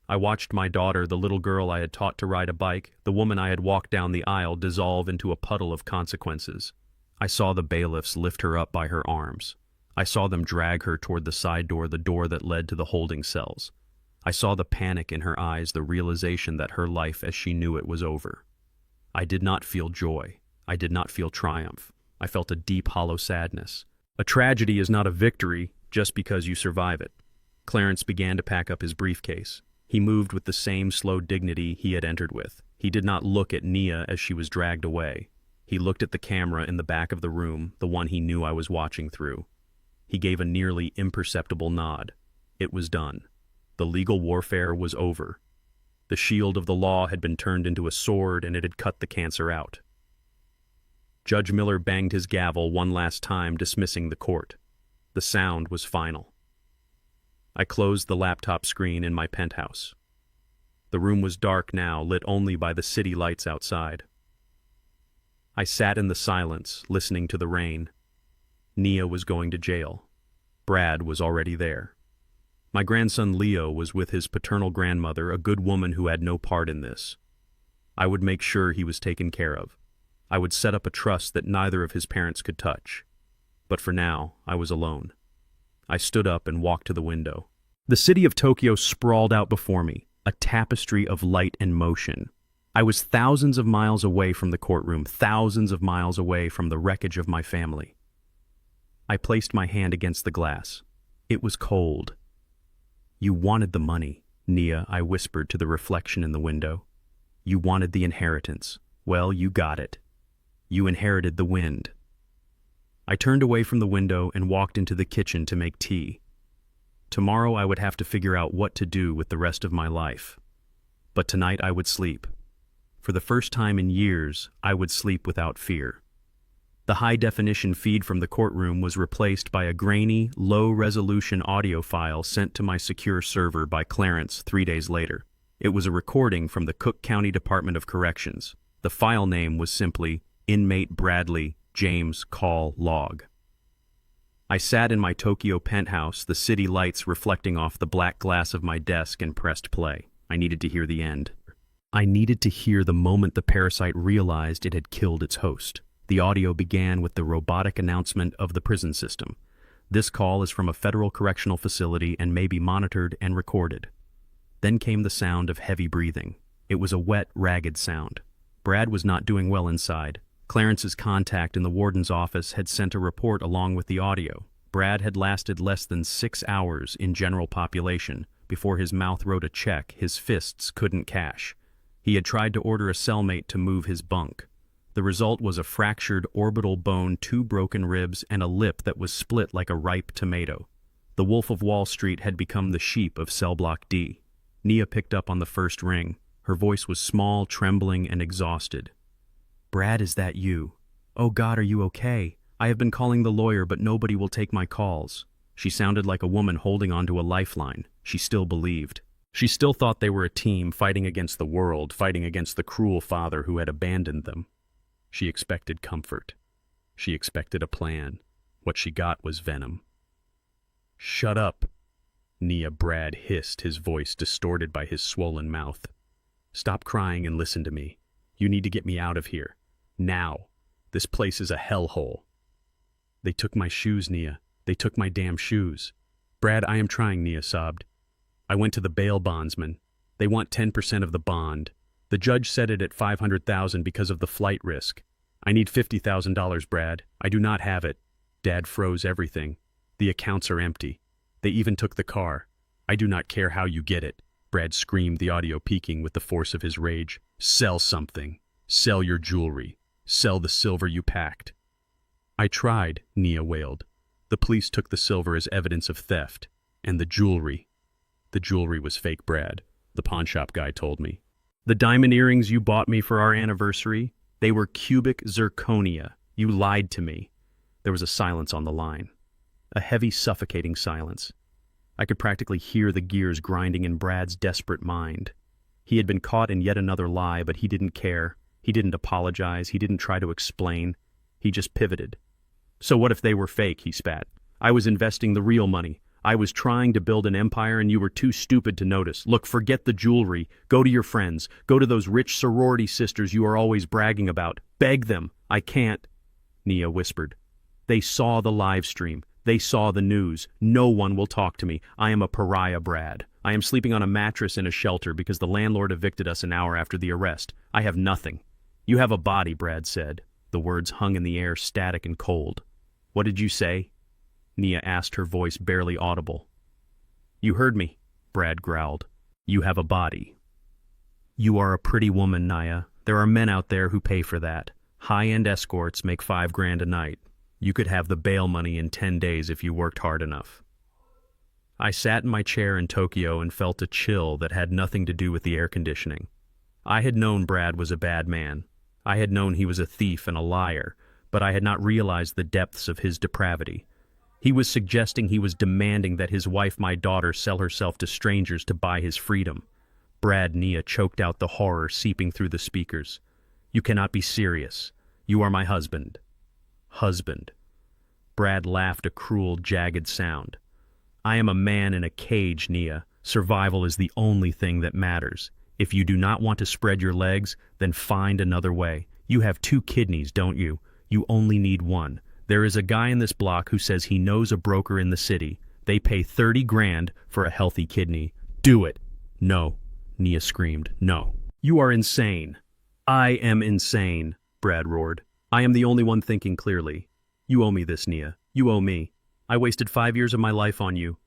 I watched my daughter, the little girl I had taught to ride a bike, the woman I had walked down the aisle, dissolve into a puddle of consequences. I saw the bailiffs lift her up by her arms. I saw them drag her toward the door that led to the holding cells. I saw the panic in her eyes, the realization that her life as she knew it was over. I did not feel joy. I did not feel triumph. I felt a deep, hollow sadness. A tragedy is not a victory just because you survive it. Clarence began to pack up his briefcase. He moved with the same slow dignity he had entered with. He did not look at Nia as she was dragged away. He looked at the camera in the back of the room, the one he knew I was watching through. He gave a nearly imperceptible nod. It was done. The legal warfare was over. The shield of the law had been turned into a sword and it had cut the cancer out. Judge Miller banged his gavel one last time, dismissing the court. The sound was final. I closed the laptop screen in my penthouse. The room was dark now, lit only by the city lights outside. I sat in the silence, listening to the rain. Nia was going to jail. Brad was already there. My grandson Leo was with his paternal grandmother, a good woman who had no part in this. I would make sure he was taken care of. I would set up a trust that neither of his parents could touch. But for now, I was alone. I stood up and walked to the window. The city of Tokyo sprawled out before me, a tapestry of light and motion. I was thousands of miles away from the courtroom, thousands of miles away from the wreckage of my family. I placed my hand against the glass. It was cold. "You wanted the money, Nia," I whispered to the reflection in the window. "You wanted the inheritance. Well, you got it. You inherited the wind." I turned away from the window and walked into the kitchen to make tea. Tomorrow I would have to figure out what to do with the rest of my life. But tonight I would sleep. For the first time in years, I would sleep without fear. The high-definition feed from the courtroom was replaced by a grainy, low-resolution audio file sent to my secure server by Clarence 3 days later. It was a recording from the Cook County Department of Corrections. The file name was simply Inmate Bradley James Call Log. I sat in my Tokyo penthouse, the city lights reflecting off the black glass of my desk, and pressed play. I needed to hear the end. I needed to hear the moment the parasite realized it had killed its host. The audio began with the robotic announcement of the prison system. "This call is from a federal correctional facility and may be monitored and recorded." Then came the sound of heavy breathing. It was a wet, ragged sound. Brad was not doing well inside. Clarence's contact in the warden's office had sent a report along with the audio. Brad had lasted less than 6 hours in general population before his mouth wrote a check his fists couldn't cash. He had tried to order a cellmate to move his bunk. The result was a fractured orbital bone, 2 broken ribs, and a lip that was split like a ripe tomato. The Wolf of Wall Street had become the sheep of Cell Block D. Nia picked up on the first ring. Her voice was small, trembling, and exhausted. "Brad, is that you? Oh God, are you okay? I have been calling the lawyer, but nobody will take my calls." She sounded like a woman holding onto a lifeline. She still believed. She still thought they were a team fighting against the world, fighting against the cruel father who had abandoned them. She expected comfort. She expected a plan. What she got was venom. "Shut up," Nia Brad hissed, his voice distorted by his swollen mouth. "Stop crying and listen to me. You need to get me out of here. Now. This place is a hellhole." "They took my shoes, Nia. They took my damn shoes." "Brad, I am trying," Nia sobbed. "I went to the bail bondsman. They want 10% of the bond. The judge set it at $500,000 because of the flight risk. I need $50,000, Brad. I do not have it." Dad froze everything. "The accounts are empty. They even took the car. I do not care how you get it." Brad screamed, the audio peaking with the force of his rage. "Sell something. Sell your jewelry. Sell the silver you packed." "I tried," Nia wailed. "The police took the silver as evidence of theft. And the jewelry." "The jewelry was fake, Brad," the pawnshop guy told me. "The diamond earrings you bought me for our anniversary, they were cubic zirconia. You lied to me." There was a silence on the line. A heavy, suffocating silence. I could practically hear the gears grinding in Brad's desperate mind. He had been caught in yet another lie, but he didn't care. He didn't apologize. He didn't try to explain. He just pivoted. So what if they were fake, he spat. I was investing the real money. I was trying to build an empire and you were too stupid to notice. Look, forget the jewelry. Go to your friends. Go to those rich sorority sisters you are always bragging about. Beg them. I can't, Nia whispered. They saw the live stream. They saw the news. No one will talk to me. I am a pariah, Brad. I am sleeping on a mattress in a shelter because the landlord evicted us an hour after the arrest. I have nothing. You have a body, Brad said. The words hung in the air, static and cold. What did you say? Nia asked, her voice barely audible. You heard me, Brad growled. You have a body. You are a pretty woman, Nia. There are men out there who pay for that. High-end escorts make $5,000 a night. You could have the bail money in 10 days if you worked hard enough. I sat in my chair in Tokyo and felt a chill that had nothing to do with the air conditioning. I had known Brad was a bad man. I had known he was a thief and a liar, but I had not realized the depths of his depravity. He was suggesting, he was demanding that his wife, my daughter, sell herself to strangers to buy his freedom. Brad, Nia choked out the horror seeping through the speakers. You cannot be serious. You are my husband. Husband. Brad laughed, a cruel, jagged sound. I am a man in a cage, Nia. Survival is the only thing that matters. If you do not want to spread your legs, then find another way. You have 2 kidneys, don't you? You only need one. There is a guy in this block who says he knows a broker in the city. They pay $30,000 for a healthy kidney. Do it. No, Nia screamed. No. You are insane. I am insane, Brad roared. I am the only one thinking clearly. You owe me this, Nia. You owe me. I wasted 5 years of my life on you.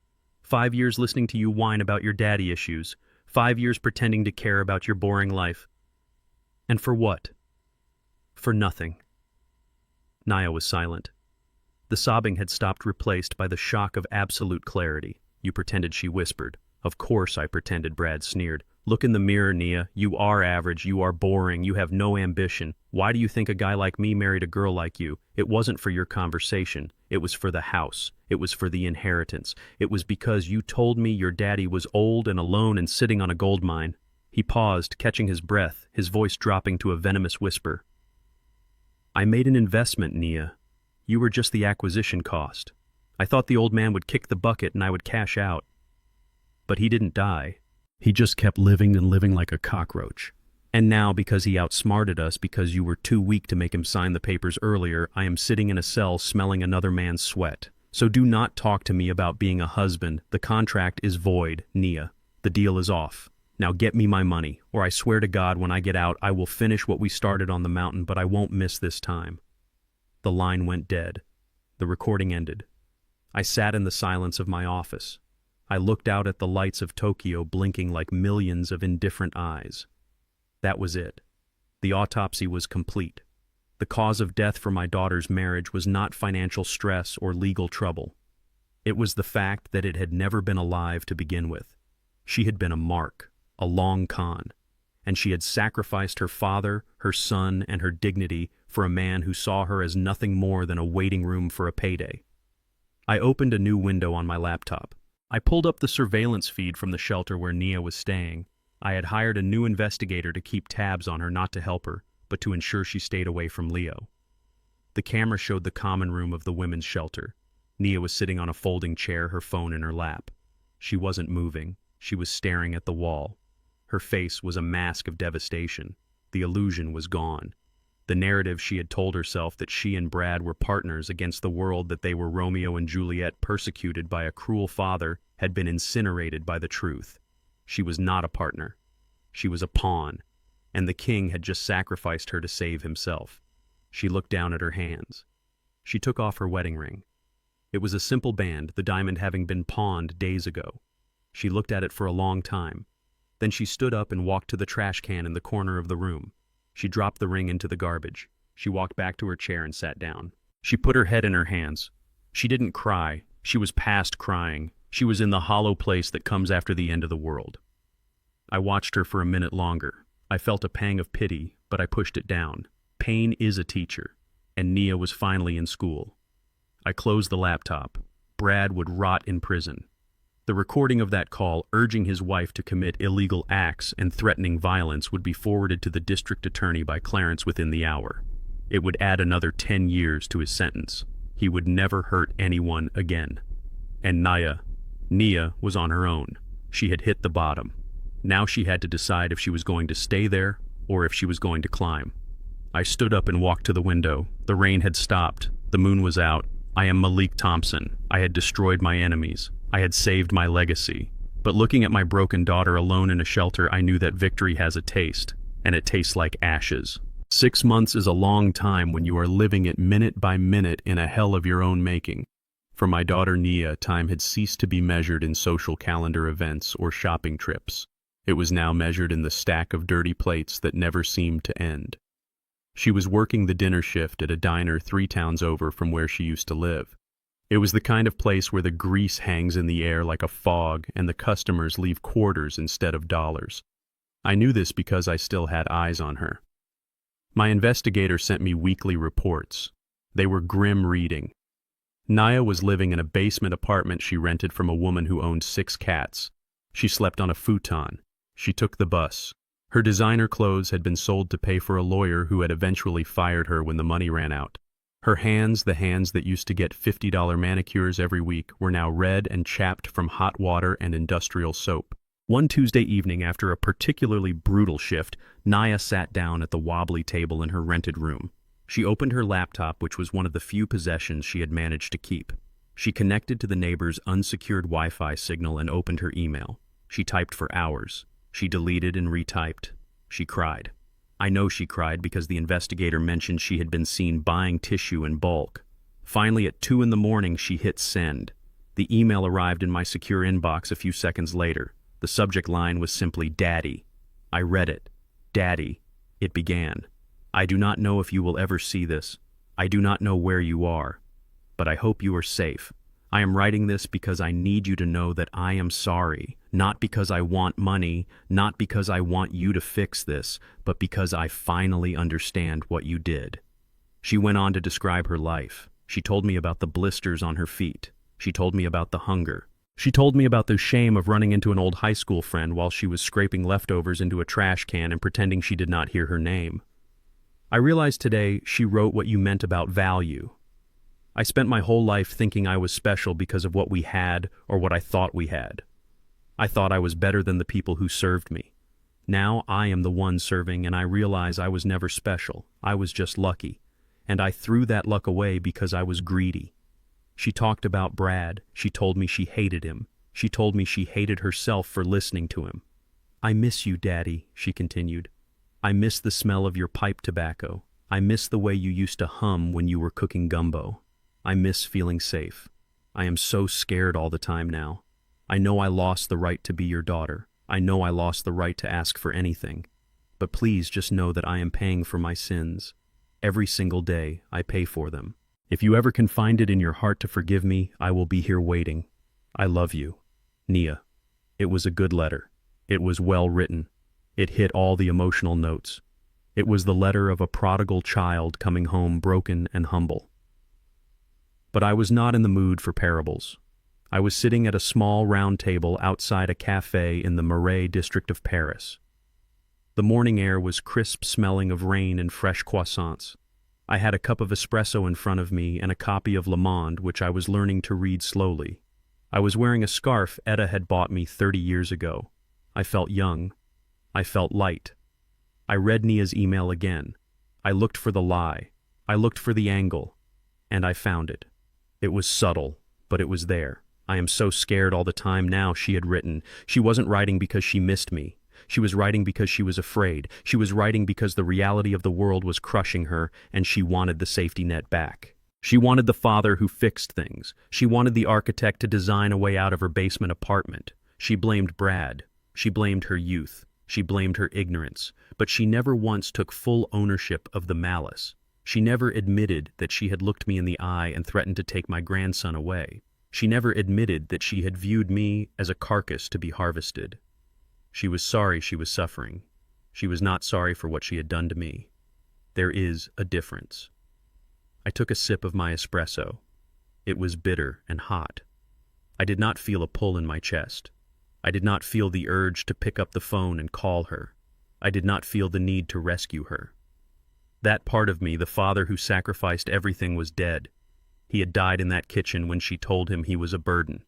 5 years listening to you whine about your daddy issues. 5 years pretending to care about your boring life. And for what? For nothing. Nia was silent. The sobbing had stopped, replaced by the shock of absolute clarity. You pretended, she whispered. Of course I pretended, Brad sneered. Look in the mirror, Nia. You are average, you are boring, you have no ambition. Why do you think a guy like me married a girl like you? It wasn't for your conversation. It was for the house. It was for the inheritance. It was because you told me your daddy was old and alone and sitting on a gold mine. He paused, catching his breath, his voice dropping to a venomous whisper. I made an investment, Nia. You were just the acquisition cost. I thought the old man would kick the bucket and I would cash out. But he didn't die. He just kept living and living like a cockroach. And now, because he outsmarted us, because you were too weak to make him sign the papers earlier, I am sitting in a cell smelling another man's sweat. So do not talk to me about being a husband. The contract is void, Nia. The deal is off. Now get me my money, or I swear to God when I get out I will finish what we started on the mountain, but I won't miss this time. The line went dead. The recording ended. I sat in the silence of my office. I looked out at the lights of Tokyo blinking like millions of indifferent eyes. That was it. The autopsy was complete. The cause of death for my daughter's marriage was not financial stress or legal trouble. It was the fact that it had never been alive to begin with. She had been a mark. A long con, and she had sacrificed her father, her son, and her dignity for a man who saw her as nothing more than a waiting room for a payday. I opened a new window on my laptop. I pulled up the surveillance feed from the shelter where Nia was staying. I had hired a new investigator to keep tabs on her, not to help her, but to ensure she stayed away from Leo. The camera showed the common room of the women's shelter. Nia was sitting on a folding chair, her phone in her lap. She wasn't moving. She was staring at the wall. Her face was a mask of devastation. The illusion was gone. The narrative she had told herself that she and Brad were partners against the world, that they were Romeo and Juliet persecuted by a cruel father, had been incinerated by the truth. She was not a partner. She was a pawn, and the king had just sacrificed her to save himself. She looked down at her hands. She took off her wedding ring. It was a simple band, the diamond having been pawned days ago. She looked at it for a long time. Then she stood up and walked to the trash can in the corner of the room. She dropped the ring into the garbage. She walked back to her chair and sat down. She put her head in her hands. She didn't cry. She was past crying. She was in the hollow place that comes after the end of the world. I watched her for a minute longer. I felt a pang of pity, but I pushed it down. Pain is a teacher, and Nia was finally in school. I closed the laptop. Brad would rot in prison. The recording of that call urging his wife to commit illegal acts and threatening violence would be forwarded to the district attorney by Clarence within the hour. It would add another 10 years to his sentence. He would never hurt anyone again. And Nia was on her own. She had hit the bottom. Now she had to decide if she was going to stay there or if she was going to climb. I stood up and walked to the window. The rain had stopped. The moon was out. I am Malik Thompson. I had destroyed my enemies. I had saved my legacy. But looking at my broken daughter alone in a shelter, I knew that victory has a taste, and it tastes like ashes. 6 months is a long time when you are living it minute by minute in a hell of your own making. For my daughter Nia, time had ceased to be measured in social calendar events or shopping trips. It was now measured in the stack of dirty plates that never seemed to end. She was working the dinner shift at a diner 3 towns over from where she used to live. It was the kind of place where the grease hangs in the air like a fog and the customers leave quarters instead of dollars. I knew this because I still had eyes on her. My investigator sent me weekly reports. They were grim reading. Nia was living in a basement apartment she rented from a woman who owned 6 cats. She slept on a futon. She took the bus. Her designer clothes had been sold to pay for a lawyer who had eventually fired her when the money ran out. Her hands, the hands that used to get $50 manicures every week, were now red and chapped from hot water and industrial soap. One Tuesday evening after a particularly brutal shift, Nia sat down at the wobbly table in her rented room. She opened her laptop, which was one of the few possessions she had managed to keep. She connected to the neighbor's unsecured Wi-Fi signal and opened her email. She typed for hours. She deleted and retyped. She cried. I know she cried because the investigator mentioned she had been seen buying tissue in bulk. Finally, at 2 in the morning, she hit send. The email arrived in my secure inbox a few seconds later. The subject line was simply Daddy. I read it. Daddy. It began. I do not know if you will ever see this. I do not know where you are. But I hope you are safe. I am writing this because I need you to know that I am sorry, not because I want money, not because I want you to fix this, but because I finally understand what you did. She went on to describe her life. She told me about the blisters on her feet. She told me about the hunger. She told me about the shame of running into an old high school friend while she was scraping leftovers into a trash can and pretending she did not hear her name. I realized today she wrote what you meant about value. I spent my whole life thinking I was special because of what we had or what I thought we had. I thought I was better than the people who served me. Now I am the one serving, and I realize I was never special. I was just lucky. And I threw that luck away because I was greedy. She talked about Brad. She told me she hated him. She told me she hated herself for listening to him. I miss you, Daddy, she continued. I miss the smell of your pipe tobacco. I miss the way you used to hum when you were cooking gumbo. I miss feeling safe. I am so scared all the time now. I know I lost the right to be your daughter. I know I lost the right to ask for anything. But please just know that I am paying for my sins. Every single day, I pay for them. If you ever can find it in your heart to forgive me, I will be here waiting. I love you. Nia. It was a good letter. It was well written. It hit all the emotional notes. It was the letter of a prodigal child coming home broken and humble. But I was not in the mood for parables. I was sitting at a small round table outside a cafe in the Marais district of Paris. The morning air was crisp, smelling of rain and fresh croissants. I had a cup of espresso in front of me and a copy of Le Monde, which I was learning to read slowly. I was wearing a scarf Etta had bought me 30 years ago. I felt young. I felt light. I read Nia's email again. I looked for the lie. I looked for the angle. And I found it. It was subtle, but it was there. I am so scared all the time now, she had written. She wasn't writing because she missed me. She was writing because she was afraid. She was writing because the reality of the world was crushing her, and she wanted the safety net back. She wanted the father who fixed things. She wanted the architect to design a way out of her basement apartment. She blamed Brad. She blamed her youth. She blamed her ignorance. But she never once took full ownership of the malice. She never admitted that she had looked me in the eye and threatened to take my grandson away. She never admitted that she had viewed me as a carcass to be harvested. She was sorry she was suffering. She was not sorry for what she had done to me. There is a difference. I took a sip of my espresso. It was bitter and hot. I did not feel a pull in my chest. I did not feel the urge to pick up the phone and call her. I did not feel the need to rescue her. That part of me, the father who sacrificed everything, was dead. He had died in that kitchen when she told him he was a burden.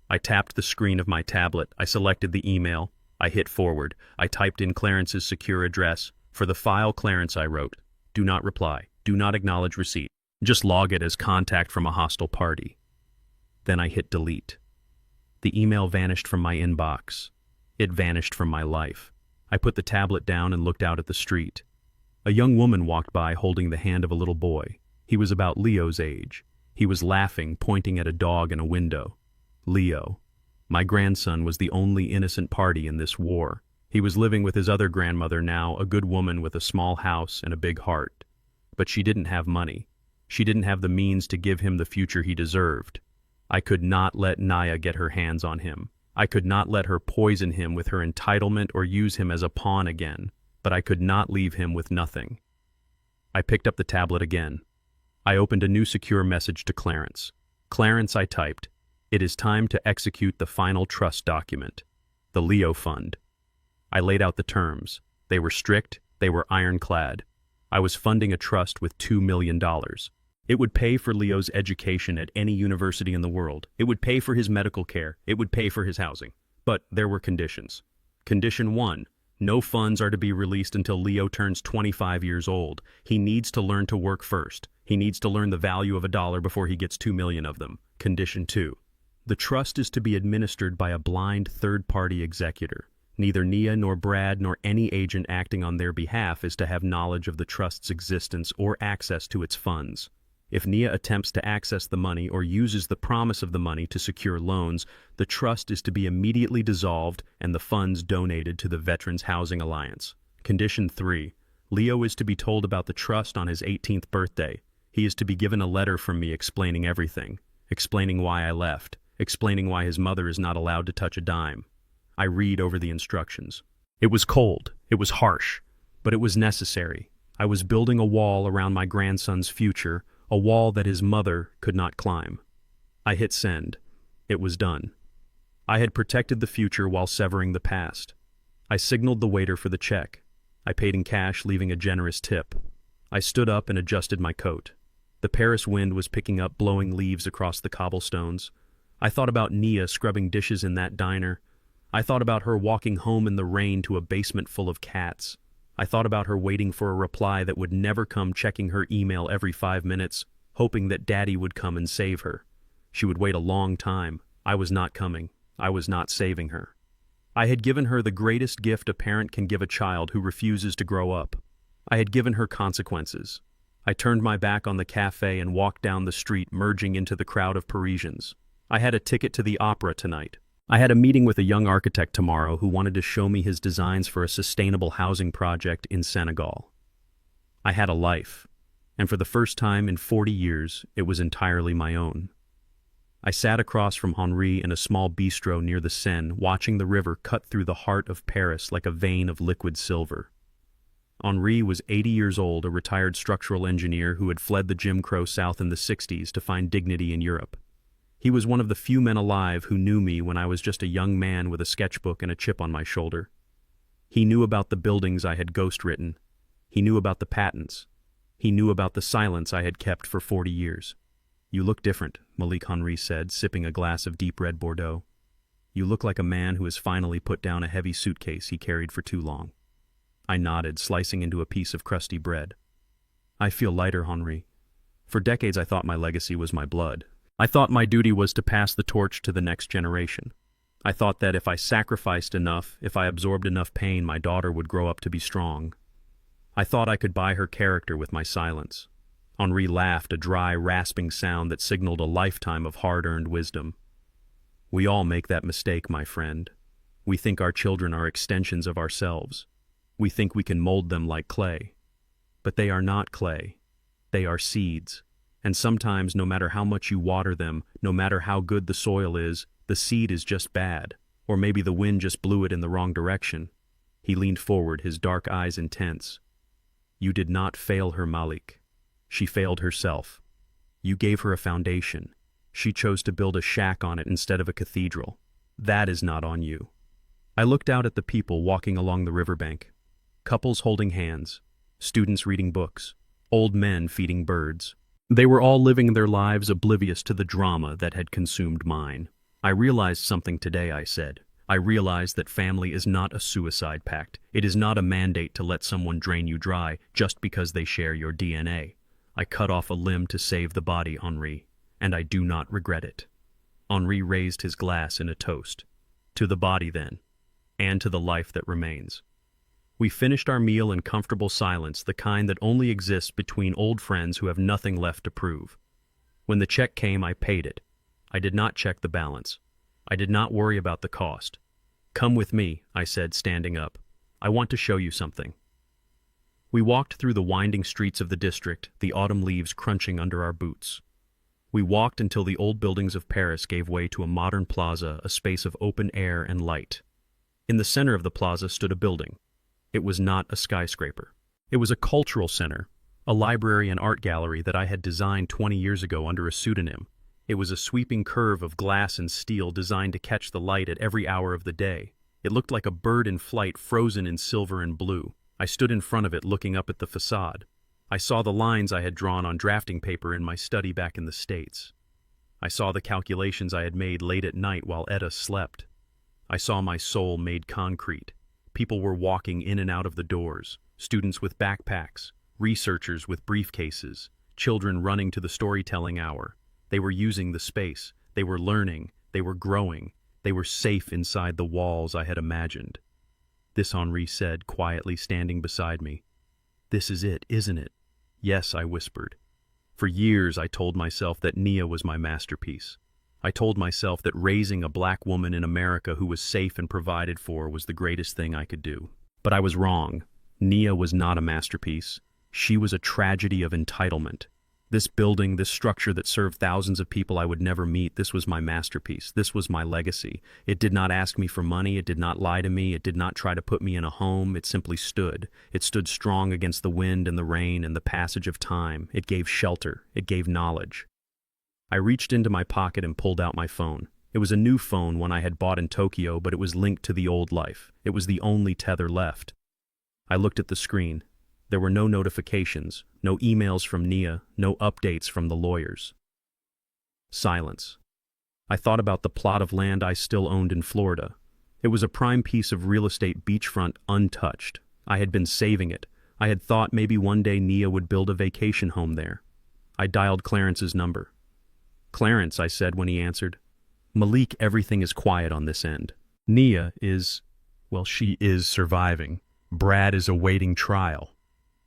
I tapped the screen of my tablet. I selected the email. I hit forward. I typed in Clarence's secure address. For the file Clarence, I wrote, "Do not reply. Do not acknowledge receipt. Just log it as contact from a hostile party." Then I hit delete. The email vanished from my inbox. It vanished from my life. I put the tablet down and looked out at the street. A young woman walked by holding the hand of a little boy. He was about Leo's age. He was laughing, pointing at a dog in a window. Leo. My grandson was the only innocent party in this war. He was living with his other grandmother now, a good woman with a small house and a big heart. But she didn't have money. She didn't have the means to give him the future he deserved. I could not let Naya get her hands on him. I could not let her poison him with her entitlement or use him as a pawn again, but I could not leave him with nothing. I picked up the tablet again. I opened a new secure message to Clarence. "Clarence," I typed, "it is time to execute the final trust document, the Leo Fund." I laid out the terms. They were strict, they were ironclad. I was funding a trust with $2 million. It would pay for Leo's education at any university in the world. It would pay for his medical care. It would pay for his housing. But there were conditions. Condition 1, no funds are to be released until Leo turns 25 years old. He needs to learn to work first. He needs to learn the value of a dollar before he gets 2 million of them. Condition 2, the trust is to be administered by a blind third-party executor. Neither Nia nor Brad nor any agent acting on their behalf is to have knowledge of the trust's existence or access to its funds. If Nia attempts to access the money or uses the promise of the money to secure loans, the trust is to be immediately dissolved and the funds donated to the Veterans Housing Alliance. Condition 3, Leo is to be told about the trust on his 18th birthday. He is to be given a letter from me explaining everything, explaining why I left, explaining why his mother is not allowed to touch a dime. I read over the instructions. It was cold, it was harsh, but it was necessary. I was building a wall around my grandson's future, a wall that his mother could not climb. I hit send. It was done. I had protected the future while severing the past. I signaled the waiter for the check. I paid in cash, leaving a generous tip. I stood up and adjusted my coat. The Paris wind was picking up, blowing leaves across the cobblestones. I thought about Nia scrubbing dishes in that diner. I thought about her walking home in the rain to a basement full of cats. I thought about her waiting for a reply that would never come, checking her email every 5 minutes, hoping that Daddy would come and save her. She would wait a long time. I was not coming. I was not saving her. I had given her the greatest gift a parent can give a child who refuses to grow up. I had given her consequences. I turned my back on the cafe and walked down the street, merging into the crowd of Parisians. I had a ticket to the opera tonight. I had a meeting with a young architect tomorrow who wanted to show me his designs for a sustainable housing project in Senegal. I had a life, and for the first time in 40 years, it was entirely my own. I sat across from Henri in a small bistro near the Seine, watching the river cut through the heart of Paris like a vein of liquid silver. Henri was 80 years old, a retired structural engineer who had fled the Jim Crow South in the 60s to find dignity in Europe. He was one of the few men alive who knew me when I was just a young man with a sketchbook and a chip on my shoulder. He knew about the buildings I had ghostwritten. He knew about the patents. He knew about the silence I had kept for 40 years. "You look different," Malik Henri said, sipping a glass of deep red Bordeaux. "You look like a man who has finally put down a heavy suitcase he carried for too long." I nodded, slicing into a piece of crusty bread. "I feel lighter, Henri. For decades I thought my legacy was my blood. I thought my duty was to pass the torch to the next generation. I thought that if I sacrificed enough, if I absorbed enough pain, my daughter would grow up to be strong. I thought I could buy her character with my silence." Henri laughed, a dry, rasping sound that signaled a lifetime of hard-earned wisdom. "We all make that mistake, my friend. We think our children are extensions of ourselves. We think we can mold them like clay. But they are not clay. They are seeds. And sometimes, no matter how much you water them, no matter how good the soil is, the seed is just bad, or maybe the wind just blew it in the wrong direction." He leaned forward, his dark eyes intense. "You did not fail her, Malik. She failed herself. You gave her a foundation. She chose to build a shack on it instead of a cathedral. That is not on you. I looked out at the people walking along the riverbank. Couples holding hands, students reading books, old men feeding birds. They were all living their lives oblivious to the drama that had consumed mine. I realized something today, I said. I realized that family is not a suicide pact. It is not a mandate to let someone drain you dry just because they share your DNA. I cut off a limb to save the body, Henri, and I do not regret it. Henri raised his glass in a toast. To the body, then, and to the life that remains. We finished our meal in comfortable silence, the kind that only exists between old friends who have nothing left to prove. When the check came, I paid it. I did not check the balance. I did not worry about the cost. Come with me, I said, standing up. I want to show you something. We walked through the winding streets of the district, the autumn leaves crunching under our boots. We walked until the old buildings of Paris gave way to a modern plaza, a space of open air and light. In the center of the plaza stood a building. It was not a skyscraper. It was a cultural center, a library and art gallery that I had designed 20 years ago under a pseudonym. It was a sweeping curve of glass and steel designed to catch the light at every hour of the day. It looked like a bird in flight frozen in silver and blue. I stood in front of it looking up at the facade. I saw the lines I had drawn on drafting paper in my study back in the States. I saw the calculations I had made late at night while Etta slept. I saw my soul made concrete. People were walking in and out of the doors, students with backpacks, researchers with briefcases, children running to the storytelling hour. They were using the space, they were learning, they were growing, they were safe inside the walls I had imagined. This, Henri said, quietly standing beside me. This is it, isn't it? Yes, I whispered. For years I told myself that Nia was my masterpiece. I told myself that raising a black woman in America who was safe and provided for was the greatest thing I could do. But I was wrong. Nia was not a masterpiece. She was a tragedy of entitlement. This building, this structure that served thousands of people I would never meet, this was my masterpiece. This was my legacy. It did not ask me for money. It did not lie to me. It did not try to put me in a home. It simply stood. It stood strong against the wind and the rain and the passage of time. It gave shelter. It gave knowledge. I reached into my pocket and pulled out my phone. It was a new phone, one I had bought in Tokyo, but it was linked to the old life. It was the only tether left. I looked at the screen. There were no notifications, no emails from Nia, no updates from the lawyers. Silence. I thought about the plot of land I still owned in Florida. It was a prime piece of real estate beachfront, untouched. I had been saving it. I had thought maybe one day Nia would build a vacation home there. I dialed Clarence's number. Clarence, I said when he answered. Malik, everything is quiet on this end. Nia is, well, she is surviving. Brad is awaiting trial.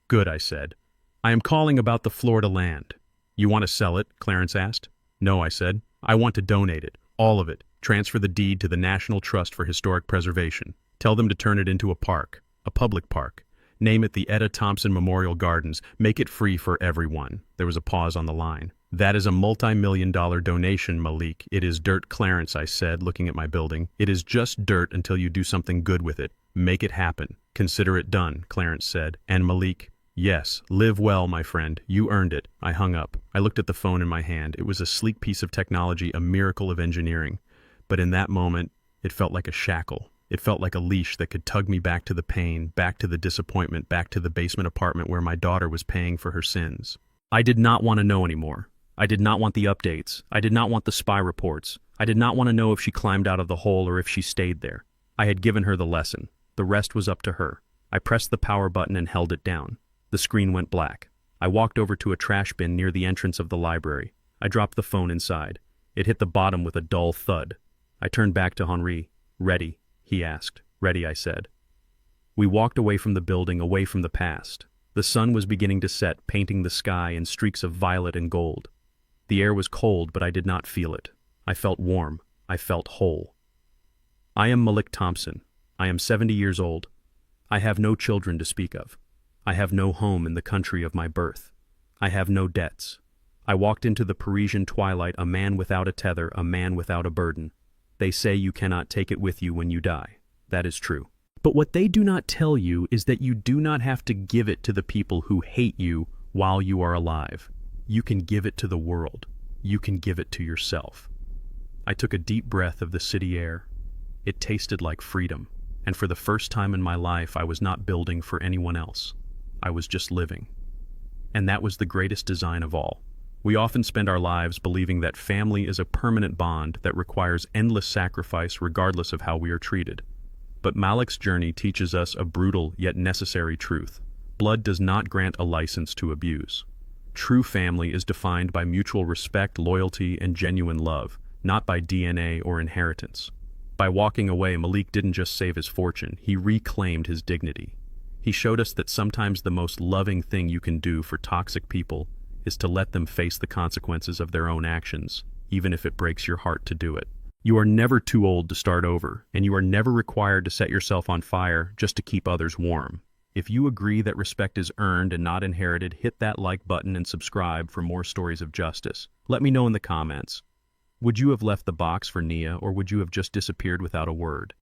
Good, I said. I am calling about the Florida land. You want to sell it? Clarence asked. No, I said. I want to donate it. All of it. Transfer the deed to the National Trust for Historic Preservation. Tell them to turn it into a park. A public park. Name it the Etta Thompson Memorial Gardens. Make it free for everyone. There was a pause on the line. That is a multi-million-dollar donation, Malik. It is dirt, Clarence, I said, looking at my building. It is just dirt until you do something good with it. Make it happen. Consider it done, Clarence said. And Malik, yes, live well, my friend. You earned it. I hung up. I looked at the phone in my hand. It was a sleek piece of technology, a miracle of engineering. But in that moment, it felt like a shackle. It felt like a leash that could tug me back to the pain, back to the disappointment, back to the basement apartment where my daughter was paying for her sins. I did not want to know anymore. I did not want the updates. I did not want the spy reports. I did not want to know if she climbed out of the hole or if she stayed there. I had given her the lesson. The rest was up to her. I pressed the power button and held it down. The screen went black. I walked over to a trash bin near the entrance of the library. I dropped the phone inside. It hit the bottom with a dull thud. I turned back to Henri. Ready? He asked. Ready, I said. We walked away from the building, away from the past. The sun was beginning to set, painting the sky in streaks of violet and gold. The air was cold, but I did not feel it. I felt warm. I felt whole. I am Malik Thompson. I am 70 years old. I have no children to speak of. I have no home in the country of my birth. I have no debts. I walked into the Parisian twilight, a man without a tether, a man without a burden. They say you cannot take it with you when you die. That is true. But what they do not tell you is that you do not have to give it to the people who hate you while you are alive. You can give it to the world. you can give it to yourself. I took a deep breath of the city air. It tasted like freedom, and for the first time in my life, I was not building for anyone else. I was just living. And that was the greatest design of all. We often spend our lives believing that family is a permanent bond that requires endless sacrifice regardless of how we are treated. But Malik's journey teaches us a brutal yet necessary truth. Blood does not grant a license to abuse. True family is defined by mutual respect, loyalty, and genuine love, not by DNA or inheritance. By walking away, Malik didn't just save his fortune, he reclaimed his dignity. He showed us that sometimes the most loving thing you can do for toxic people is to let them face the consequences of their own actions, even if it breaks your heart to do it. You are never too old to start over, and you are never required to set yourself on fire just to keep others warm. If you agree that respect is earned and not inherited, hit that like button and subscribe for more stories of justice. Let me know in the comments. Would you have left the box for Nia, or would you have just disappeared without a word?